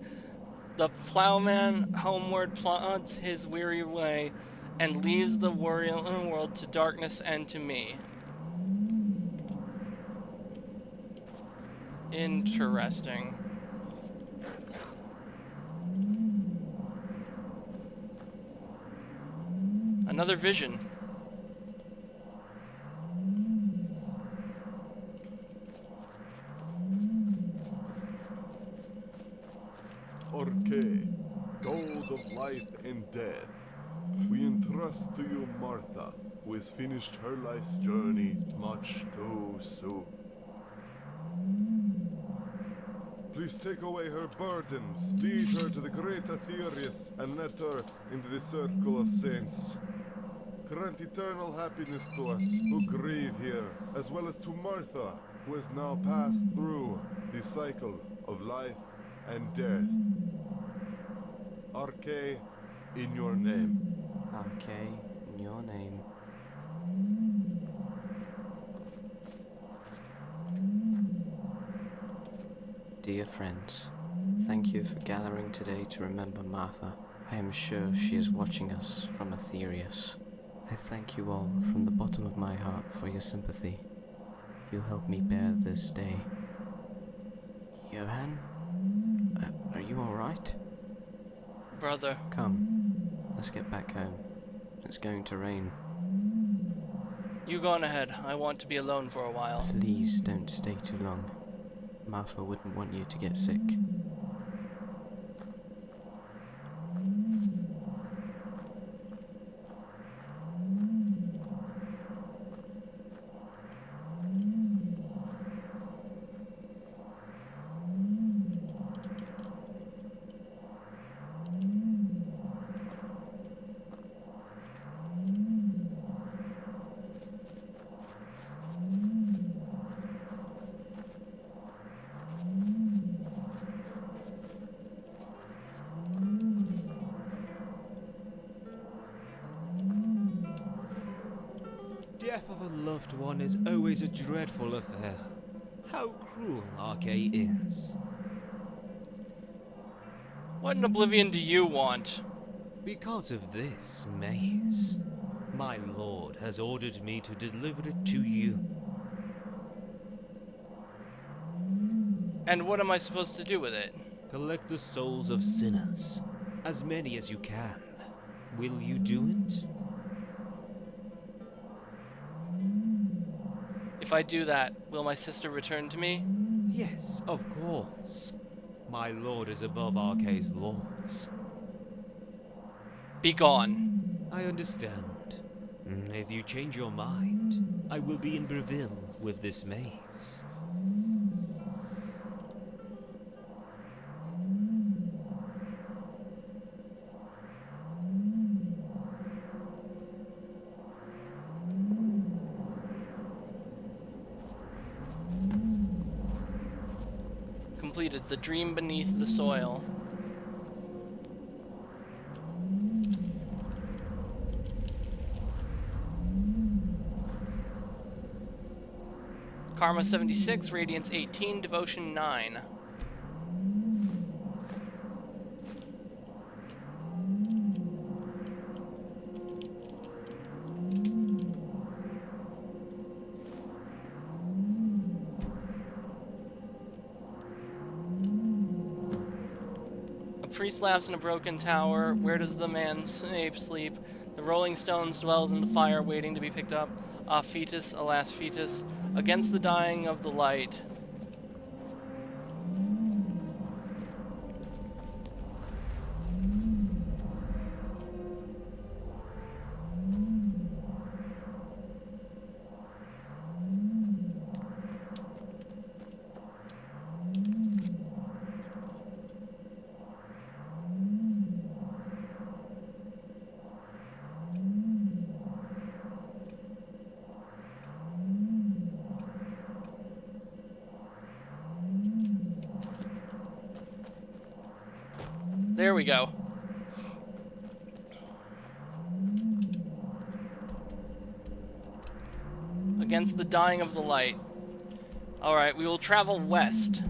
The ploughman homeward plods his weary way, and leaves the whirling world to darkness and to me. Interesting. Another vision. Orke, gold of life and death, we entrust to you Martha, who has finished her life's journey much too soon. Please take away her burdens, lead her to the great Aetherius, and let her into the circle of saints. Grant eternal happiness to us who grieve here, as well as to Martha, who has now passed through the cycle of life and death. Arche, in your name. Okay, in your name. Dear friends, thank you for gathering today to remember Martha. I am sure she is watching us from Aetherius. I thank you all from the bottom of my heart for your sympathy. You'll help me bear this day. Johan? Are you alright? Brother. Come, let's get back home. It's going to rain. You go on ahead. I want to be alone for a while. Please don't stay too long. Martha wouldn't want you to get sick. Death of a loved one is always a dreadful affair. How cruel Arche is. What in Oblivion do you want? Because of this maze, my lord has ordered me to deliver it to you. And what am I supposed to do with it? Collect the souls of sinners, as many as you can. Will you do it? If I do that, will my sister return to me? Yes, of course. My lord is above Arche's laws. Be gone. I understand. If you change your mind, I will be in Breville with this maze. Completed the dream beneath the soil. Karma 76, Radiance 18, Devotion 9. A priest laughs in a broken tower. Where does the man sleep? The rolling stones dwells in the fire, waiting to be picked up. Ah, fetus, alas, fetus, against the dying of the light. There we go. Against the dying of the light. Alright, we will travel west.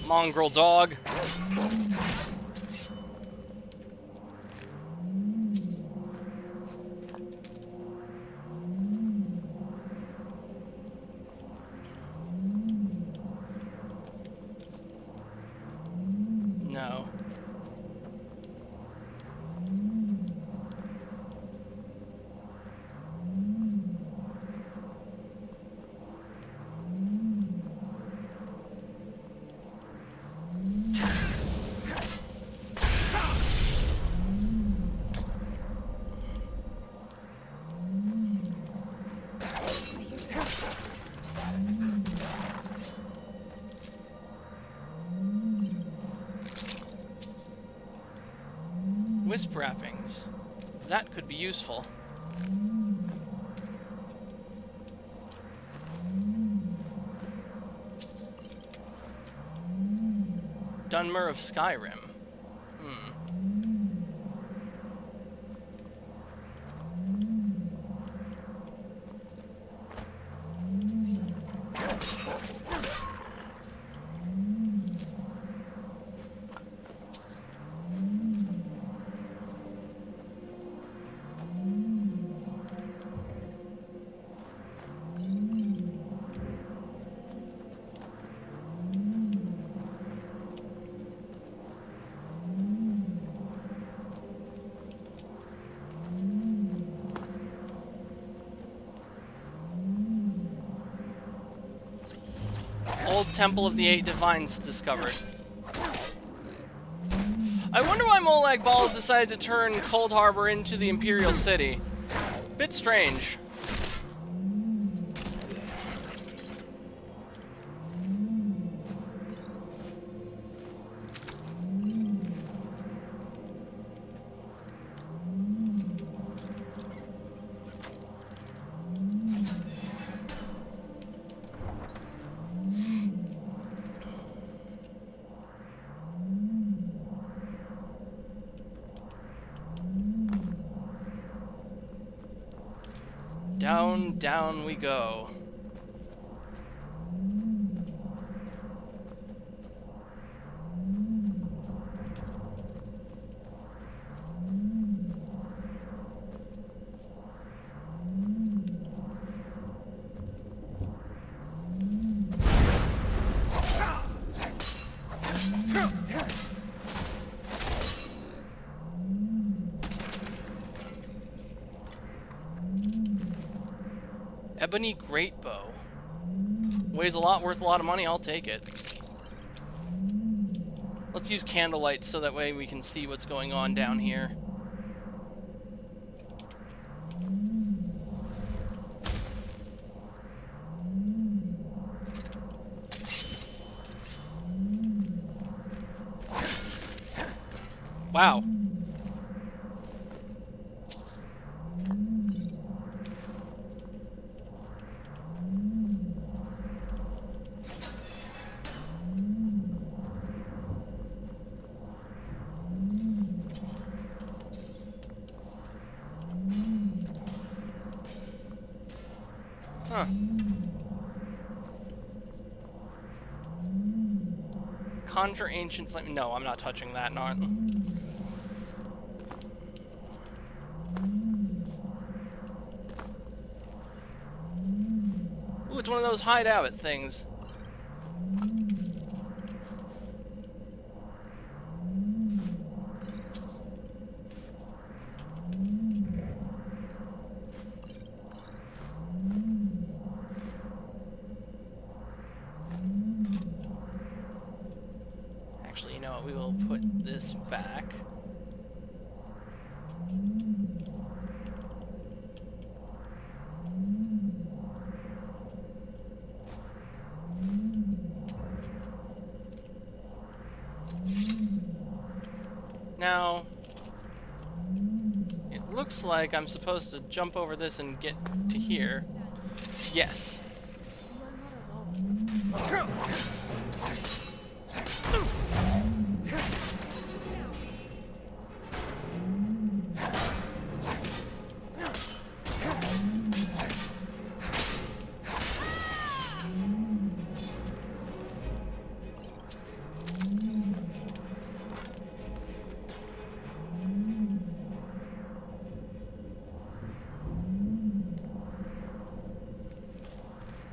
Mongrel dog. No. Wisp wrappings. That could be useful. Dunmer of Skyrim. Old Temple of the Eight Divines discovered. I wonder why Molag Bal decided to turn Coldharbor into the Imperial City. Bit strange. Down, down we go. Ebony Greatbow. Weighs a lot, worth a lot of money, I'll take it. Let's use candlelight so that way we can see what's going on down here. Wow. Huh. Conjure ancient flame. No, I'm not touching that, not. Ooh, it's one of those hideout things. Actually, you know what? We will put this back. Now, it looks like I'm supposed to jump over this and get to here. Yes.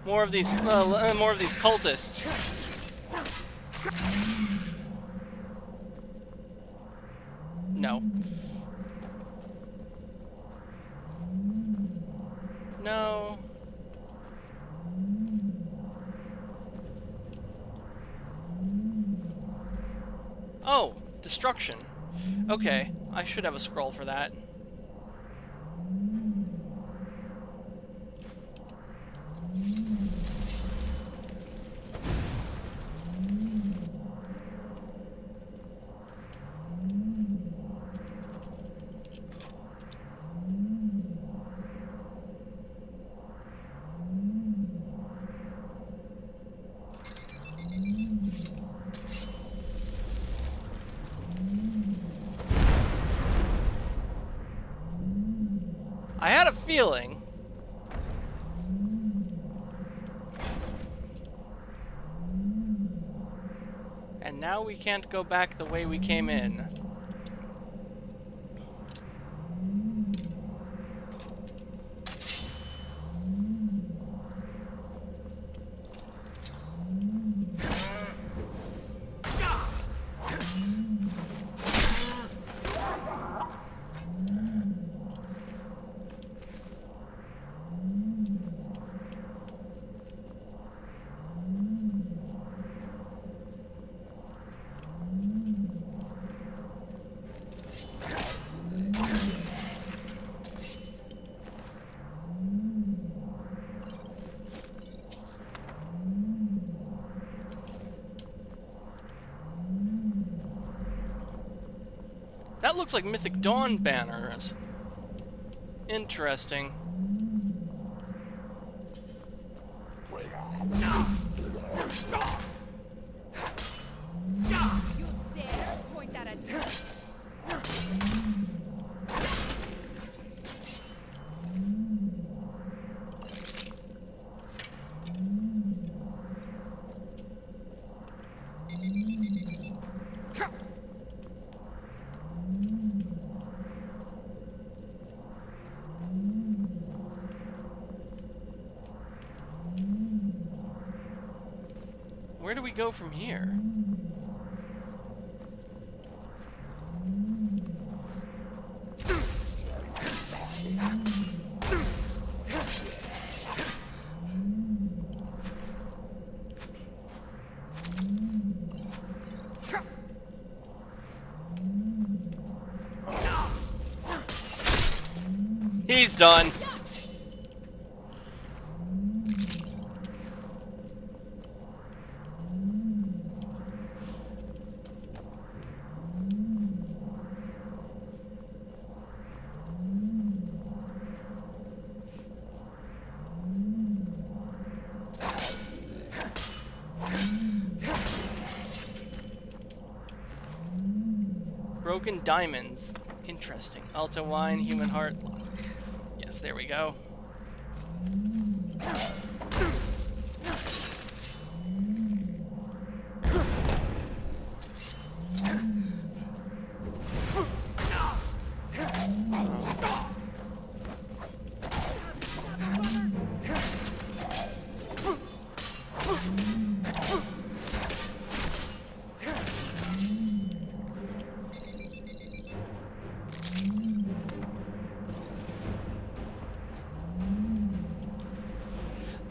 More of these cultists. No. No. Oh, destruction. Okay, I should have a scroll for that. I had a feeling. And now we can't go back the way we came in. That looks like Mythic Dawn banners. Interesting. You dare point that at me? Where do we go from here? He's done. Broken diamonds. Interesting. Alto wine, human heart. Yes, there we go.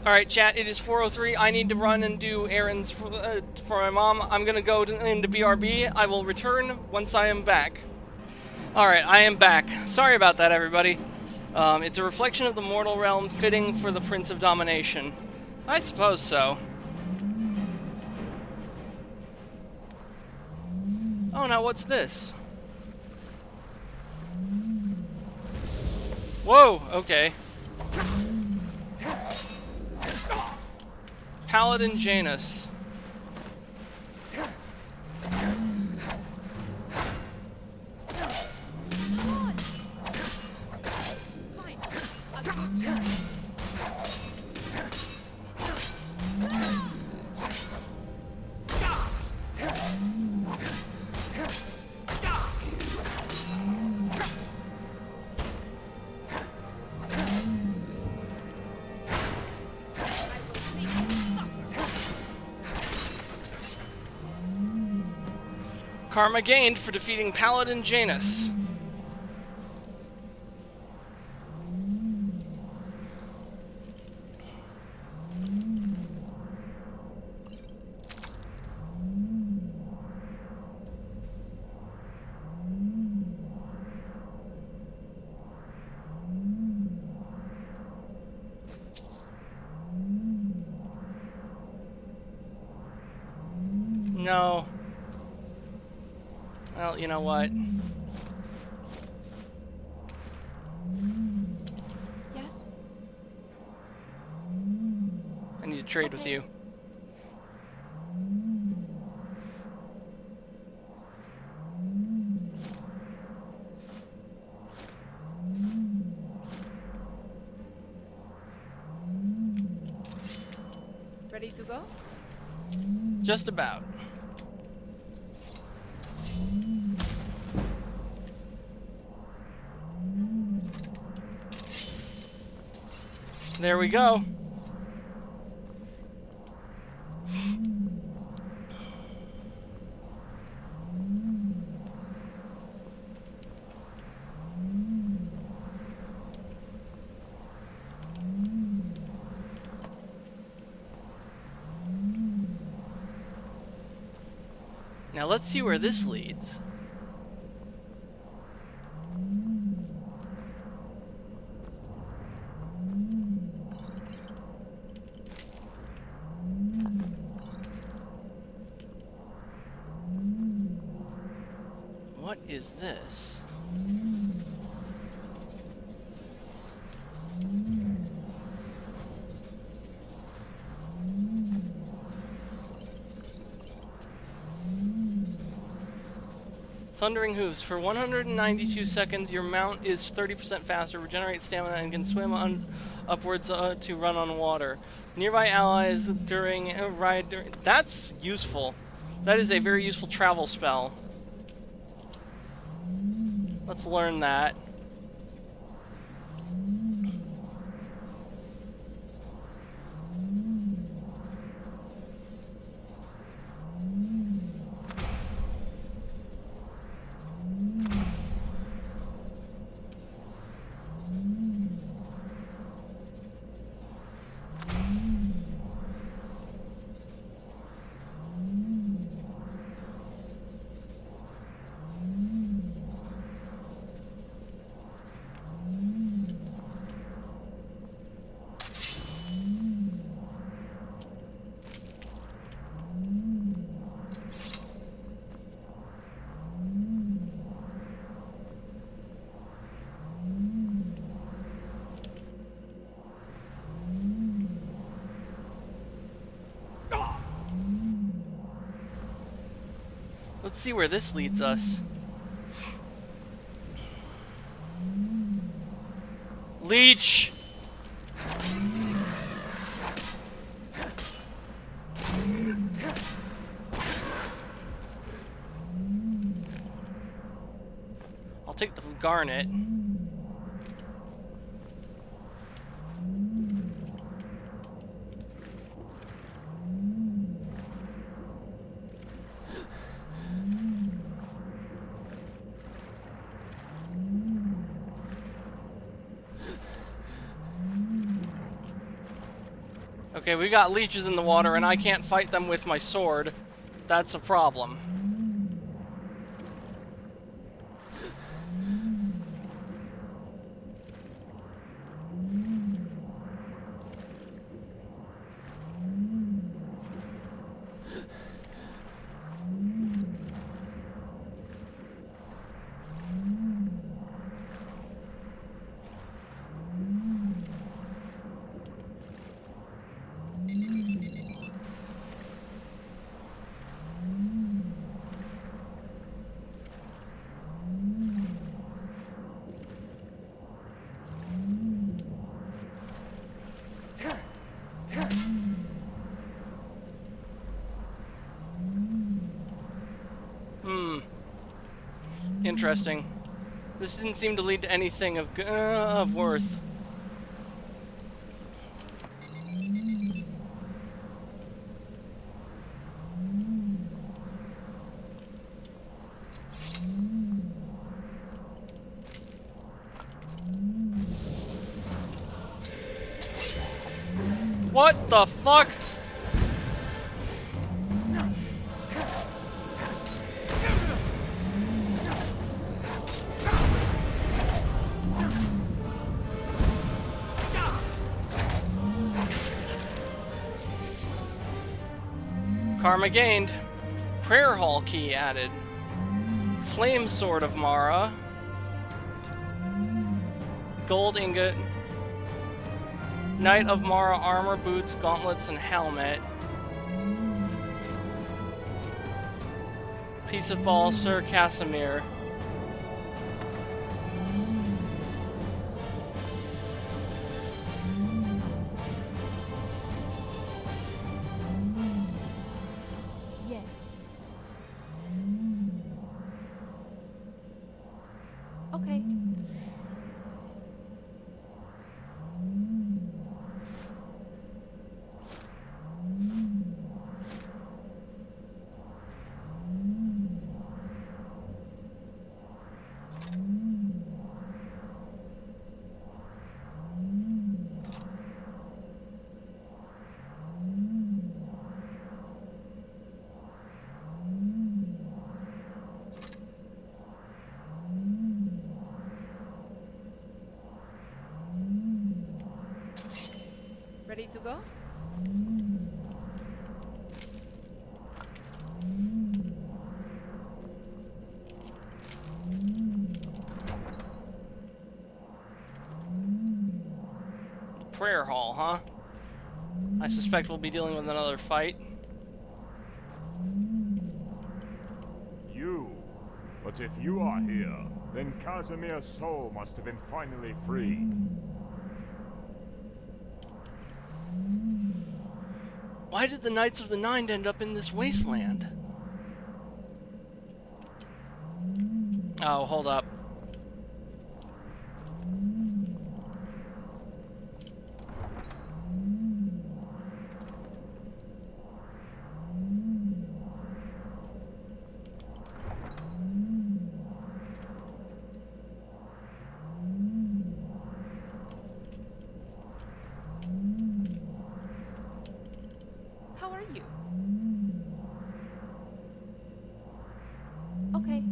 Alright, chat, it is 4:03. I need to run and do errands for my mom. I'm gonna go into BRB. I will return once I am back. Alright, I am back. Sorry about that, everybody. It's a reflection of the mortal realm fitting for the Prince of Domination. I suppose so. Oh, now what's this? Whoa, okay. Paladin Janus. Fine. I'll do it. Karma gained for defeating Paladin Janus. No. Well, you know what? Yes? I need to trade with you. Ready to go? Just about. There we go. Now let's see where this leads. What is this? Thundering Hooves. For 192 seconds, your mount is 30% faster, regenerates stamina, and can swim upwards to run on water. Nearby allies during a ride... That's useful. That is a very useful travel spell. Let's learn that. Let's see where this leads us. Leech! I'll take the garnet. Okay, we got leeches in the water and I can't fight them with my sword. That's a problem. Interesting. This didn't seem to lead to anything of worth. What the fuck? Karma gained. Prayer Hall key added. Flame Sword of Mara. Gold ingot. Knight of Mara armor, boots, gauntlets, and helmet. Piece of ball, Sir Casimir. Yes. Okay. Ready to go? Prayer Hall, huh? I suspect we'll be dealing with another fight. You? But if you are here, then Casimir's soul must have been finally freed. Why did the Knights of the Nine end up in this wasteland? Oh, hold up. How are you? Okay.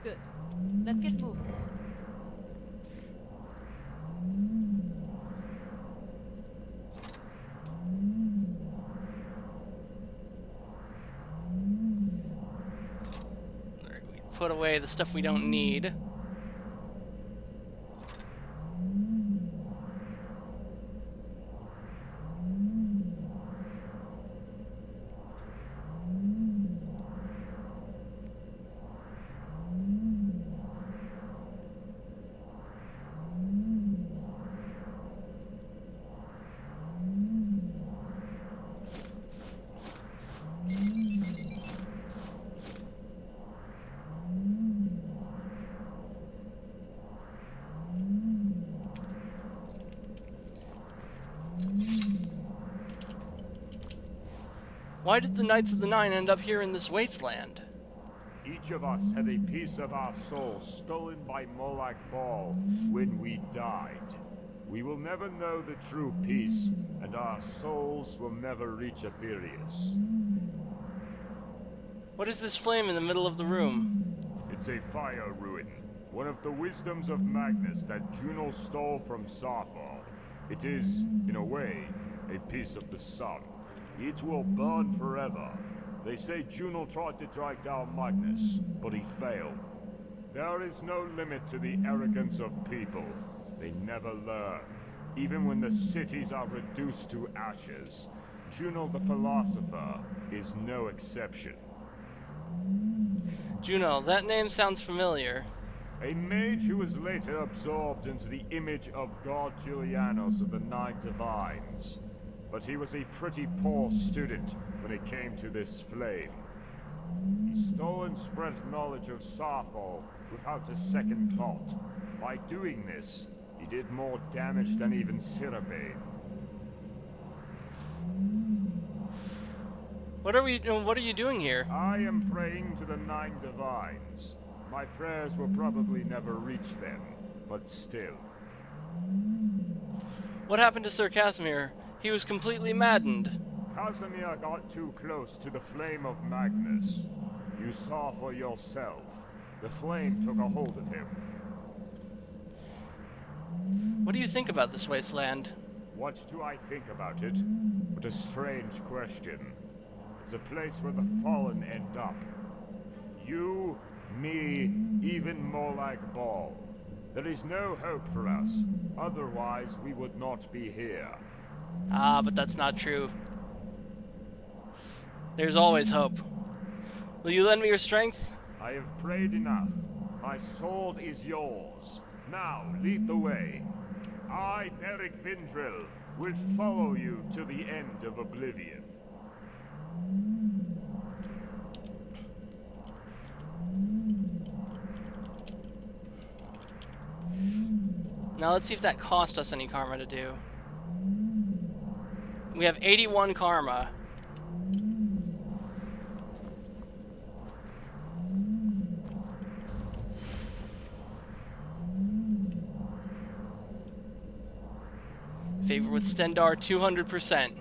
Good. Let's get moving. We put away the stuff we don't need. Why did the Knights of the Nine end up here in this wasteland? Each of us had a piece of our soul stolen by Molag Bal when we died. We will never know the true peace, and our souls will never reach Aetherius. What is this flame in the middle of the room? It's a fire ruin, one of the wisdoms of Magnus that Juno stole from Sarthal. It is, in a way, a piece of the sun. It will burn forever. They say Juno tried to drag down Magnus, but he failed. There is no limit to the arrogance of people. They never learn. Even when the cities are reduced to ashes, Juno the Philosopher is no exception. Juno, that name sounds familiar. A mage who was later absorbed into the image of God Julianos of the Nine Divines. But he was a pretty poor student when it came to this flame. He stole and spread knowledge of Sappho without a second thought. By doing this, he did more damage than even Sirabane. What are you doing here? I am praying to the Nine Divines. My prayers will probably never reach them, but still. What happened to Sir Casimir? He was completely maddened. Casimir got too close to the flame of Magnus. You saw for yourself. The flame took a hold of him. What do you think about this wasteland? What do I think about it? What a strange question. It's a place where the fallen end up. You, me, even Molag Bal. There is no hope for us. Otherwise, we would not be here. Ah, but that's not true. There's always hope. Will you lend me your strength? I have prayed enough. My sword is yours. Now, lead the way. I, Daedric Vindril, will follow you to the end of oblivion. Now let's see if that cost us any karma to do. We have 81 karma. Favor with Stendar 200%.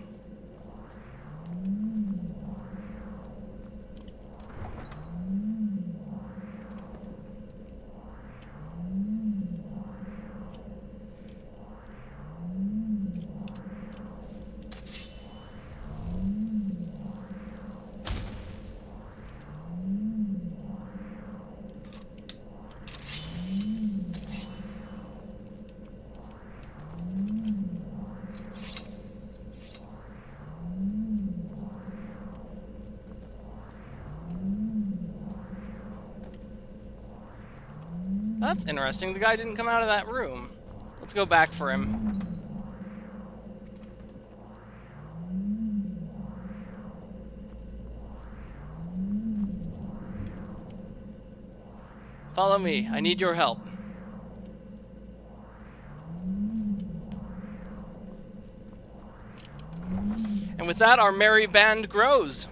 That's interesting. The guy didn't come out of that room. Let's go back for him. Follow me. I need your help. And with that, our merry band grows.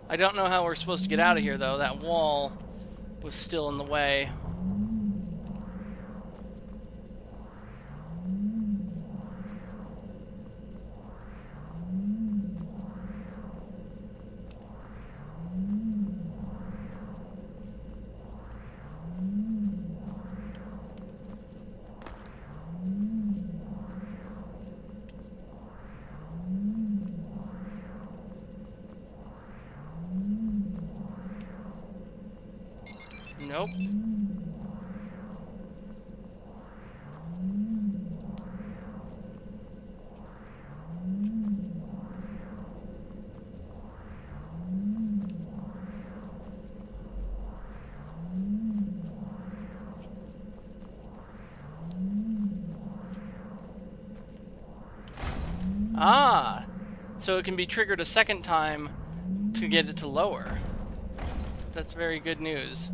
I don't know how we're supposed to get out of here, though. That wall was still in the way. Nope. Ah, so it can be triggered a second time to get it to lower. That's very good news.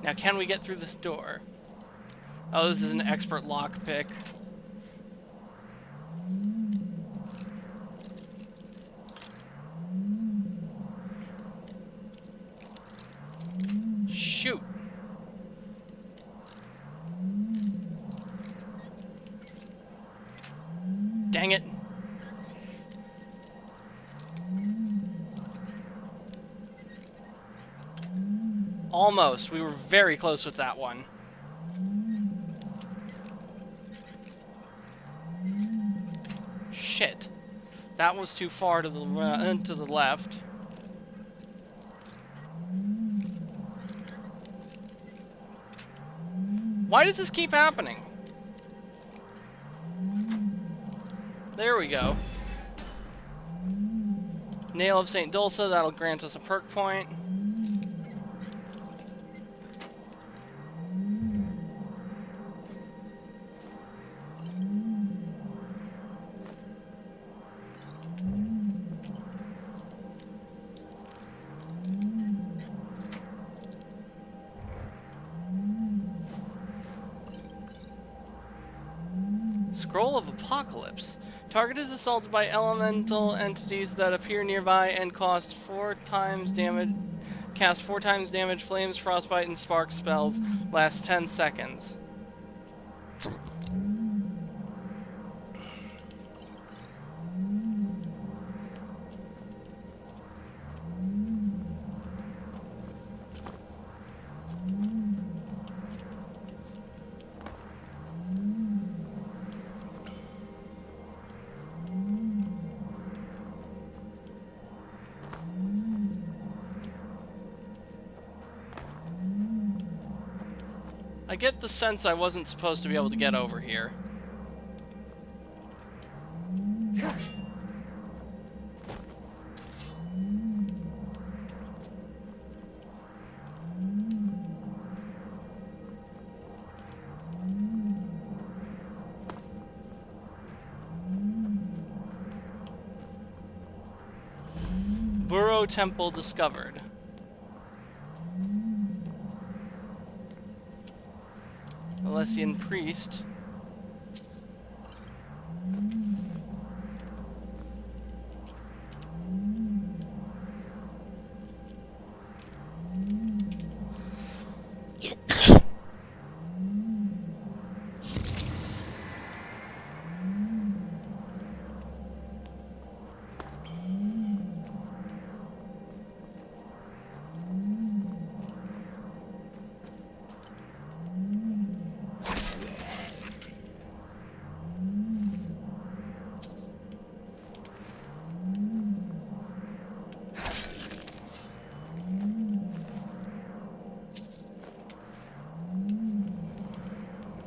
Now, can we get through this door? Oh, this is an expert lockpick. Shoot! Dang it! Almost. We were very close with that one. Shit. That was too far to the left. Why does this keep happening? There we go. Nail of St. Dulce, that'll grant us a perk point. Scroll of Apocalypse. Target is assaulted by elemental entities that appear nearby and cost 4 times damage. Cast 4 times damage. Flames, frostbite, and spark spells last 10 seconds. I get the sense I wasn't supposed to be able to get over here. Burrow Temple discovered. Alessian priest.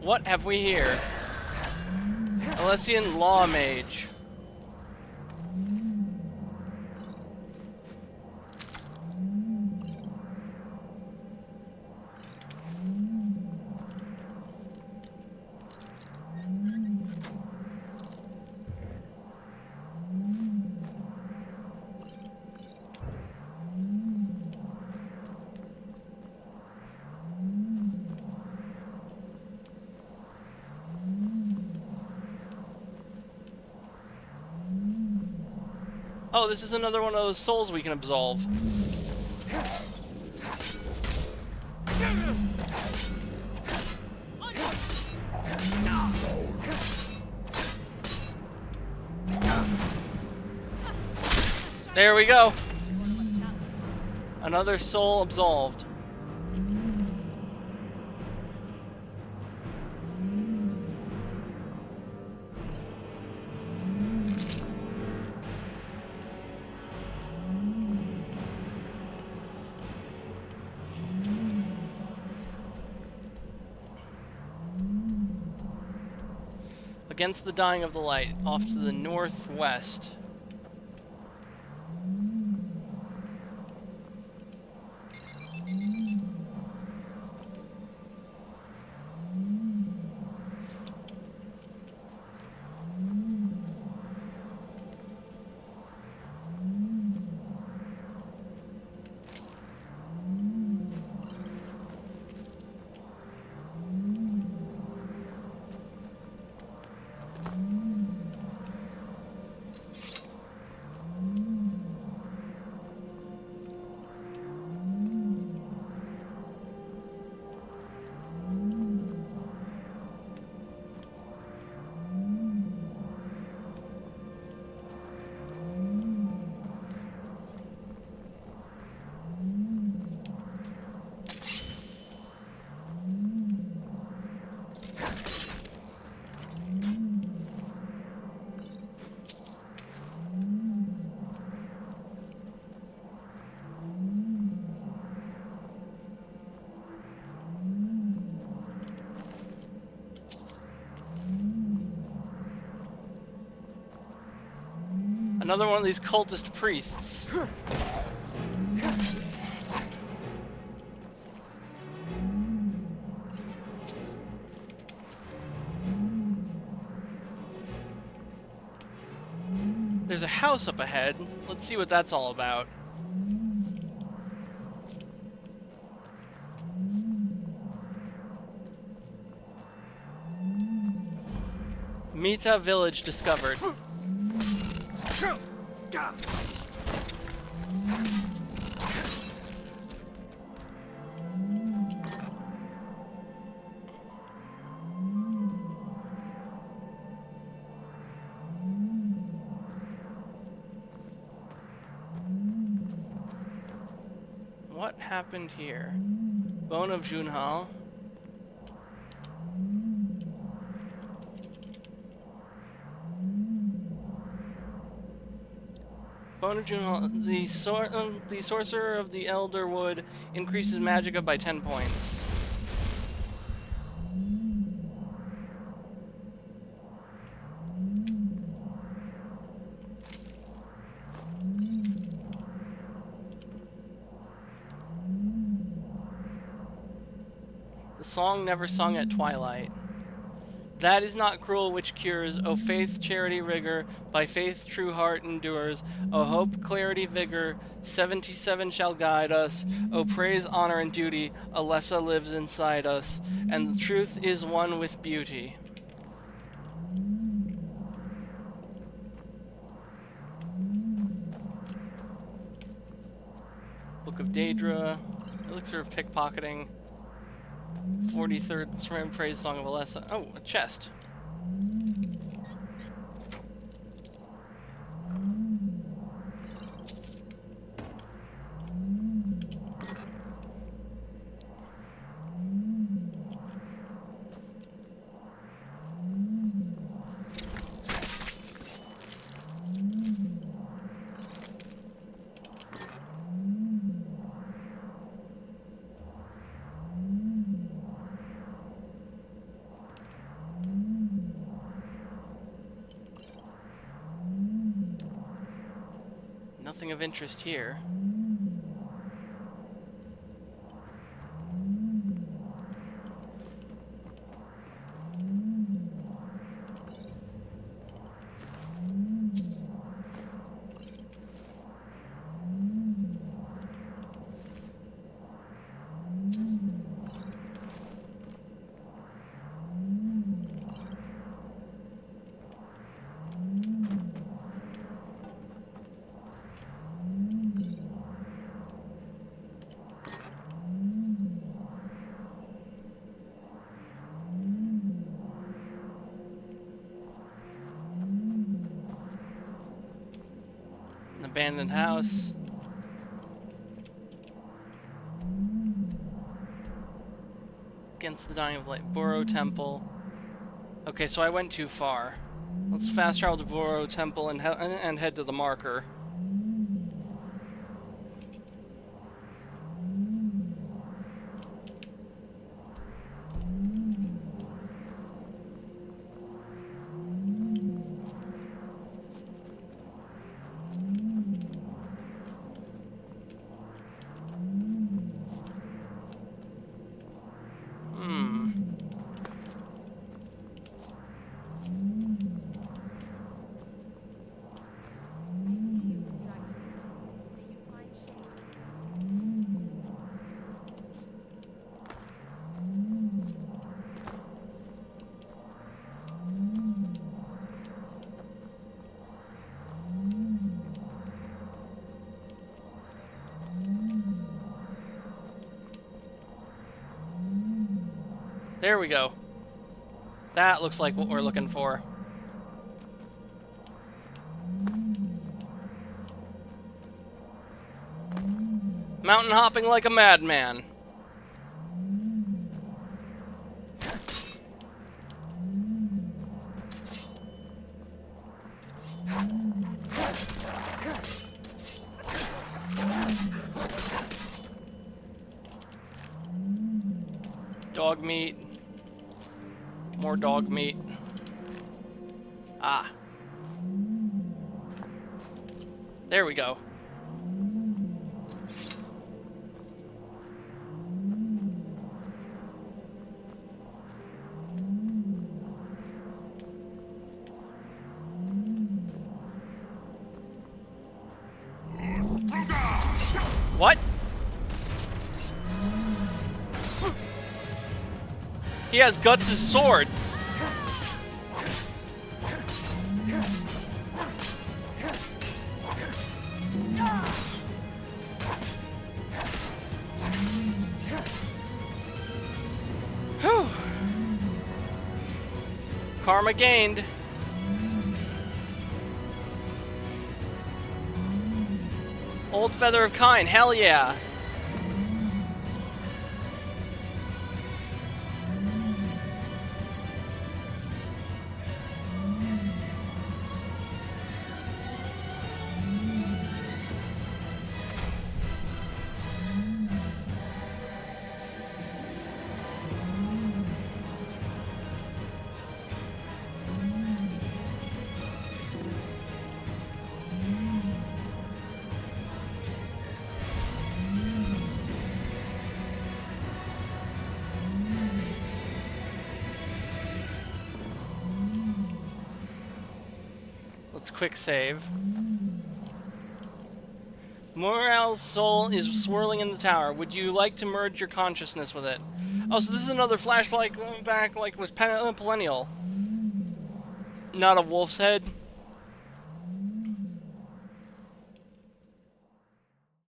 What have we here? Alessian Law Mage. Oh, this is another one of those souls we can absolve. There we go. Another soul absolved. Against the dying of the light, off to the northwest. Another one of these cultist priests. There's a house up ahead. Let's see what that's all about. Mita village discovered. What happened here? Bone of Junhal. Bone of Junhal. The sorcerer of the Elder Wood increases magicka by 10 points. The song never sung at twilight. That is not cruel which cures. O faith, charity, rigor. By faith, true heart endures. O hope, clarity, vigor. 77 shall guide us. O praise, honor, and duty. Alessa lives inside us. And the truth is one with beauty. Book of Daedra. Elixir of pickpocketing. 43rd Sram Praise Song of Alessa. Oh, a chest. Nothing of interest here. Abandoned house. Against the Dying of Light. Boro Temple. Okay, so I went too far. Let's fast travel to Boro Temple and head to the marker. There we go. That looks like what we're looking for. Mountain hopping like a madman. Dog meat. More dog meat. Ah. There we go. What? He has Guts' sword. Whew. Karma gained. Old Feather of Kine, hell yeah. Let's quick save. Morale's soul is swirling in the tower. Would you like to merge your consciousness with it? Oh, so this is another flashback like with Pelennial. Not a wolf's head.